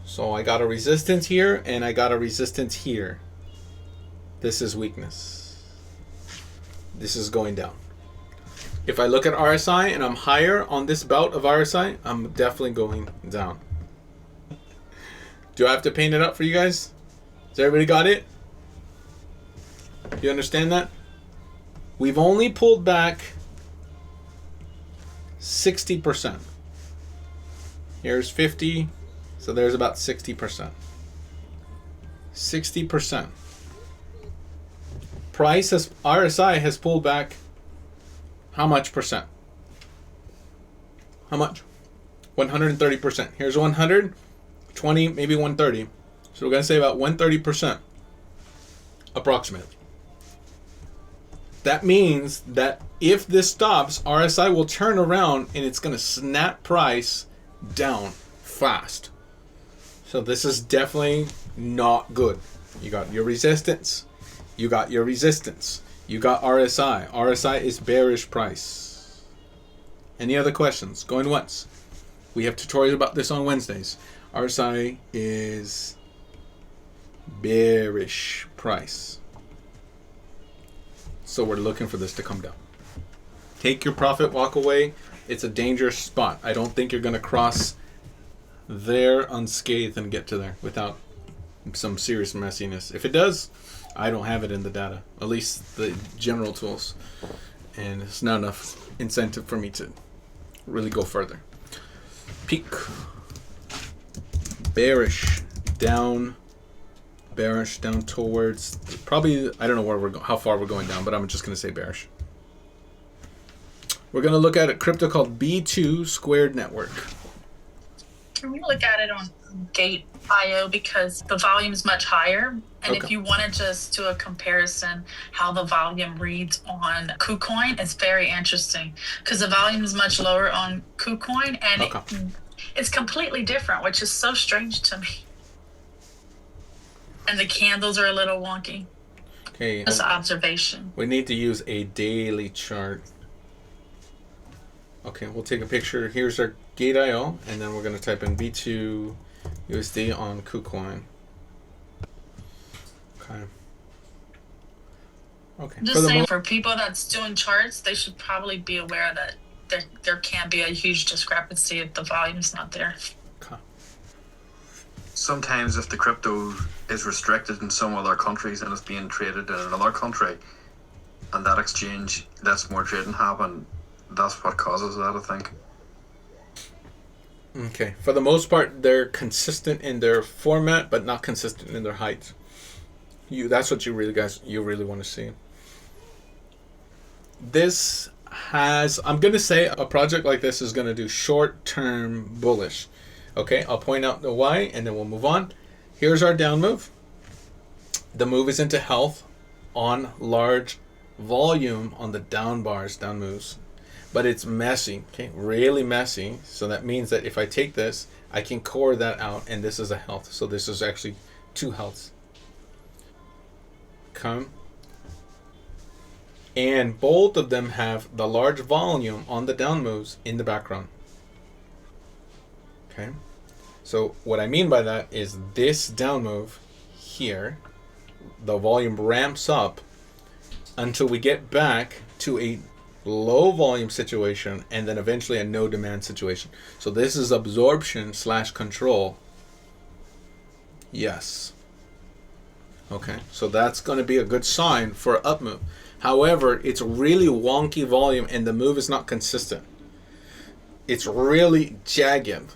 So I got a resistance here and I got a resistance here. This is weakness. This is going down. If I look at RSI and I'm higher on this bout of RSI, I'm definitely going down. Do I have to paint it up for you guys? Does everybody got it? You understand that? We've only pulled back 60%. Here's 50, so there's about 60%. 60%. Price has, RSI has pulled back how much percent? How much? 130%. Here's 120, maybe 130. So we're going to say about 130% approximately. That means that if this stops, RSI will turn around and it's going to snap price down fast. So this is definitely not good. You got your resistance. You got your resistance. You got RSI. RSI is bearish price. Any other questions? Going once. We have tutorials about this on Wednesdays. RSI is bearish price. So we're looking for this to come down. Take your profit, walk away. It's a dangerous spot. I don't think you're going to cross there unscathed and get to there without some serious messiness. If it does, I don't have it in the data, at least the general tools. And it's not enough incentive for me to really go further. PEAQ. Bearish down. Bearish down towards probably, I don't know where how far we're going down, but I'm just going to say bearish. We're going to look at a crypto called B2 Squared Network. Can we look at it on Gate.io because the volume is much higher? And if you wanted just do a comparison how the volume reads on KuCoin, it's very interesting because the volume is much lower on KuCoin and it's completely different, which is so strange to me. And the candles are a little wonky. Okay. Just observation. We need to use a daily chart. Okay, we'll take a picture. Here's our Gate.io, and then we're going to type in B2 USD on KuCoin. Okay. Okay. Just saying, for people that's doing charts, they should probably be aware that there can be a huge discrepancy if the volume's not there. Okay. Sometimes if the crypto is restricted in some other countries and it's being traded in another country, and that exchange lets more trading happen, that's what causes that, I think. Okay. For the most part, they're consistent in their format, but not consistent in their height. That's what you really want to see. This has, I'm going to say a project like this is going to do short-term bullish. Okay, I'll point out the why and then we'll move on. Here's our down move. The move is into health on large volume on the down bars, down moves. But it's messy, okay, really messy. So that means that if I take this, I can core that out and this is a health. So this is actually two healths. Come. And both of them have the large volume on the down moves in the background. Okay, so what I mean by that is this down move here, the volume ramps up until we get back to a low volume situation and then eventually a no demand situation. So this is absorption / control. Yes. Okay, so that's going to be a good sign for an up move. However, it's really wonky volume and the move is not consistent. It's really jagged.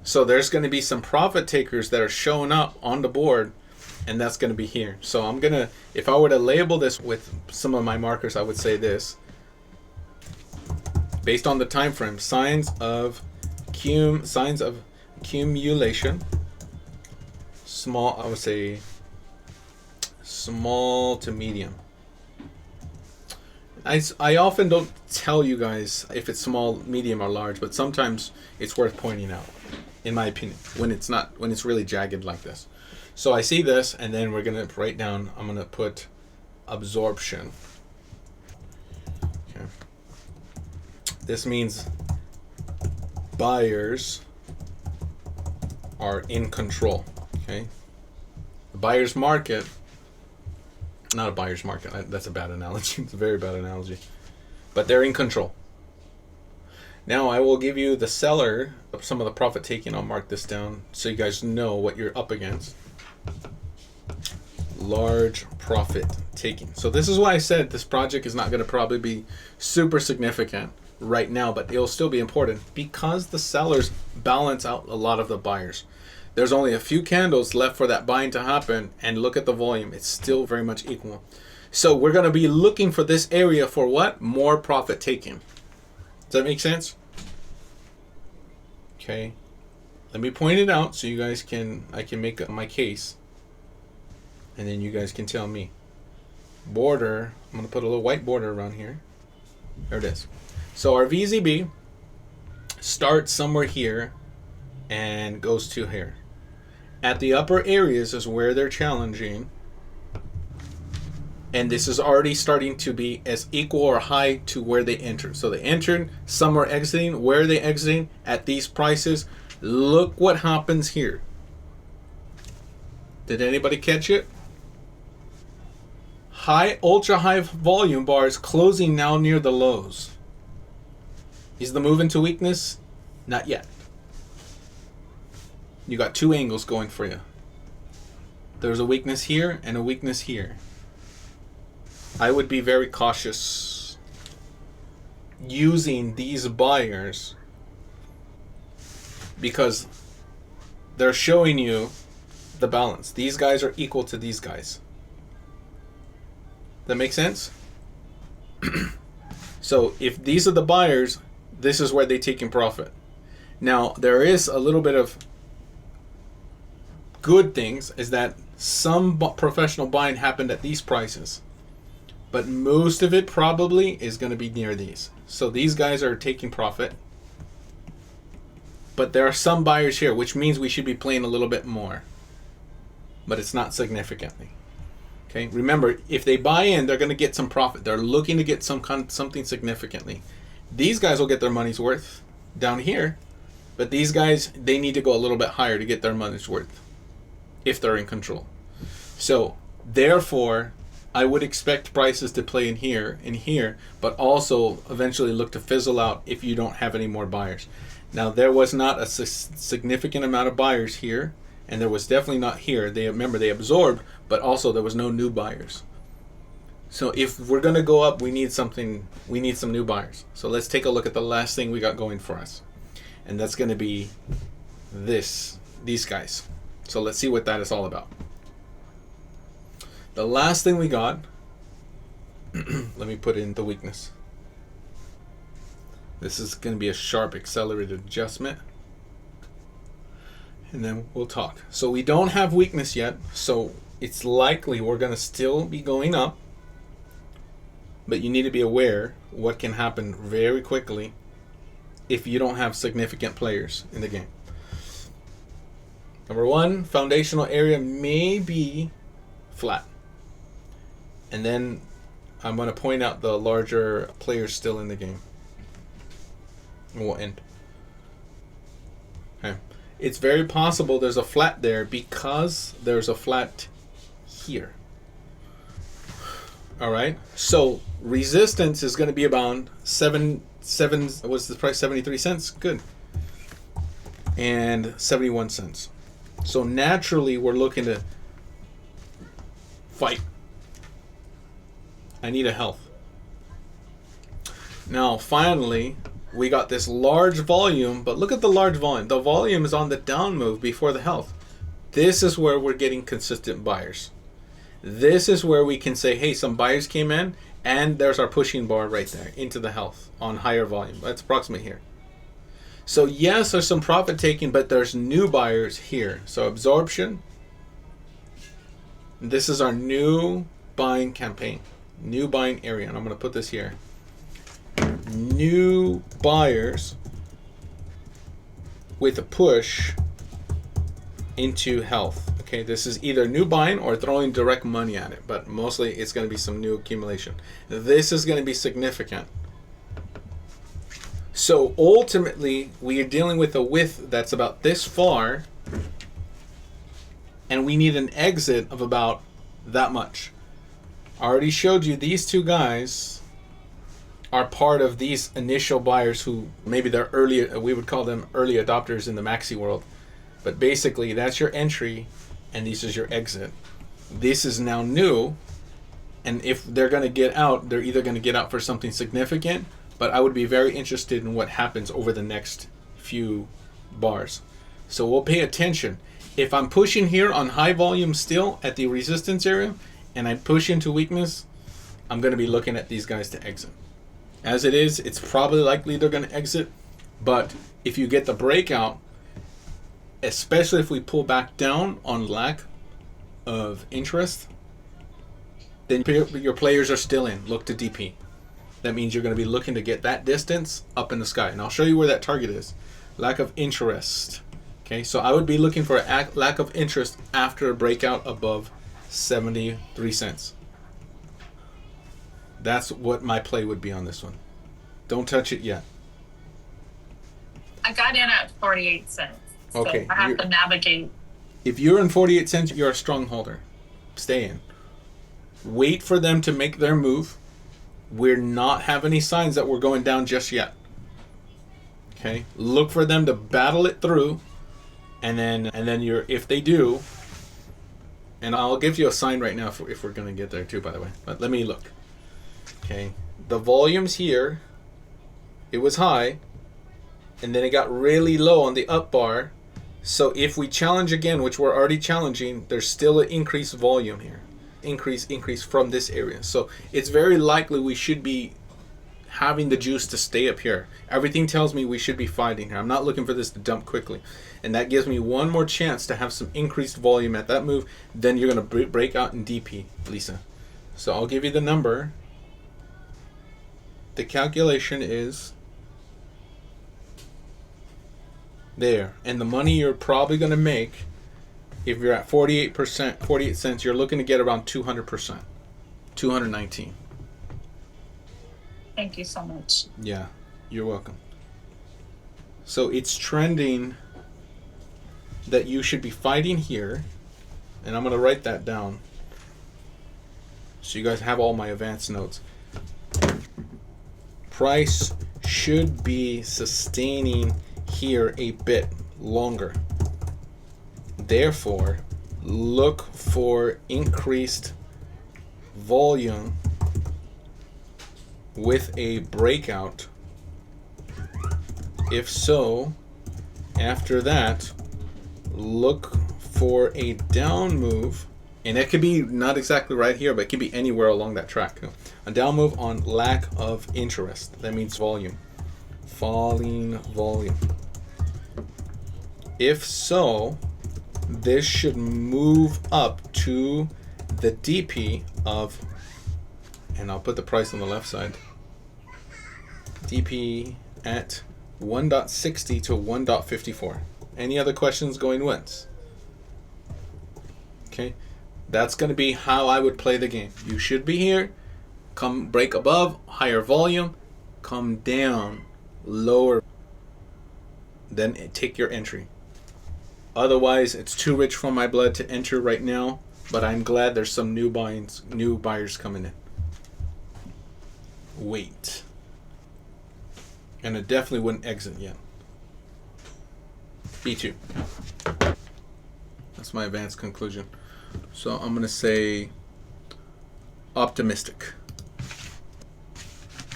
So there's going to be some profit takers that are showing up on the board, and that's going to be here. So I'm going to, if I were to label this with some of my markers, I would say this. Based on the time frame, signs of accumulation. Small, I would say small to medium. I often don't tell you guys if it's small, medium, or large, but sometimes it's worth pointing out, in my opinion, when it's really jagged like this. So I see this, and then we're gonna write down, I'm gonna put absorption. Okay. This means buyers are in control. Okay. The buyer's market, not a buyer's market, that's a bad analogy. It's a very bad analogy. But they're in control. Now I will give you the seller, some of the profit taking. I'll mark this down so you guys know what you're up against. Large profit taking. So this is why I said this project is not going to probably be super significant right now, but it'll still be important because the sellers balance out a lot of the buyers. There's only a few candles left for that buying to happen, and look at the volume. It's still very much equal. So we're going to be looking for this area for what? More profit taking. Does that make sense? Okay. Let me point it out so you guys I can make my case. And then you guys can tell me. Border, I'm going to put a little white border around here. There it is. So our VZB starts somewhere here and goes to here. At the upper areas is where they're challenging. And this is already starting to be as equal or high to where they entered. So they entered, some are exiting. Where are they exiting? At these prices. Look what happens here. Did anybody catch it? High, ultra high volume bars closing now near the lows. Is the move into weakness? Not yet. You got two angles going for you. There's a weakness here and a weakness here. I would be very cautious using these buyers because they're showing you the balance. These guys are equal to these guys. That make sense? So if these are the buyers, this is where they take in profit. Now there is a little bit of good things, is that some professional buying happened at these prices, but most of it probably is going to be near these. So these guys are taking profit, but there are some buyers here, which means we should be playing a little bit more, but it's not significantly. Okay, remember, if they buy in, they're going to get some profit. They're looking to get something significantly. These guys will get their money's worth down here, but these guys, they need to go a little bit higher to get their money's worth if they're in control. So therefore, I would expect prices to play in here, but also eventually look to fizzle out if you don't have any more buyers. Now there was not a significant amount of buyers here, and there was definitely not here. They absorbed, but also there was no new buyers. So if we're going to go up, we need some new buyers. So let's take a look at the last thing we got going for us, and that's going to be these guys. So let's see what that is all about. The last thing we got, let me put in the weakness. This is going to be a sharp accelerated adjustment. And then we'll talk. So we don't have weakness yet, so it's likely we're going to still be going up. But you need to be aware what can happen very quickly if you don't have significant players in the game. Number one, foundational area may be flat. And then I'm going to point out the larger players still in the game. And we'll end. Okay. It's very possible there's a flat there because there's a flat here. All right. So resistance is going to be about what's the price? 73 cents. Good. And 71 cents. So naturally, we're looking to fight. I need a health. Now, finally, we got this large volume, but look at the large volume. The volume is on the down move before the health. This is where we're getting consistent buyers. This is where we can say, hey, some buyers came in, and there's our pushing bar right there into the health on higher volume. That's approximately here. So yes, there's some profit taking, but there's new buyers here. So absorption. This is our new buying campaign, new buying area, and I'm going to put this here. New buyers with a push into health. Okay, this is either new buying or throwing direct money at it, but mostly it's going to be some new accumulation. This is going to be significant. So ultimately, we are dealing with a width that's about this far, and we need an exit of about that much. I already showed you these two guys are part of these initial buyers who maybe they're early, we would call them early adopters in the maxi world. But basically, that's your entry, and this is your exit. This is now new, and if they're going to get out, they're either going to get out for something significant, but I would be very interested in what happens over the next few bars. So we'll pay attention. If I'm pushing here on high volume still at the resistance area, and I push into weakness, I'm going to be looking at these guys to exit. As it is, it's probably likely they're going to exit, but if you get the breakout, especially if we pull back down on lack of interest, then your players are still in. Look to DP. That means you're going to be looking to get that distance up in the sky. And I'll show you where that target is. Lack of interest. Okay, so I would be looking for a lack of interest after a breakout above 73 cents. That's what my play would be on this one. Don't touch it yet. I got in at 48 cents. So Okay, I have to navigate. If you're in 48 cents, you're a strong holder. Stay in. Wait for them to make their move. We're not have any signs that we're going down just yet. Okay, look for them to battle it through, and then you're, if they do, and I'll give you a sign right now if we're going to get there too, by the way. But let me look. Okay, the volumes here, it was high, and then it got really low on the up bar. So if we challenge again, which we're already challenging, there's still an increased volume here. Increase from this area. So it's very likely we should be having the juice to stay up here. Everything tells me we should be fighting here. I'm not looking for this to dump quickly. And that gives me one more chance to have some increased volume at that move. Then you're going to break out in DP, Lisa. So I'll give you the number. The calculation is there. And the money you're probably going to make, if you're at 48%, 48 cents, you're looking to get around 200%. 219. Thank you so much. Yeah, you're welcome. So it's trending that you should be fighting here. And I'm going to write that down so you guys have all my advanced notes. Price should be sustaining here a bit longer. Therefore, look for increased volume with a breakout. If so, after that, look for a down move, and it could be not exactly right here, but it could be anywhere along that track. A down move on lack of interest. That means volume. Falling volume. If so, this should move up to the DP of, and I'll put the price on the left side, DP at 1.60 to 1.54. Any other questions going once? Okay, that's going to be how I would play the game. You should be here, come break above, higher volume, come down, lower, then take your entry. Otherwise, it's too rich for my blood to enter right now, but I'm glad there's some new buyers coming in. Wait. And it definitely wouldn't exit yet. B2. That's my advanced conclusion. So I'm going to say optimistic.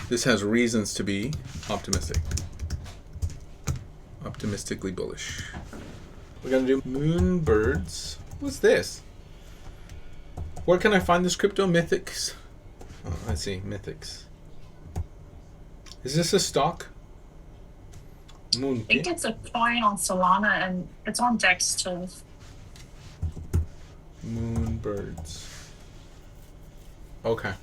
This has reasons to be optimistic. Optimistically bullish. We're going to do Moonbirds. What's this? Where can I find this crypto? Mythics? Oh, let's see. Mythics. Is this a stock? I think it's a coin on Solana, and it's on Dex too. Moonbirds. Okay.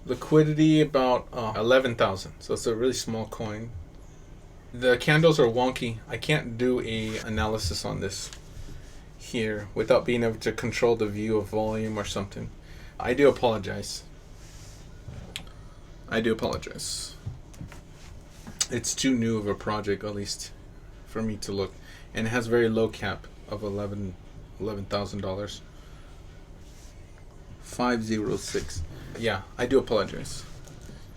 Liquidity about 11,000. So it's a really small coin. The candles are wonky. I can't do a analysis on this here without being able to control the view of volume or something. I do apologize. I do apologize. It's too new of a project, at least for me to look, and it has very low cap of $11,000. 506. Yeah, I do apologize.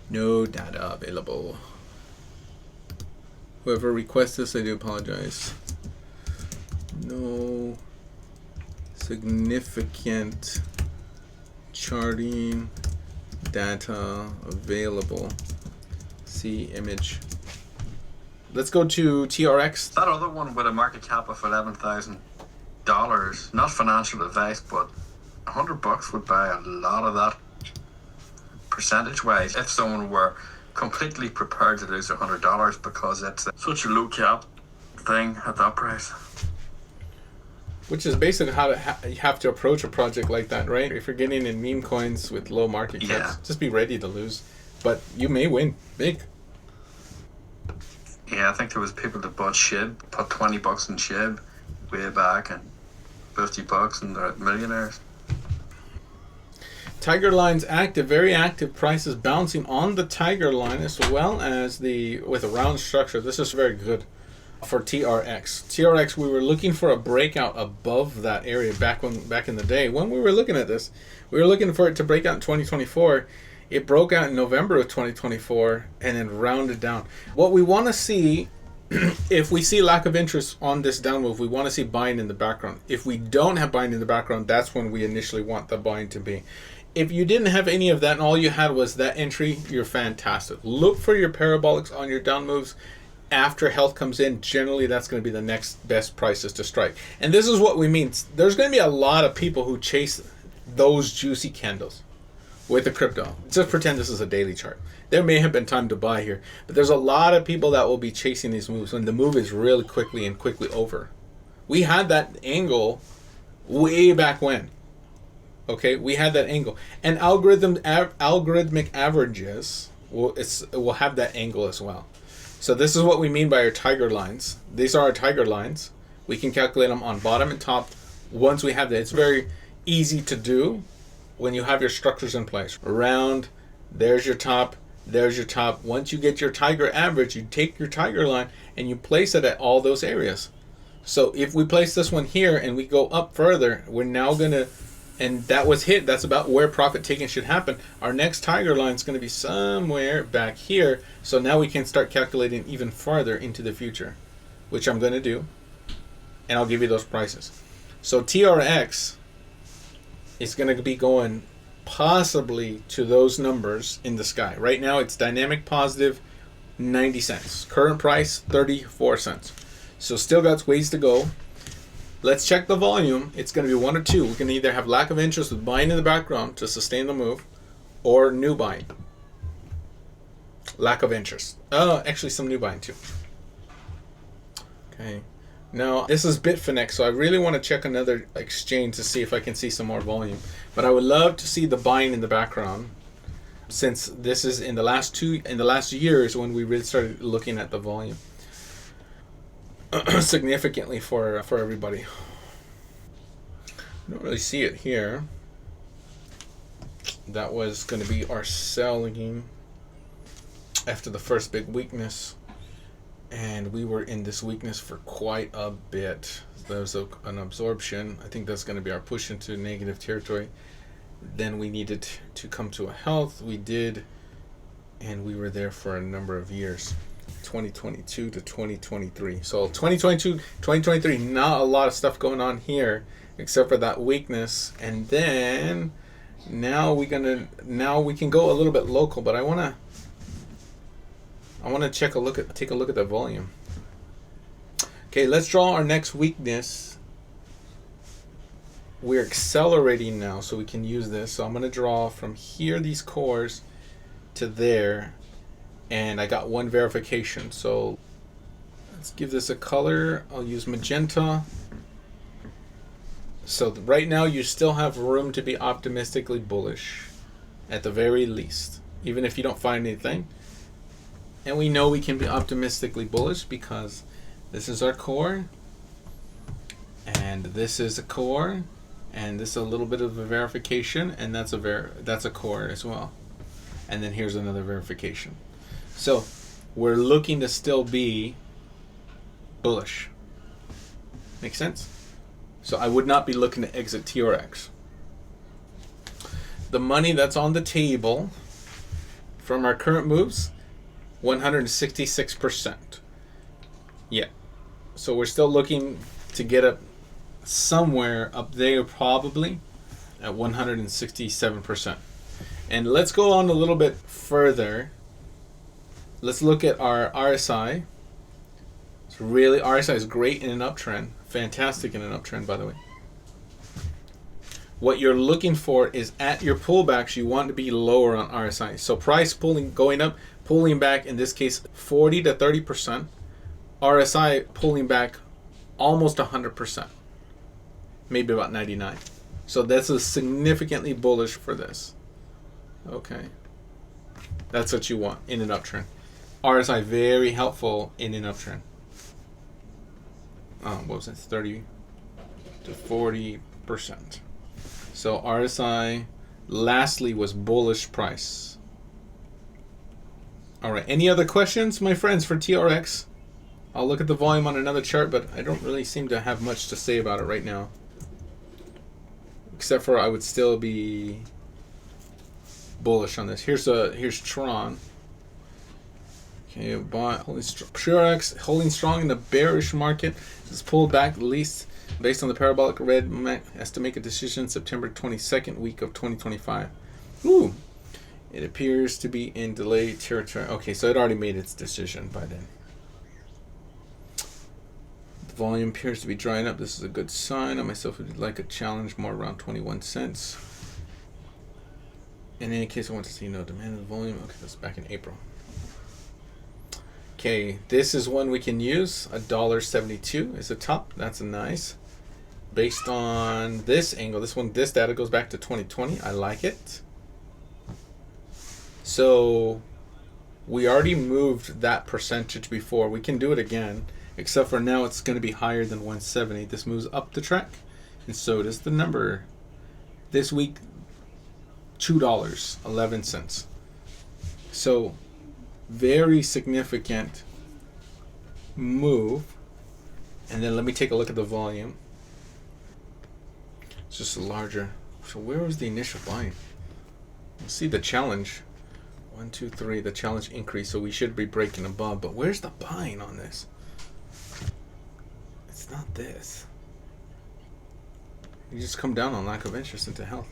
No data available. Whoever requests this, I do apologize. No significant charting data available. See image. Let's go to TRX. That other one with a market cap of $11,000, not financial advice, but $100 would buy a lot of that percentage-wise if someone were completely prepared to lose $100 because it's such a low cap thing at that price. Which is basically how you have to approach a project like that, right? If you're getting in meme coins with low market caps, just be ready to lose. But you may win big. Yeah, I think there was people that bought SHIB, put $20 in SHIB way back, and $50, and they're millionaires. Tiger line's active, very active. Prices bouncing on the tiger line as well as with a round structure. This is very good for TRX. TRX, we were looking for a breakout above that area back in the day. When we were looking at this, we were looking for it to break out in 2024. It broke out in November of 2024 and then rounded down. What we want to see, if we see lack of interest on this down move, we want to see buying in the background. If we don't have buying in the background, that's when we initially want the buying to be. If you didn't have any of that and all you had was that entry, you're fantastic. Look for your parabolics on your down moves. After health comes in, generally that's going to be the next best prices to strike. And this is what we mean. There's going to be a lot of people who chase those juicy candles with the crypto. Just pretend this is a daily chart. There may have been time to buy here, but there's a lot of people that will be chasing these moves when the move is really quickly over. We had that angle way back when. Okay, we had that angle. And algorithmic averages will have that angle as well. So this is what we mean by our tiger lines. These are our tiger lines. We can calculate them on bottom and top once we have that. It's very easy to do when you have your structures in place. Around, there's your top, there's your top. Once you get your tiger average, you take your tiger line and you place it at all those areas. So if we place this one here and we go up further, we're now going to, and that was hit, that's about where profit taking should happen. Our next tiger line is going to be somewhere back here. So now we can start calculating even farther into the future, which I'm going to do. And I'll give you those prices. So TRX is going to be going possibly to those numbers in the sky. Right now it's dynamic positive 90 cents. Current price 34 cents. So still got ways to go. Let's check the volume. It's going to be one or two. We can either have lack of interest with buying in the background to sustain the move, or new buying. Lack of interest. Oh, actually some new buying too. Okay. Now, this is Bitfinex, so I really want to check another exchange to see if I can see some more volume. But I would love to see the buying in the background, since this is in the last years when we really started looking at the volume significantly for everybody. I don't really see it here. That was going to be our selling after the first big weakness, and we were in this weakness for quite a bit. There's an absorption. I think that's going to be our push into negative territory. Then we needed to come to a health. We did, and we were there for a number of years. 2022 to 2023. So 2022, 2023, not a lot of stuff going on here except for that weakness. And then now we can go a little bit local, but I want to take a look at the volume. Okay, let's draw our next weakness. We're accelerating now, so we can use this. So I'm going to draw from here these cores to there. And I got one verification, so let's give this a color. I'll use magenta. So right now you still have room to be optimistically bullish, at the very least, even if you don't find anything. And we know we can be optimistically bullish because this is our core, and this is a core, and this is a little bit of a verification, and that's a core as well. And then here's another verification. So we're looking to still be bullish. Make sense? So I would not be looking to exit TRX. The money that's on the table from our current moves, 166%. Yeah. So we're still looking to get up somewhere up there, probably at 167%. And let's go on a little bit further. Let's look at our RSI. It's really, RSI is great in an uptrend. Fantastic in an uptrend, by the way. What you're looking for is at your pullbacks, you want to be lower on RSI. So price going up, pulling back, in this case 40 to 30%. RSI pulling back almost 100%. Maybe about 99. So that's a significantly bullish for this. Okay. That's what you want in an uptrend. RSI very helpful in an uptrend. What was it? 30 to 40%. So RSI lastly was bullish price. All right. Any other questions, my friends, for TRX? I'll look at the volume on another chart, but I don't really seem to have much to say about it right now. Except for I would still be bullish on this. Here's Tron. Okay, TRX holding strong in the bearish market. It's pulled back at least based on the parabolic red has to make a decision September 22nd week of 2025. Ooh, it appears to be in delayed territory. Okay, so it already made its decision by then. The volume appears to be drying up. This is a good sign. I myself would like a challenge more around 21 cents. In any case, I want to see no demand in the volume. Okay, that's back in April. Okay, this is one we can use. $1.72 is the top. That's nice. Based on this angle, this data goes back to 2020. I like it. So we already moved that percentage before. We can do it again, except for now it's going to be higher than 170. This moves up the track, and so does the number. This week, $2.11. So very significant move. And then let me take a look at the volume. It's just a larger. So where was the initial buying? Let's see the challenge. 1, 2, 3. The challenge increase, so we should be breaking above. But where's the buying on this? It's not this. You just come down on lack of interest into health.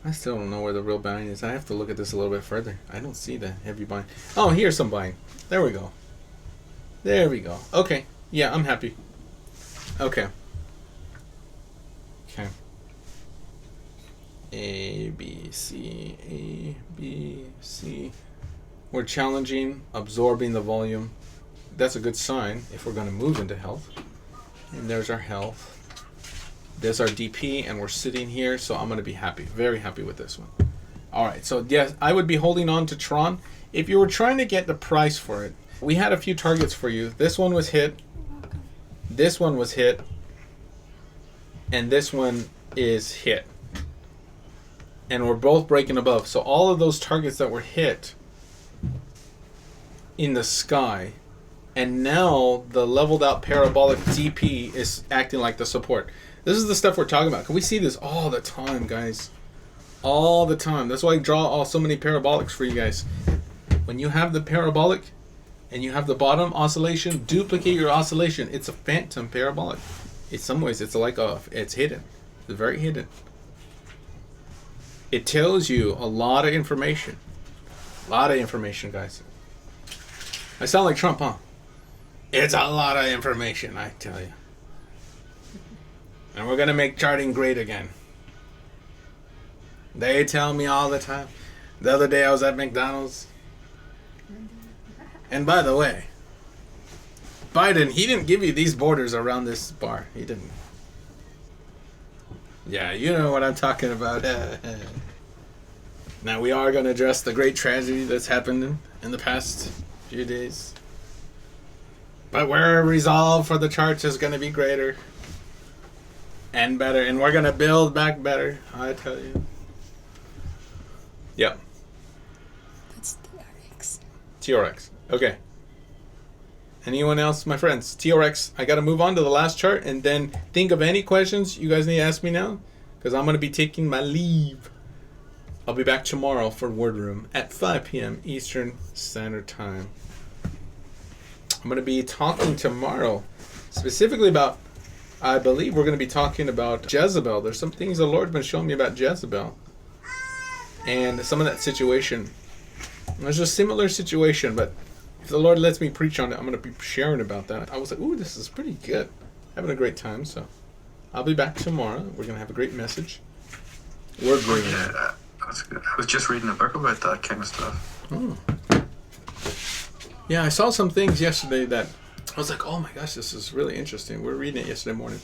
I still don't know where the real buying is. I have to look at this a little bit further. I don't see the heavy buying. Oh, here's some buying. There we go. There we go. Okay. Yeah, I'm happy. Okay. Okay. A, B, C, A, B, C. We're challenging, absorbing the volume. That's a good sign if we're going to move into health. And there's our health. There's our DP, and we're sitting here, so I'm going to be happy. Very happy with this one. All right, so yes, I would be holding on to Tron. If you were trying to get the price for it, we had a few targets for you. This one was hit. This one was hit. And this one is hit. And we're both breaking above. So all of those targets that were hit in the sky, and now the leveled out parabolic DP is acting like the support. This is the stuff we're talking about. Can we see this all the time, guys? All the time. That's why I draw so many parabolics for you guys. When you have the parabolic and you have the bottom oscillation, duplicate your oscillation. It's a phantom parabolic. In some ways, it's like it's hidden. It's very hidden. It tells you a lot of information. A lot of information, guys. I sound like Trump, huh? It's a lot of information, I tell you. And we're going to make charting great again. They tell me all the time. The other day I was at McDonald's. And by the way, Biden, he didn't give you these borders around this bar. He didn't. Yeah, you know what I'm talking about. Now we are going to address the great tragedy that's happened in the past few days. But our resolve for the church is going to be greater and better. And we're going to build back better, I tell you. Yep. That's TRX. TRX. Okay. Anyone else, my friends? TRX. I got to move on to the last chart and then think of any questions you guys need to ask me now, because I'm going to be taking my leave. I'll be back tomorrow for WordRoom at 5 p.m. Eastern Standard Time. I'm going to be talking tomorrow specifically about, I believe we're going to be talking about Jezebel. There's some things the Lord's been showing me about Jezebel and some of that situation. There's a similar situation, but if the Lord lets me preach on it, I'm going to be sharing about that. I was like, ooh, this is pretty good. Having a great time, so I'll be back tomorrow. We're going to have a great message. WordRoom. Yeah, that's good. I was just reading a book about that kind of stuff. Oh. Yeah, I saw some things yesterday that I was like, oh my gosh, this is really interesting. We were reading it yesterday morning.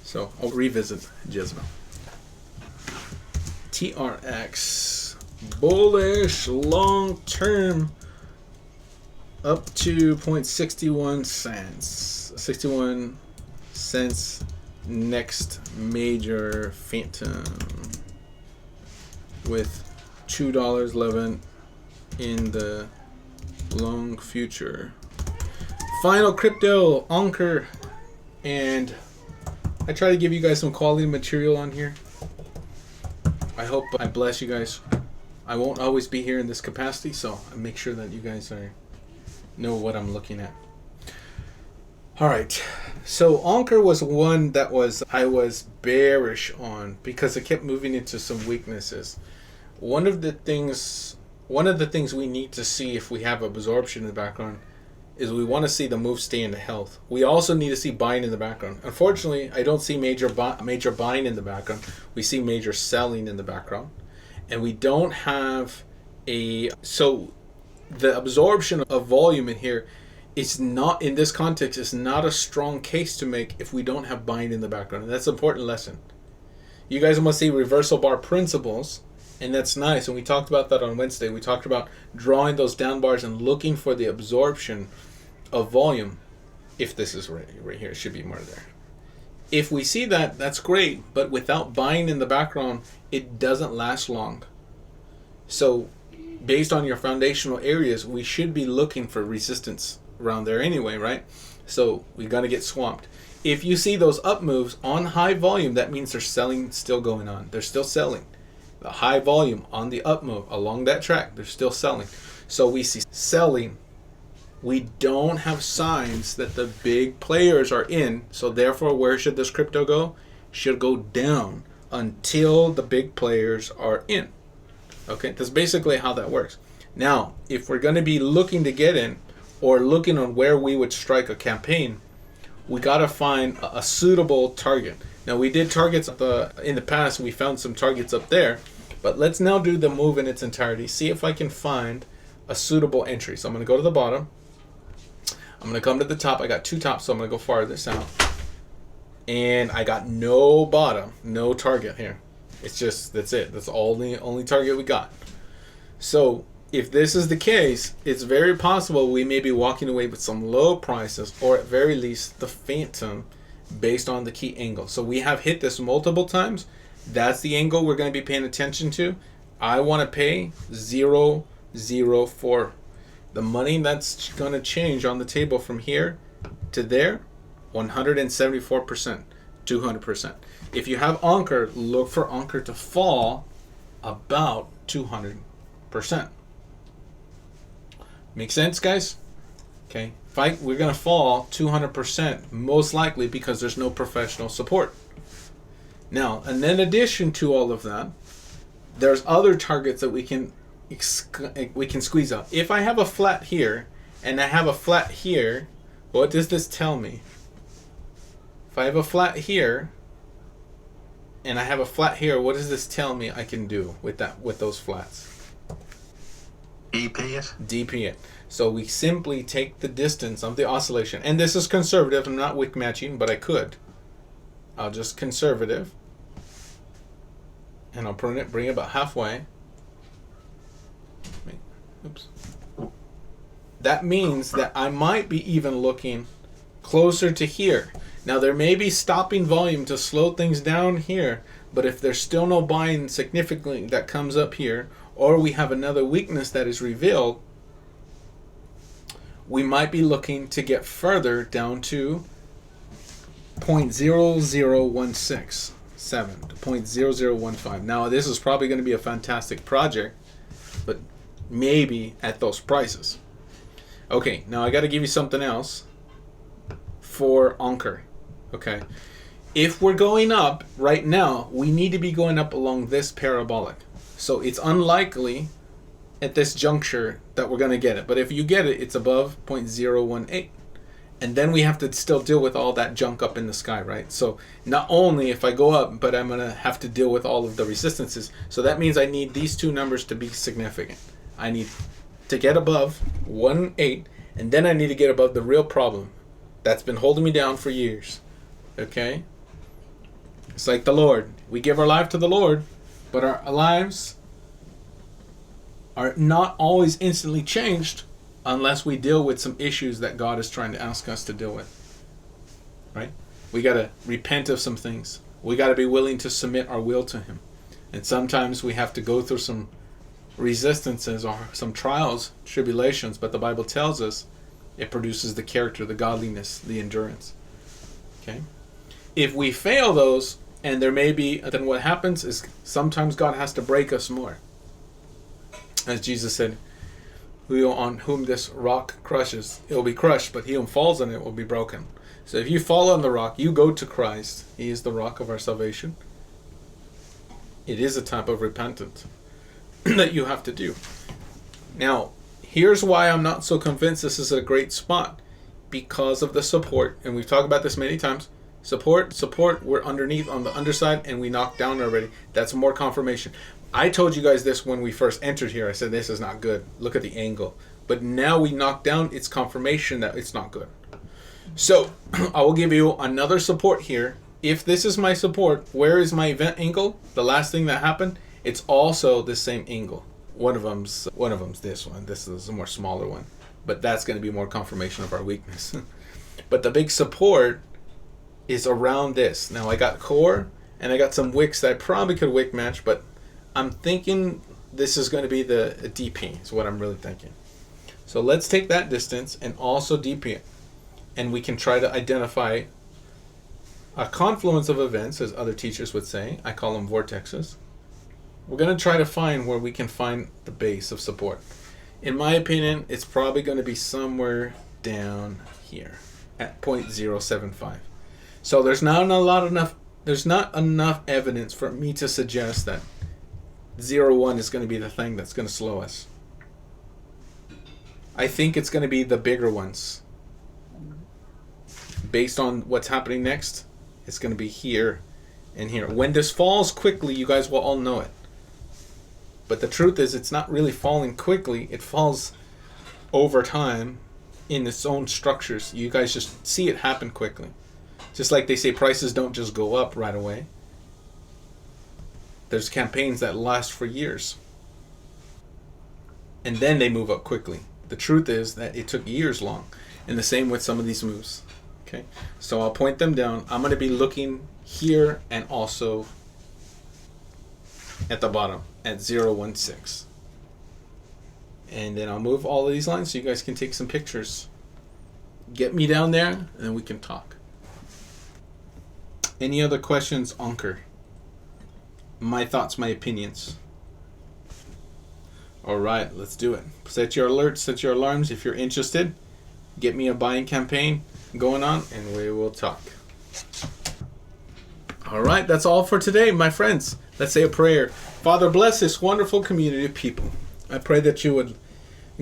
So I'll revisit Jezebel. TRX. Bullish long term up to 0.61 cents. 61 cents next major phantom with $2.11 in the long future. Final crypto, ANKR, and I try to give you guys some quality material on here. I hope I bless you guys. I won't always be here in this capacity, so I make sure that you guys know what I'm looking at. All right, so ANKR was one that I was bearish on because it kept moving into some weaknesses. One of the things we need to see if we have absorption in the background is we want to see the move stay in the health. We also need to see buying in the background. Unfortunately, I don't see major buying in the background. We see major selling in the background. And we don't have so the absorption of volume in here is not, in this context, is not a strong case to make if we don't have buying in the background. And that's an important lesson. You guys must see reversal bar principles. And that's nice. And we talked about that on Wednesday. We talked about drawing those down bars and looking for the absorption of volume. If this is right here, it should be more there. If we see that, that's great. But without buying in the background, it doesn't last long. So based on your foundational areas, we should be looking for resistance around there anyway, right? So we're going to get swamped. If you see those up moves on high volume, that means there's selling still going on. They're still selling. The high volume on the up move along that track, they're still selling. So we see selling. We don't have signs that the big players are in. So therefore, where should this crypto go? Should go down until the big players are in. Okay, that's basically how that works. Now, if we're going to be looking to get in or looking on where we would strike a campaign, we got to find a suitable target. Now, we did targets in the past. We found some targets up there. But let's now do the move in its entirety. See if I can find a suitable entry. So I'm going to go to the bottom. I'm going to come to the top. I got two tops, so I'm going to go farthest out. And I got no bottom, no target here. It's just, that's it. That's all the only target we got. So if this is the case, it's very possible we may be walking away with some low prices, or at very least the phantom based on the key angle. So we have hit this multiple times. That's the angle we're going to be paying attention to. I want to pay 0.004. The money that's going to change on the table from here to there, 174%, 200%. If you have ANKR, look for ANKR to fall about 200%. Make sense, guys? Okay. We're going to fall 200%, most likely because there's no professional support. Now, and in addition to all of that, there's other targets that we can squeeze out. If I have a flat here and I have a flat here, what does this tell me? If I have a flat here and I have a flat here, what does this tell me I can do with those flats? DP it. DP it. So we simply take the distance of the oscillation. And this is conservative. I'm not wick matching, but I could. I'll just conservative. and I'll bring it about halfway. Oops. That means that I might be even looking closer to here. Now there may be stopping volume to slow things down here, but if there's still no buying significantly that comes up here, or we have another weakness that is revealed, we might be looking to get further down to 0.00167 to 0.0015. Now this is probably going to be a fantastic project, but maybe at those prices. Okay, now I got to give you something else for ANKR. Okay, if we're going up right now, we need to be going up along this parabolic. So it's unlikely at this juncture that we're going to get it. But if you get it, it's above 0.018. And then we have to still deal with all that junk up in the sky, right? So not only if I go up, but I'm going to have to deal with all of the resistances. So that means I need these two numbers to be significant. I need to get above 1.8, and then I need to get above the real problem that's been holding me down for years. Okay? It's like the Lord. We give our life to the Lord, but our lives are not always instantly changed unless we deal with some issues that God is trying to ask us to deal with. Right? We got to repent of some things. We got to be willing to submit our will to Him. And sometimes we have to go through some resistances or some trials, tribulations, but the Bible tells us it produces the character, the godliness, the endurance. Okay? If we fail those, and there may be, then what happens is sometimes God has to break us more. As Jesus said, on whom this rock crushes, it will be crushed, but he who falls on it will be broken. So if you fall on the rock, you go to Christ. He is the rock of our salvation. It is a type of repentance that you have to do. Now, here's why I'm not so convinced this is a great spot. Because of the support, and we've talked about this many times. Support, we're underneath on the underside, and we knocked down already. That's more confirmation. I told you guys this when we first entered here. I said this is not good. Look at the angle. But now we knocked down, it's confirmation that it's not good. So I will give you another support here. If this is my support, where is my event angle? The last thing that happened, it's also the same angle. One of them's this one. This is a more smaller one. But that's going to be more confirmation of our weakness. But the big support is around this. Now I got core and I got some wicks that I probably could wick match, but I'm thinking this is going to be the DP is what I'm really thinking. So let's take that distance and also DP it. And we can try to identify a confluence of events, as other teachers would say. I call them vortexes. We're going to try to find where we can find the base of support. In my opinion, it's probably going to be somewhere down here at 0.075. So there's not enough evidence for me to suggest that 0.1 is going to be the thing that's going to slow us. I think it's going to be the bigger ones. Based on what's happening next, it's going to be here and here. When this falls quickly, you guys will all know it. But the truth is, it's not really falling quickly. It falls over time in its own structures. You guys just see it happen quickly. Just like they say, prices don't just go up right away. There's campaigns that last for years. And then they move up quickly. The truth is that it took years long. And the same with some of these moves. Okay, so I'll point them down. I'm going to be looking here and also at the bottom at 0.16. And then I'll move all of these lines so you guys can take some pictures. Get me down there and then we can talk. Any other questions, ANKR? My thoughts, my opinions. All right, let's do it. Set your alerts, set your alarms if you're interested. Get me a buying campaign going on and we will talk. All right, that's all for today, my friends. Let's say a prayer. Father, bless this wonderful community of people. I pray that you would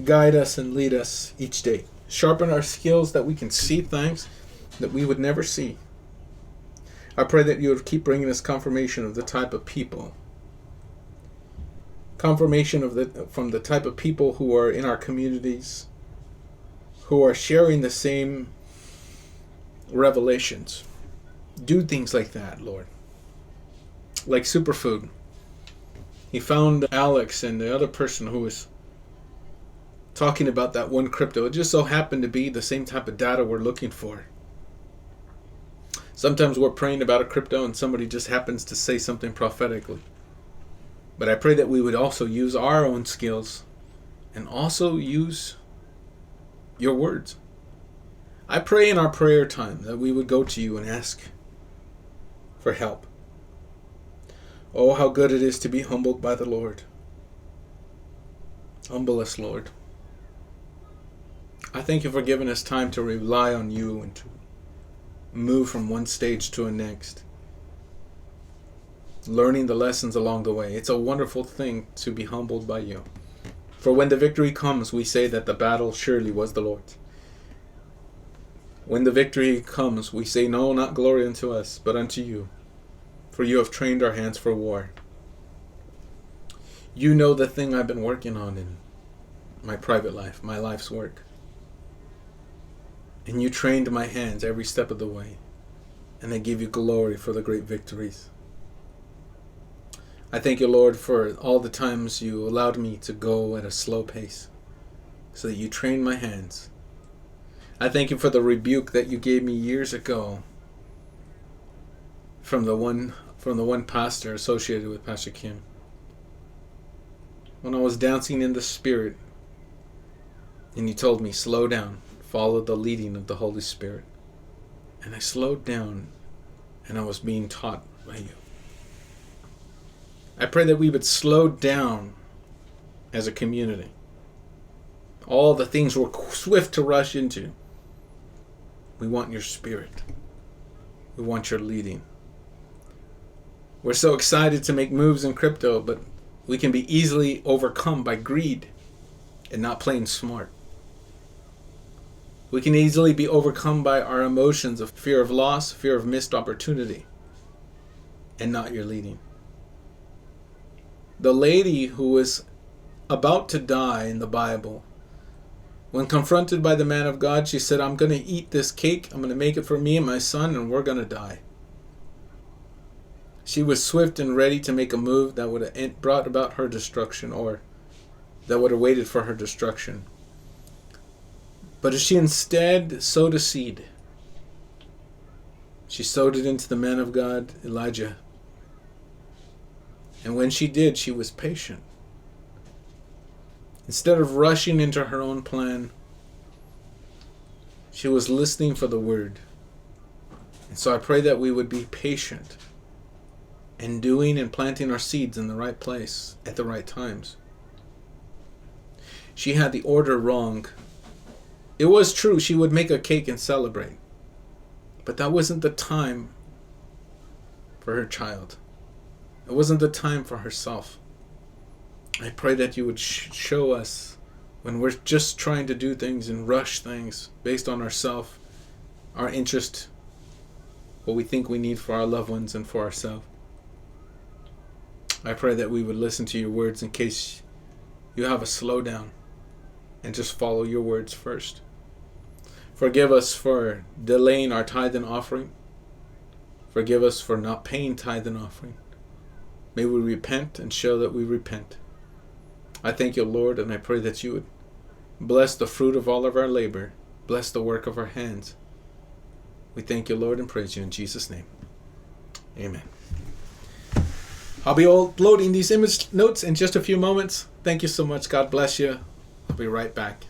guide us and lead us each day. Sharpen our skills that we can see things that we would never see. I pray that you would keep bringing us confirmation of the type of people. Confirmation from the type of people who are in our communities, who are sharing the same revelations. Do things like that, Lord. Like superfood. he found Alex and the other person who was talking about that one crypto. It just so happened to be the same type of data we're looking for. Sometimes we're praying about a crypto and somebody just happens to say something prophetically. But I pray that we would also use our own skills and also use your words. I pray in our prayer time that we would go to you and ask for help. Oh, how good it is to be humbled by the Lord. Humble us, Lord. I thank you for giving us time to rely on you and to move from one stage to the next. Learning the lessons along the way. It's a wonderful thing to be humbled by you. For when the victory comes, we say that the battle surely was the Lord's. When the victory comes, we say, no, not glory unto us, but unto you. For you have trained our hands for war. You know the thing I've been working on in my private life, my life's work. And you trained my hands every step of the way. And I give you glory for the great victories. I thank you, Lord, for all the times you allowed me to go at a slow pace, so that you trained my hands. I thank you for the rebuke that you gave me years ago from the one pastor associated with Pastor Kim. When I was dancing in the Spirit, and you told me, slow down, follow the leading of the Holy Spirit. And I slowed down, and I was being taught by you. I pray that we would slow down as a community. All the things we're swift to rush into. We want your Spirit. We want your leading. We're so excited to make moves in crypto, but we can be easily overcome by greed and not playing smart. We can easily be overcome by our emotions of fear of loss, fear of missed opportunity, and not your leading. The lady who was about to die in the Bible, when confronted by the man of God, she said, I'm going to eat this cake, I'm going to make it for me and my son, and we're going to die. She was swift and ready to make a move that would have brought about her destruction, or that would have waited for her destruction. But as she instead sowed a seed, she sowed it into the man of God, Elijah. And when she did, she was patient. Instead of rushing into her own plan, she was listening for the word. And so I pray that we would be patient and doing and planting our seeds in the right place at the right times. She had the order wrong. It was true she would make a cake and celebrate, but that wasn't the time for her child. It wasn't the time for herself. I pray that you would show us when we're just trying to do things and rush things based on ourselves, our interest, what we think we need for our loved ones and for ourselves. I pray that we would listen to your words in case you have a slowdown and just follow your words first. Forgive us for delaying our tithe and offering. Forgive us for not paying tithe and offering. May we repent and show that we repent. I thank you, Lord, and I pray that you would bless the fruit of all of our labor. Bless the work of our hands. We thank you, Lord, and praise you in Jesus' name. Amen. I'll be uploading these image notes in just a few moments. Thank you so much. God bless you. I'll be right back.